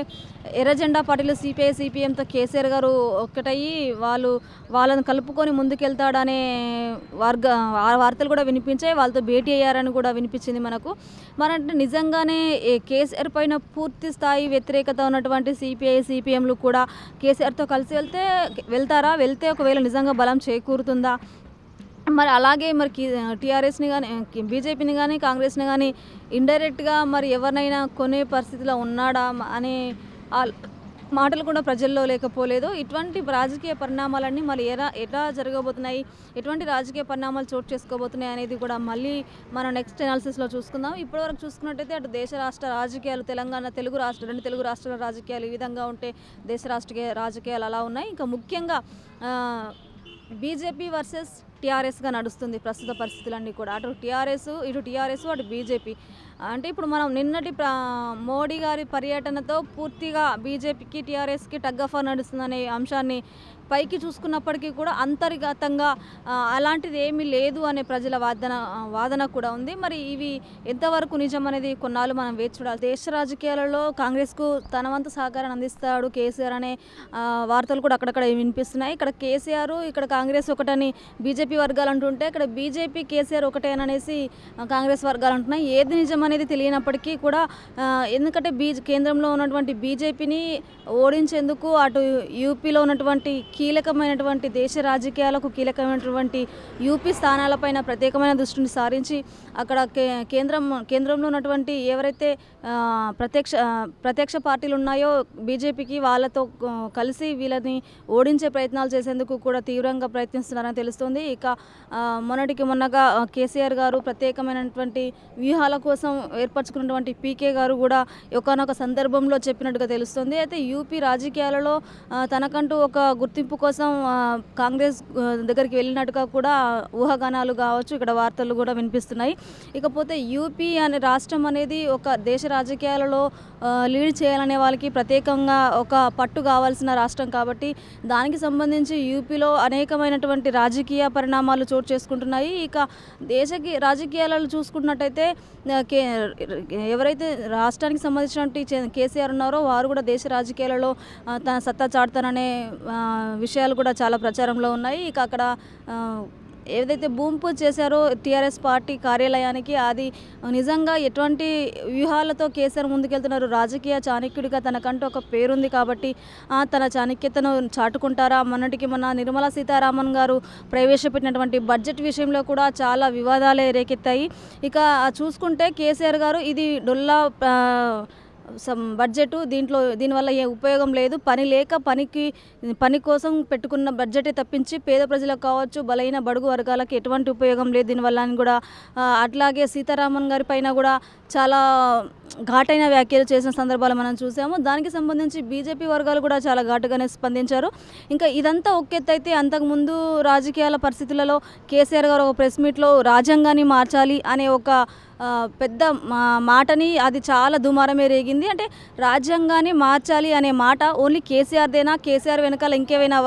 ఎర్ర జెండా పార్టీలు సిపిఐ సిపిఎంతో కేసీఆర్ గారు ఒక్కటయ్యి వాళ్ళని కలుపుకొని ముందుకెళ్తాడనే వార్తలు కూడా వినిపించాయి. వాళ్ళతో భేటీ అయ్యారని కూడా వినిపించింది మనకు. మరంటే నిజంగానే కేసీఆర్ పైన పూర్తి స్థాయి వ్యతిరేకత ఉన్నటువంటి సిపిఐ సిపిఎంలు కూడా కేసీఆర్తో కలిసి వెళ్తారా, వెళ్తే ఒకవేళ నిజంగా బలం చేకూరుతుందా? మరి అలాగే మరి టీఆర్ఎస్ని కానీ బీజేపీని కానీ కాంగ్రెస్ని కానీ ఇండైరెక్ట్గా మరి ఎవరినైనా కొనే పరిస్థితిలో ఉన్నాడా అనే మాటలు కూడా ప్రజల్లో లేకపోలేదు. ఇటువంటి రాజకీయ పరిణామాలన్నీ మళ్ళీ ఎలా జరగబోతున్నాయి, ఎటువంటి రాజకీయ పరిణామాలు చోటు చేసుకోబోతున్నాయి అనేది కూడా మళ్ళీ మనం నెక్స్ట్ అనాలిసిస్లో చూసుకుందాం. ఇప్పటివరకు చూసుకున్నట్టయితే అటు దేశ రాష్ట్ర రాజకీయాలు, రెండు తెలుగు రాష్ట్రాల రాజకీయాలు ఈ విధంగా ఉంటే దేశ రాజకీయాలు అలా ఉన్నాయి. ఇంకా ముఖ్యంగా బీజేపీ వర్సెస్ టీఆర్ఎస్గా నడుస్తుంది ప్రస్తుత పరిస్థితులన్నీ కూడా. అటు టీఆర్ఎస్ అటు బీజేపీ. అంటే ఇప్పుడు మనం నిన్నటి మోడీ గారి పర్యటనతో పూర్తిగా బీజేపీకి టీఆర్ఎస్కి టగ్ ఆఫ్ వార్ నడుస్తుందనే అంశాన్ని పైకి చూసుకున్నప్పటికీ కూడా అంతర్గతంగా అలాంటిది ఏమీ లేదు అనే ప్రజల వాదన కూడా ఉంది. మరి ఇవి ఎంతవరకు నిజం అనేది కొన్నాళ్ళు మనం వేచి చూడాలి. దేశ రాజకీయాలలో కాంగ్రెస్కు తన వంతు సహకారాన్ని అందిస్తాడు కేసీఆర్ అనే వార్తలు కూడా అక్కడక్కడ వినిపిస్తున్నాయి. ఇక్కడ కేసీఆర్, ఇక్కడ కాంగ్రెస్ ఒకటని బీజేపీ వర్గాలు అంటుంటే, ఇక్కడ బీజేపీ కేసీఆర్ ఒకటేననేసి కాంగ్రెస్ వర్గాలు అంటున్నాయి. ఏది నిజం అనేది తెలియనప్పటికీ కూడా ఎందుకంటే కేంద్రంలో ఉన్నటువంటి బీజేపీని ఓడించేందుకు అటు యూపీలో ఉన్నటువంటి కీలకమైనటువంటి దేశ రాజకీయాలకు కీలకమైనటువంటి యూపీ స్థానాలపైన ప్రత్యేకమైన దృష్టిని సారించి అక్కడ కేంద్రంలో ఉన్నటువంటి ఎవరైతే ప్రత్యక్ష పార్టీలు ఉన్నాయో బీజేపీకి, వాళ్ళతో కలిసి వీళ్ళని ఓడించే ప్రయత్నాలు చేసేందుకు కూడా తీవ్రంగా ప్రయత్నిస్తున్నారని తెలుస్తుంది. ఇక మొన్నగా కేసీఆర్ గారు ప్రత్యేకమైనటువంటి వ్యూహాల కోసం ఏర్పరచుకున్నటువంటి పీకే గారు కూడా ఒకానొక సందర్భంలో చెప్పినట్టుగా తెలుస్తుంది. అయితే యూపీ రాజకీయాలలో తనకంటూ ఒక గుర్తింపు కోసం కాంగ్రెస్ దగ్గరికి వెళ్ళినట్టుగా కూడా ఊహాగానాలు కావచ్చు, ఇక్కడ వార్తలు కూడా వినిపిస్తున్నాయి. ఇకపోతే యూపీ అనే రాష్ట్రం అనేది ఒక దేశ రాజకీయాలలో లీడ్ చేయాలనే వాళ్ళకి ప్రత్యేకంగా ఒక పట్టు కావాల్సిన రాష్ట్రం కాబట్టి దానికి సంబంధించి యూపీలో అనేకమైనటువంటి రాజకీయ పరిణామాలు చోటు చేసుకుంటున్నాయి. ఇక రాజకీయాలలో చూసుకున్నట్టయితే ఎవరైతే రాష్ట్రానికి సంబంధించినటువంటి కేసీఆర్ ఉన్నారో వారు కూడా దేశ రాజకీయాలలో తన సత్తా చాటుతారనే విషయాలు కూడా చాలా ప్రచారంలో ఉన్నాయి. ఇక అక్కడ ఏదైతే భూమి పూజ చేశారో టీఆర్ఎస్ పార్టీ కార్యాలయానికి, అది నిజంగా ఎటువంటి వ్యూహాలతో కేసీఆర్ ముందుకెళ్తున్నారు, రాజకీయ చాణక్యుడిగా తనకంటూ ఒక పేరుంది కాబట్టి తన చాణక్యతను చాటుకుంటారా? మొన్న నిర్మలా సీతారామన్ గారు ప్రవేశపెట్టినటువంటి బడ్జెట్ విషయంలో కూడా చాలా వివాదాలే రేకెత్తాయి. ఇక చూసుకుంటే కేసీఆర్ గారు ఇది డొల్లా బడ్జెట్, దీనివల్ల ఏ ఉపయోగం లేదు, పని కోసం పెట్టుకున్న బడ్జెటే తప్పించి పేద ప్రజలకు కావచ్చు, బలైన బడుగు వర్గాలకు ఎటువంటి ఉపయోగం లేదు దీనివల్ల అని కూడా, అట్లాగే సీతారామన్ గారి పైన కూడా చాలా ఘాటైన వ్యాఖ్యలు చేసిన సందర్భాలు మనం చూసాము. దానికి సంబంధించి బీజేపీ వర్గాలు కూడా చాలా ఘాటుగానే స్పందించారు. ఇంకా ఇదంతా ఒకెత్తైతే అంతకుముందు రాజకీయాల పరిస్థితులలో కేసీఆర్ గారు ఒక ప్రెస్ మీట్లో రాజ్యాంగాన్ని మార్చాలి అనే ఒక పెద్ద మాటని, అది చాలా దుమారమే రేగింది. అంటే రాజ్యాంగాన్ని మార్చాలి అనే మాట ఓన్లీ కేసీఆర్దేనా, కేసీఆర్ వెనకాల ఇంకేమైనా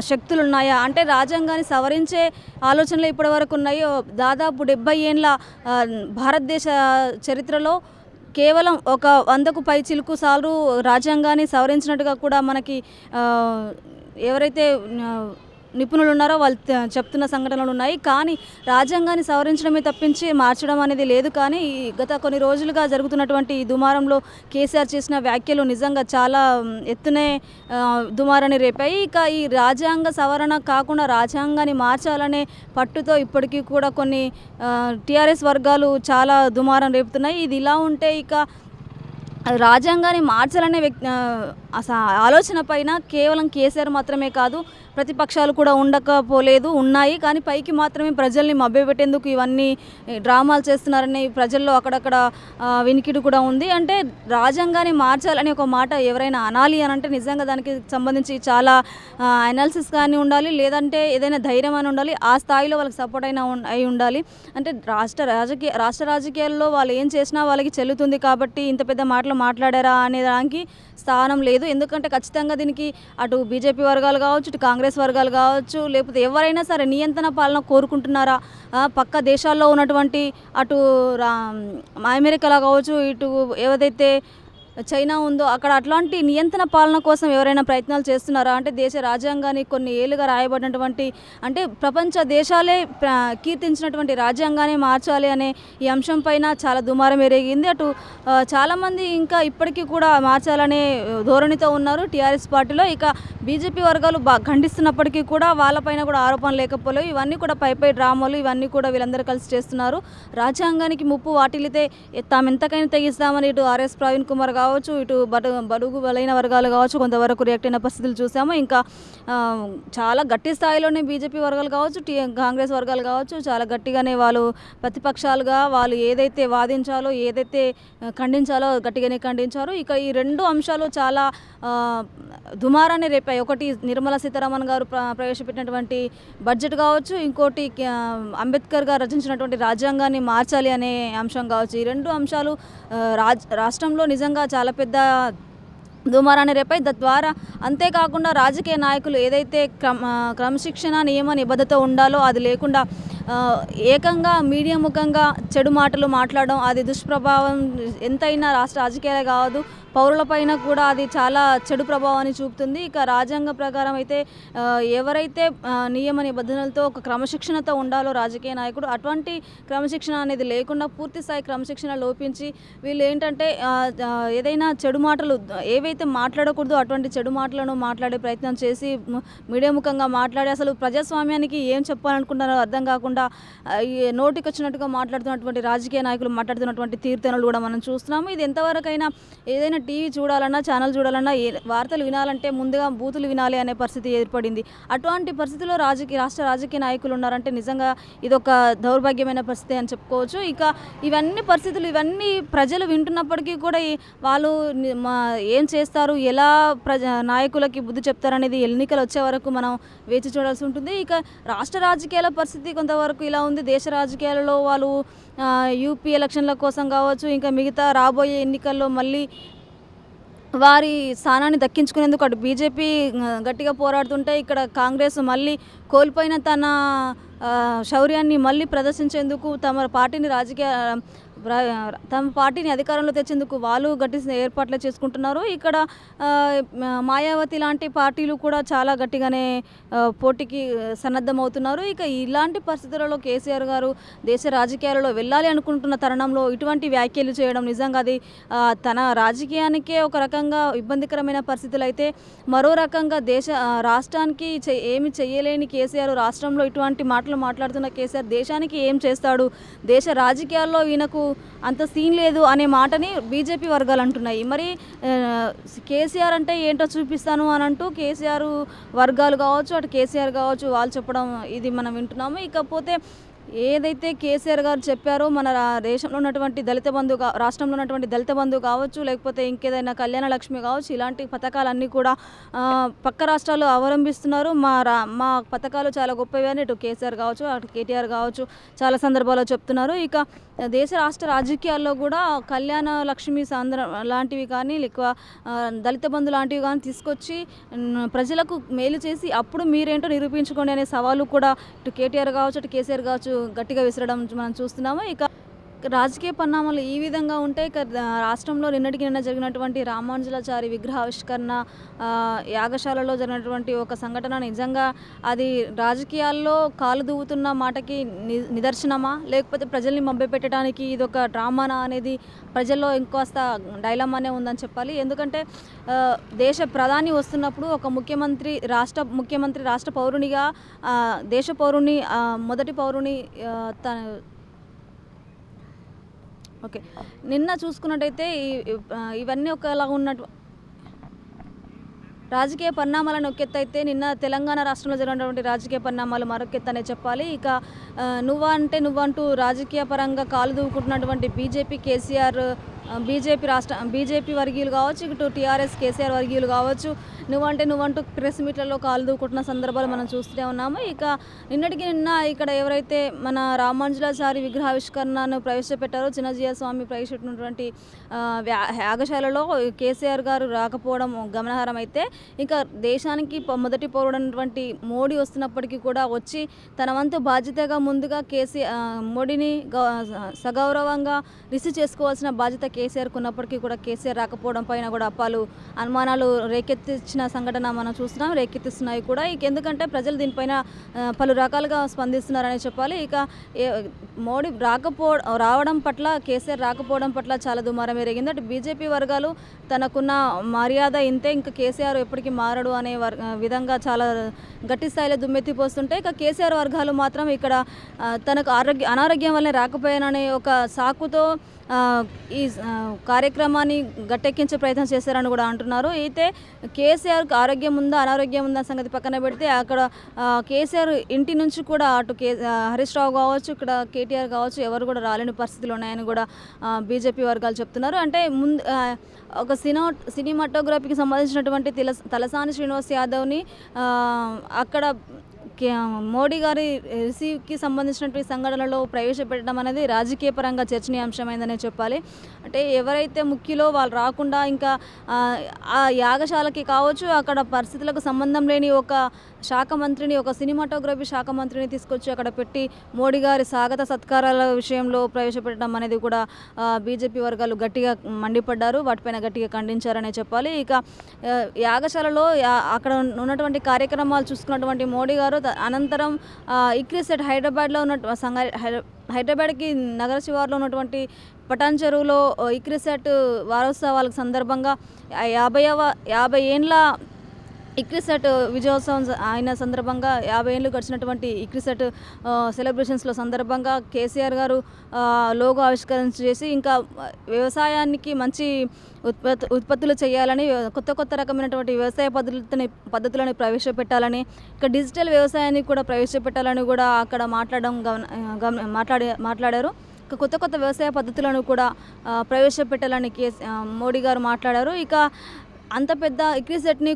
శక్తులు ఉన్నాయా? అంటే రాజ్యాంగాన్ని సవరించే ఆలోచనలు ఇప్పటి వరకు ఉన్నాయో దాదాపు 70 ఏళ్ళ భారతదేశ చరిత్రలో కేవలం ఒక 100కు పై చిలుకు సార్లు రాజ్యాంగాన్ని సవరించినట్టుగా కూడా మనకి ఎవరైతే నిపుణులు ఉన్నారో వాళ్ళు చెప్తున్న సంఘటనలు ఉన్నాయి. కానీ రాజ్యాంగాన్ని సవరించడమే తప్పించి మార్చడం అనేది లేదు. కానీ గత కొన్ని రోజులుగా జరుగుతున్నటువంటి ఈ దుమారంలో కేసీఆర్ చేసిన వ్యాఖ్యలు నిజంగా చాలా ఎత్తునే దుమారాన్ని రేపాయి. ఇక ఈ రాజ్యాంగ సవరణ కాకుండా రాజ్యాంగాన్ని మార్చాలనే పట్టుతో ఇప్పటికీ కూడా కొన్ని టీఆర్ఎస్ వర్గాలు చాలా దుమారం రేపుతున్నాయి. ఇది ఇలా ఉంటే ఇక రాజ్యాంగాన్ని మార్చాలనే ఆలోచన పైన కేవలం కేసీఆర్ మాత్రమే కాదు, ప్రతిపక్షాలు కూడా ఉన్నాయి. కానీ పైకి మాత్రమే ప్రజల్ని మభ్యపెట్టేందుకు ఇవన్నీ డ్రామాలు చేస్తున్నారని ప్రజల్లో అక్కడక్కడ వినికిడి కూడా ఉంది. అంటే రాజ్యాంగాన్ని మార్చాలని ఒక మాట ఎవరైనా అనాలి అని అంటే నిజంగా దానికి సంబంధించి చాలా అనాలిసిస్ కానీ ఉండాలి, లేదంటే ఏదైనా ధైర్యం అని ఉండాలి, ఆ స్థాయిలో వాళ్ళకి సపోర్ట్ అయి ఉండాలి. అంటే రాష్ట్ర రాజకీయాల్లో వాళ్ళు ఏం చేసినా వాళ్ళకి చెల్లుతుంది కాబట్టి ఇంత పెద్ద మాటలు మాట్లాడారా అనే దానికి స్థానం లేదు. ఎందుకంటే ఖచ్చితంగా దీనికి అటు బీజేపీ వర్గాలు కావచ్చు, ఇటు కాంగ్రెస్ వర్గాలు కావచ్చు, లేకపోతే ఎవరైనా సరే నియంత్రణ పాలన కోరుకుంటున్నారా? పక్క దేశాల్లో ఉన్నటువంటి అటు అమెరికాలో కావచ్చు, ఇటు ఏదైతే చైనా ఉందో అక్కడ అట్లాంటి నియంత్రణ పాలన కోసం ఎవరైనా ప్రయత్నాలు చేస్తున్నారా? అంటే దేశ రాజ్యాంగాన్ని కొన్ని ఏళ్ళుగా రాయబడినటువంటి, అంటే ప్రపంచ దేశాలే కీర్తించినటువంటి రాజ్యాంగాన్ని మార్చాలి అనే ఈ అంశం పైన చాలా దుమారం ఎరిగింది. అటు చాలామంది ఇంకా ఇప్పటికీ కూడా మార్చాలనే ధోరణితో ఉన్నారు టీఆర్ఎస్ పార్టీలో. ఇక బీజేపీ వర్గాలు ఖండిస్తున్నప్పటికీ కూడా వాళ్ళపైన కూడా ఆరోపణలు లేకపోలేవు. ఇవన్నీ కూడా పై డ్రామాలు, ఇవన్నీ కూడా వీళ్ళందరూ కలిసి చేస్తున్నారు. రాజ్యాంగానికి ముప్పు వాటిల్లితే తాము ఎంతకైనా తెగిస్తామని ఇటు ఆర్ఎస్ ప్రవీణ్ కుమార్ కావచ్చు, ఇటు బడుగు బలైన వర్గాలు కావచ్చు కొంతవరకు రియాక్ట్ అయిన పరిస్థితులు చూసాము. ఇంకా చాలా గట్టి స్థాయిలోనే బీజేపీ వర్గాలు కావచ్చు, కాంగ్రెస్ వర్గాలు కావచ్చు చాలా గట్టిగానే వాళ్ళు ప్రతిపక్షాలుగా వాళ్ళు ఏదైతే వాదించాలో, ఏదైతే ఖండించాలో గట్టిగానే ఖండించారు. ఇక ఈ 2 అంశాలు చాలా దుమారాన్ని రేపాయి. ఒకటి నిర్మలా సీతారామన్ గారు ప్రవేశపెట్టినటువంటి బడ్జెట్ కావచ్చు, ఇంకోటి అంబేద్కర్ గారు రచించినటువంటి రాజ్యాంగాన్ని మార్చాలి అనే అంశం కావచ్చు. ఈ 2 అంశాలు రాష్ట్రంలో నిజంగా చాలా పెద్ద దుమారాన్ని రేపాయి. తద్వారా అంతేకాకుండా రాజకీయ నాయకులు ఏదైతే క్రమశిక్షణ నియమ నిబద్ధత ఉండాలో అది లేకుండా ఏకంగా మీడియా ముఖంగా చెడు మాటలు మాట్లాడడం అది దుష్ప్రభావం ఎంతైనా రాష్ట్ర రాజకీయాలే కాదు పౌరులపైన కూడా అది చాలా చెడు ప్రభావాన్ని చూపుతుంది. ఇక రాజ్యాంగ ప్రకారం అయితే ఎవరైతే నియమ నిబంధనలతో ఒక క్రమశిక్షణతో ఉండాలో రాజకీయ నాయకుడు అటువంటి క్రమశిక్షణ అనేది లేకుండా పూర్తి స్థాయి క్రమశిక్షణ లోపించి వీళ్ళు ఏంటంటే ఏదైనా చెడు మాటలు ఏవైతే మాట్లాడకూడదో అటువంటి చెడు మాటలను మాట్లాడే ప్రయత్నం చేసి మీడియా ముఖంగా మాట్లాడి అసలు ప్రజాస్వామ్యానికి ఏం చెప్పాలనుకుంటున్నారో అర్థం కాకుండా నోటికి వచ్చినట్టుగా మాట్లాడుతున్నటువంటి రాజకీయ నాయకులు మాట్లాడుతున్నటువంటి తీర్థనలు కూడా మనం చూస్తున్నాము. ఇది ఎంతవరకైనా ఏదైనా టీవీ చూడాలన్నా ఛానల్ చూడాలన్నా వార్తలు వినాలంటే ముందుగా బూతులు వినాలి అనే పరిస్థితి ఏర్పడింది. అటువంటి పరిస్థితిలో రాష్ట్ర రాజకీయ నాయకులు ఉన్నారంటే నిజంగా ఇదొక దౌర్భాగ్యమైన పరిస్థితి అని చెప్పుకోవచ్చు. ఇక ఇవన్నీ పరిస్థితులు ఇవన్నీ ప్రజలు వింటున్నప్పటికీ కూడా వాళ్ళు ఏం చేస్తారు, ఎలా నాయకులకి బుద్ధి చెప్తారనేది ఎన్నికలు వచ్చే వరకు మనం వేచి చూడాల్సి ఉంటుంది. ఇక రాష్ట్ర రాజకీయాల పరిస్థితి కొంతవరకు ఇలా ఉంది. దేశ రాజకీయాలలో వాళ్ళు యూపీ ఎలక్షన్ల కోసం కావచ్చు, ఇంకా మిగతా రాబోయే ఎన్నికల్లో మళ్ళీ వారి స్థానాన్ని దక్కించుకునేందుకు అటు బీజేపీ గట్టిగా పోరాడుతుంటే ఇక్కడ కాంగ్రెస్ మళ్ళీ కోల్పోయిన తన శౌర్యాన్ని మళ్ళీ ప్రదర్శించేందుకు తమ పార్టీని అధికారంలో తెచ్చేందుకు వాళ్ళు గట్టి ఏర్పాట్లు చేసుకుంటున్నారు. ఇక్కడ మాయావతి లాంటి పార్టీలు కూడా చాలా గట్టిగానే పోటీకి సన్నద్ధమవుతున్నారు. ఇక ఇలాంటి పరిస్థితులలో కేసీఆర్ గారు దేశ రాజకీయాలలో వెళ్ళాలి అనుకుంటున్న తరుణంలో ఇటువంటి వ్యాఖ్యలు చేయడం నిజంగా అది తన రాజకీయానికే ఒక రకంగా ఇబ్బందికరమైన పరిస్థితులు అయితే మరో రకంగా రాష్ట్రానికి ఏమి చేయలేని కేసీఆర్ రాష్ట్రంలో ఇటువంటి మాటలు మాట్లాడుతున్న కేసీఆర్ దేశానికి ఏం చేస్తాడు, దేశ రాజకీయాల్లో ఈయనకు అంత సీన్ లేదు అనే మాటని బీజేపీ వర్గాలు అంటున్నాయి. మరి కేసీఆర్ అంటే ఏంటో చూపిస్తాను అని అంటూ కేసీఆర్ వర్గాలు కావచ్చు అటు కేసీఆర్ కావచ్చు వాళ్ళు చెప్పడం ఇది మనం వింటున్నాము. ఇకపోతే ఏదైతే కేసీఆర్ గారు చెప్పారో మన దేశంలో ఉన్నటువంటి దళిత బంధు రాష్ట్రంలో ఉన్నటువంటి దళిత బంధు కావచ్చు లేకపోతే ఇంకేదైనా కళ్యాణ లక్ష్మి కావచ్చు ఇలాంటి పథకాలన్నీ కూడా పక్క రాష్ట్రాలు అవలంబిస్తున్నారు. మా పథకాలు చాలా గొప్పవి అని ఇటు కేసీఆర్ కావచ్చు అటు కేటీఆర్ కావచ్చు చాలా సందర్భాల్లో చెప్తున్నారు. ఇక దేశ రాష్ట్ర రాజకీయాల్లో కూడా కళ్యాణ లక్ష్మి లాంటివి కానీ లేక దళిత బంధు లాంటివి కానీ తీసుకొచ్చి ప్రజలకు మేలు చేసి అప్పుడు మీరేంటో నిరూపించుకోండి అనే సవాలు కూడా ఇటు కేటీఆర్ కావచ్చు అటు కేసీఆర్ కావచ్చు గట్టిగా విసరడం మనం చూస్తున్నాము. ఇక రాజకీయ పరిణామాలు ఈ విధంగా ఉంటే ఇక రాష్ట్రంలో నిన్న జరిగినటువంటి రామానుజాచారి విగ్రహావిష్కరణ యాగశాలలో జరిగినటువంటి ఒక సంఘటన నిజంగా అది రాజకీయాల్లో కాలు దువ్వుతున్న మాటకి నిదర్శనమా లేకపోతే ప్రజల్ని మభ్యపెట్టడానికి ఇది ఒక డ్రామానా అనేది ప్రజల్లో ఇంకోస్త డైలమానే ఉందని చెప్పాలి. ఎందుకంటే దేశ ప్రధాని వస్తున్నప్పుడు ఒక ముఖ్యమంత్రి రాష్ట్ర పౌరునిగా దేశ పౌరుని మొదటి పౌరుని ఓకే నిన్న చూసుకున్నట్టయితే ఇవన్నీ ఒకలా ఉన్నట్టు రాజకీయ పరిణామాలను ఒకెత్తైతే నిన్న తెలంగాణ రాష్ట్రంలో జరిగినటువంటి రాజకీయ పరిణామాలు మరొకెత్తనే చెప్పాలి. ఇక నువ్వంటూ రాజకీయ పరంగా కాలు దూకుంటున్నటువంటి బీజేపీ కేసీఆర్ బీజేపీ వర్గీయులు కావచ్చు ఇటు టీఆర్ఎస్ కేసీఆర్ వర్గీయులు కావచ్చు నువ్వంటూ ప్రెస్ మీట్లలో కాలు దూకుంటున్న సందర్భాలు మనం చూస్తూనే ఉన్నాము. ఇక నిన్న ఇక్కడ ఎవరైతే మన రామానుజాచారి విగ్రహావిష్కరణను ప్రవేశపెట్టారో చిన్నజీయ స్వామి ప్రవేశపెట్టినటువంటి యాగశాలలో కేసీఆర్ గారు రాకపోవడం గమనార్హం. అయితే ఇంకా దేశానికి మొదటి పౌరుడైనటువంటి మోడీ వస్తున్నప్పటికీ కూడా వచ్చి తన వంతు బాధ్యతగా ముందుగా మోడీని సగౌరవంగా రిసీవ్ చేసుకోవాల్సిన బాధ్యత కేసీఆర్కు ఉన్నప్పటికీ కూడా కేసీఆర్ రాకపోవడం పైన కూడా పలు అనుమానాలు రేకెత్తించిన సంఘటన మనం చూస్తున్నాం, రేకెత్తిస్తున్నాయి కూడా. ఎందుకంటే ప్రజలు దీనిపైన పలు రకాలుగా స్పందిస్తున్నారని చెప్పాలి. ఇక మోడీ రావడం పట్ల కేసీఆర్ రాకపోవడం పట్ల చాలా దుమారం ఎరిగింది. అటు బీజేపీ వర్గాలు తనకున్న మర్యాద ఇంతే ఇంకా కేసీఆర్ ఎప్పటికీ మారడు అనే విధంగా చాలా గట్టి స్థాయిలో దుమ్మెత్తిపోస్తుంటే ఇక కేసీఆర్ వర్గాలు మాత్రం ఇక్కడ తనకు అనారోగ్యం వల్లనే రాకపోయాననే ఒక సాకుతో కార్యక్రమాన్ని గట్టెక్కించే ప్రయత్నం చేశారని కూడా అంటున్నారు. అయితే కేసీఆర్‌కి ఆరోగ్యం ఉందా, అనారోగ్యం ఉందా సంగతి పక్కన పెడితే అక్కడ కేసీఆర్ ఇంటి నుంచి కూడా అటు హరీష్ రావు కావచ్చు, ఇక్కడ కేటీఆర్ కావచ్చు ఎవరు కూడా రాలేని పరిస్థితులు ఉన్నాయని కూడా బీజేపీ వర్గాలు చెప్తున్నారు. అంటే ఒక సినిమాటోగ్రఫీకి సంబంధించినటువంటి తలసాని శ్రీనివాస్ యాదవ్‌ని అక్కడ మోడీ గారి రిసీవ్‌కి సంబంధించినటువంటి సంఘటనలో ప్రవేశపెట్టడం అనేది రాజకీయ పరంగా చర్చనీయాంశమైందనే చెప్పాలి. అంటే ఎవరైతే ముఖ్యులో వాళ్ళు రాకుండా ఇంకా ఆ యాగశాలకి కావచ్చు, అక్కడ పరిస్థితులకు సంబంధం లేని ఒక శాఖ మంత్రిని, ఒక సినిమాటోగ్రఫీ శాఖ మంత్రిని తీసుకొచ్చి అక్కడ పెట్టి మోడీ గారి స్వాగత సత్కారాల విషయంలో ప్రవేశపెట్టడం అనేది కూడా బీజేపీ వర్గాలు గట్టిగా మండిపడ్డారు. వాటిపైన గట్టిగా ఖండించారనే చెప్పాలి. ఇక యాగశాలలో అక్కడ ఉన్నటువంటి కార్యక్రమాలు చూసుకున్నటువంటి మోడీ గారు అనంతరం ఇక్రిసెట్ హైదరాబాద్లో ఉన్న హైదరాబాద్కి నగర శివారులో ఉన్నటువంటి పటాన్ చెరువులో ఇక్రిసెట్ వారోత్సవాలకు సందర్భంగా 50 ఏండ్ల ఇక్రిసెట్ విజయోత్సవం అయిన సందర్భంగా 50 ఏళ్ళు గడిచినటువంటి ఇక్రిసెట్ సెలబ్రేషన్స్లో సందర్భంగా కేసీఆర్ గారు లోగో ఆవిష్కరణ చేసి ఇంకా వ్యవసాయానికి మంచి ఉత్పత్తులు చేయాలని, కొత్త రకమైనటువంటి వ్యవసాయ పద్ధతులను ప్రవేశపెట్టాలని, ఇక డిజిటల్ వ్యవసాయాన్ని కూడా ప్రవేశపెట్టాలని కూడా అక్కడ మాట్లాడారు. కొత్త వ్యవసాయ పద్ధతులను కూడా ప్రవేశపెట్టాలని మోడీ గారు మాట్లాడారు. ఇక అంత పెద్ద ఇక్రిసెట్‌ని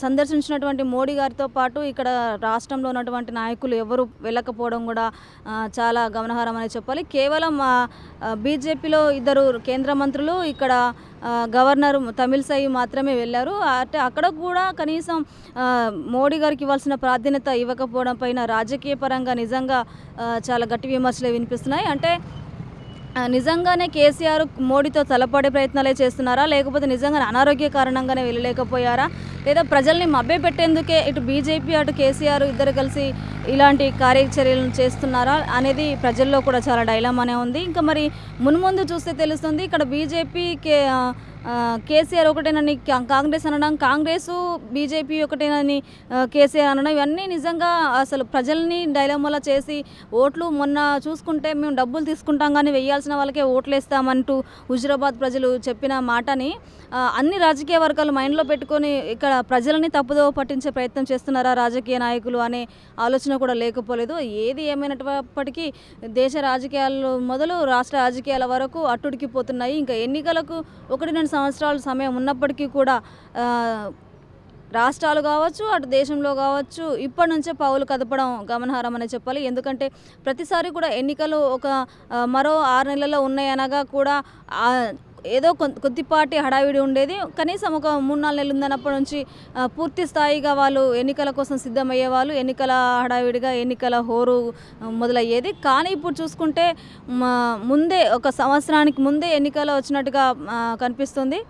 సందర్శించినటువంటి మోడీ గారితో పాటు ఇక్కడ రాష్ట్రంలో ఉన్నటువంటి నాయకులు ఎవరు వెళ్ళకపోవడం కూడా చాలా గమనార్హమని చెప్పాలి. కేవలం బీజేపీలో 2 కేంద్ర మంత్రులు, ఇక్కడ గవర్నర్ తమిళిసై మాత్రమే వెళ్ళారు. అంటే అక్కడ కూడా కనీసం మోడీ గారికి ఇవ్వాల్సిన ప్రాధాన్యత ఇవ్వకపోవడం పైన రాజకీయ పరంగా నిజంగా చాలా గట్టి విమర్శలే వినిపిస్తున్నాయి. అంటే నిజంగానే కేసీఆర్ మోడీతో తలపడే ప్రయత్నాలే చేస్తున్నారా, లేకపోతే నిజంగానే అనారోగ్య కారణంగానే వెళ్ళలేకపోయారా, లేదా ప్రజల్ని మభ్యపెట్టేందుకే ఇటు బీజేపీ అటు కేసీఆర్ ఇద్దరు కలిసి ఇలాంటి కార్యచర్యలను చేస్తున్నారా అనేది ప్రజల్లో కూడా చాలా డైలమానే ఉంది. ఇంకా మరి మున్ముందు చూస్తే తెలుస్తుంది. ఇక్కడ బీజేపీ కేసీఆర్ ఒకటేనని కాంగ్రెస్ అనడం, కాంగ్రెసు బీజేపీ ఒకటేనని కేసీఆర్ అనడం, ఇవన్నీ నిజంగా అసలు ప్రజల్ని డైలమాలో చేసి ఓట్లు మొన్న చూసుకుంటే మేము డబ్బులు తీసుకుంటాం కానీ వేయాల్సిన వాళ్ళకే ఓట్లు వేస్తామంటూ హుజురాబాద్ ప్రజలు చెప్పిన మాటని అన్ని రాజకీయ వర్గాలు మైండ్లో పెట్టుకొని ఇక్కడ ప్రజలని తప్పుదోవ పట్టించే ప్రయత్నం చేస్తున్నారా రాజకీయ నాయకులు అనే ఆలోచన కూడా లేకపోలేదు. ఏది ఏమైనప్పటికీ దేశ రాజకీయాలు మొదలు రాష్ట్ర రాజకీయాల వరకు అట్టుడికిపోతున్నాయి. ఇంకా ఎన్నికలకు 1-2 సంవత్సరాల సమయం ఉన్నప్పటికీ కూడా రాష్ట్రాలు కావచ్చు, అటు దేశంలో కావచ్చు, ఇప్పటి నుంచే పావులు కదపడం గమనార్హమని చెప్పాలి. ఎందుకంటే ప్రతిసారి కూడా ఎన్నికలు మరో 6 నెలల్లో ఉన్నాయనగా కూడా ఏదో కొద్దిపాటి హడావిడి ఉండేది. కనీసం ఒక 3-4 నెలలు ఉందన్నప్పటి నుంచి పూర్తి స్థాయిగా వాళ్ళు ఎన్నికల కోసం సిద్ధమయ్యేవాళ్ళు. ఎన్నికల హడావిడిగా ఎన్నికల హోరు మొదలయ్యేది. కానీ ఇప్పుడు చూసుకుంటే ముందే ఒక సంవత్సరానికి ముందే ఎన్నికలు వచ్చినట్టుగా కనిపిస్తుంది.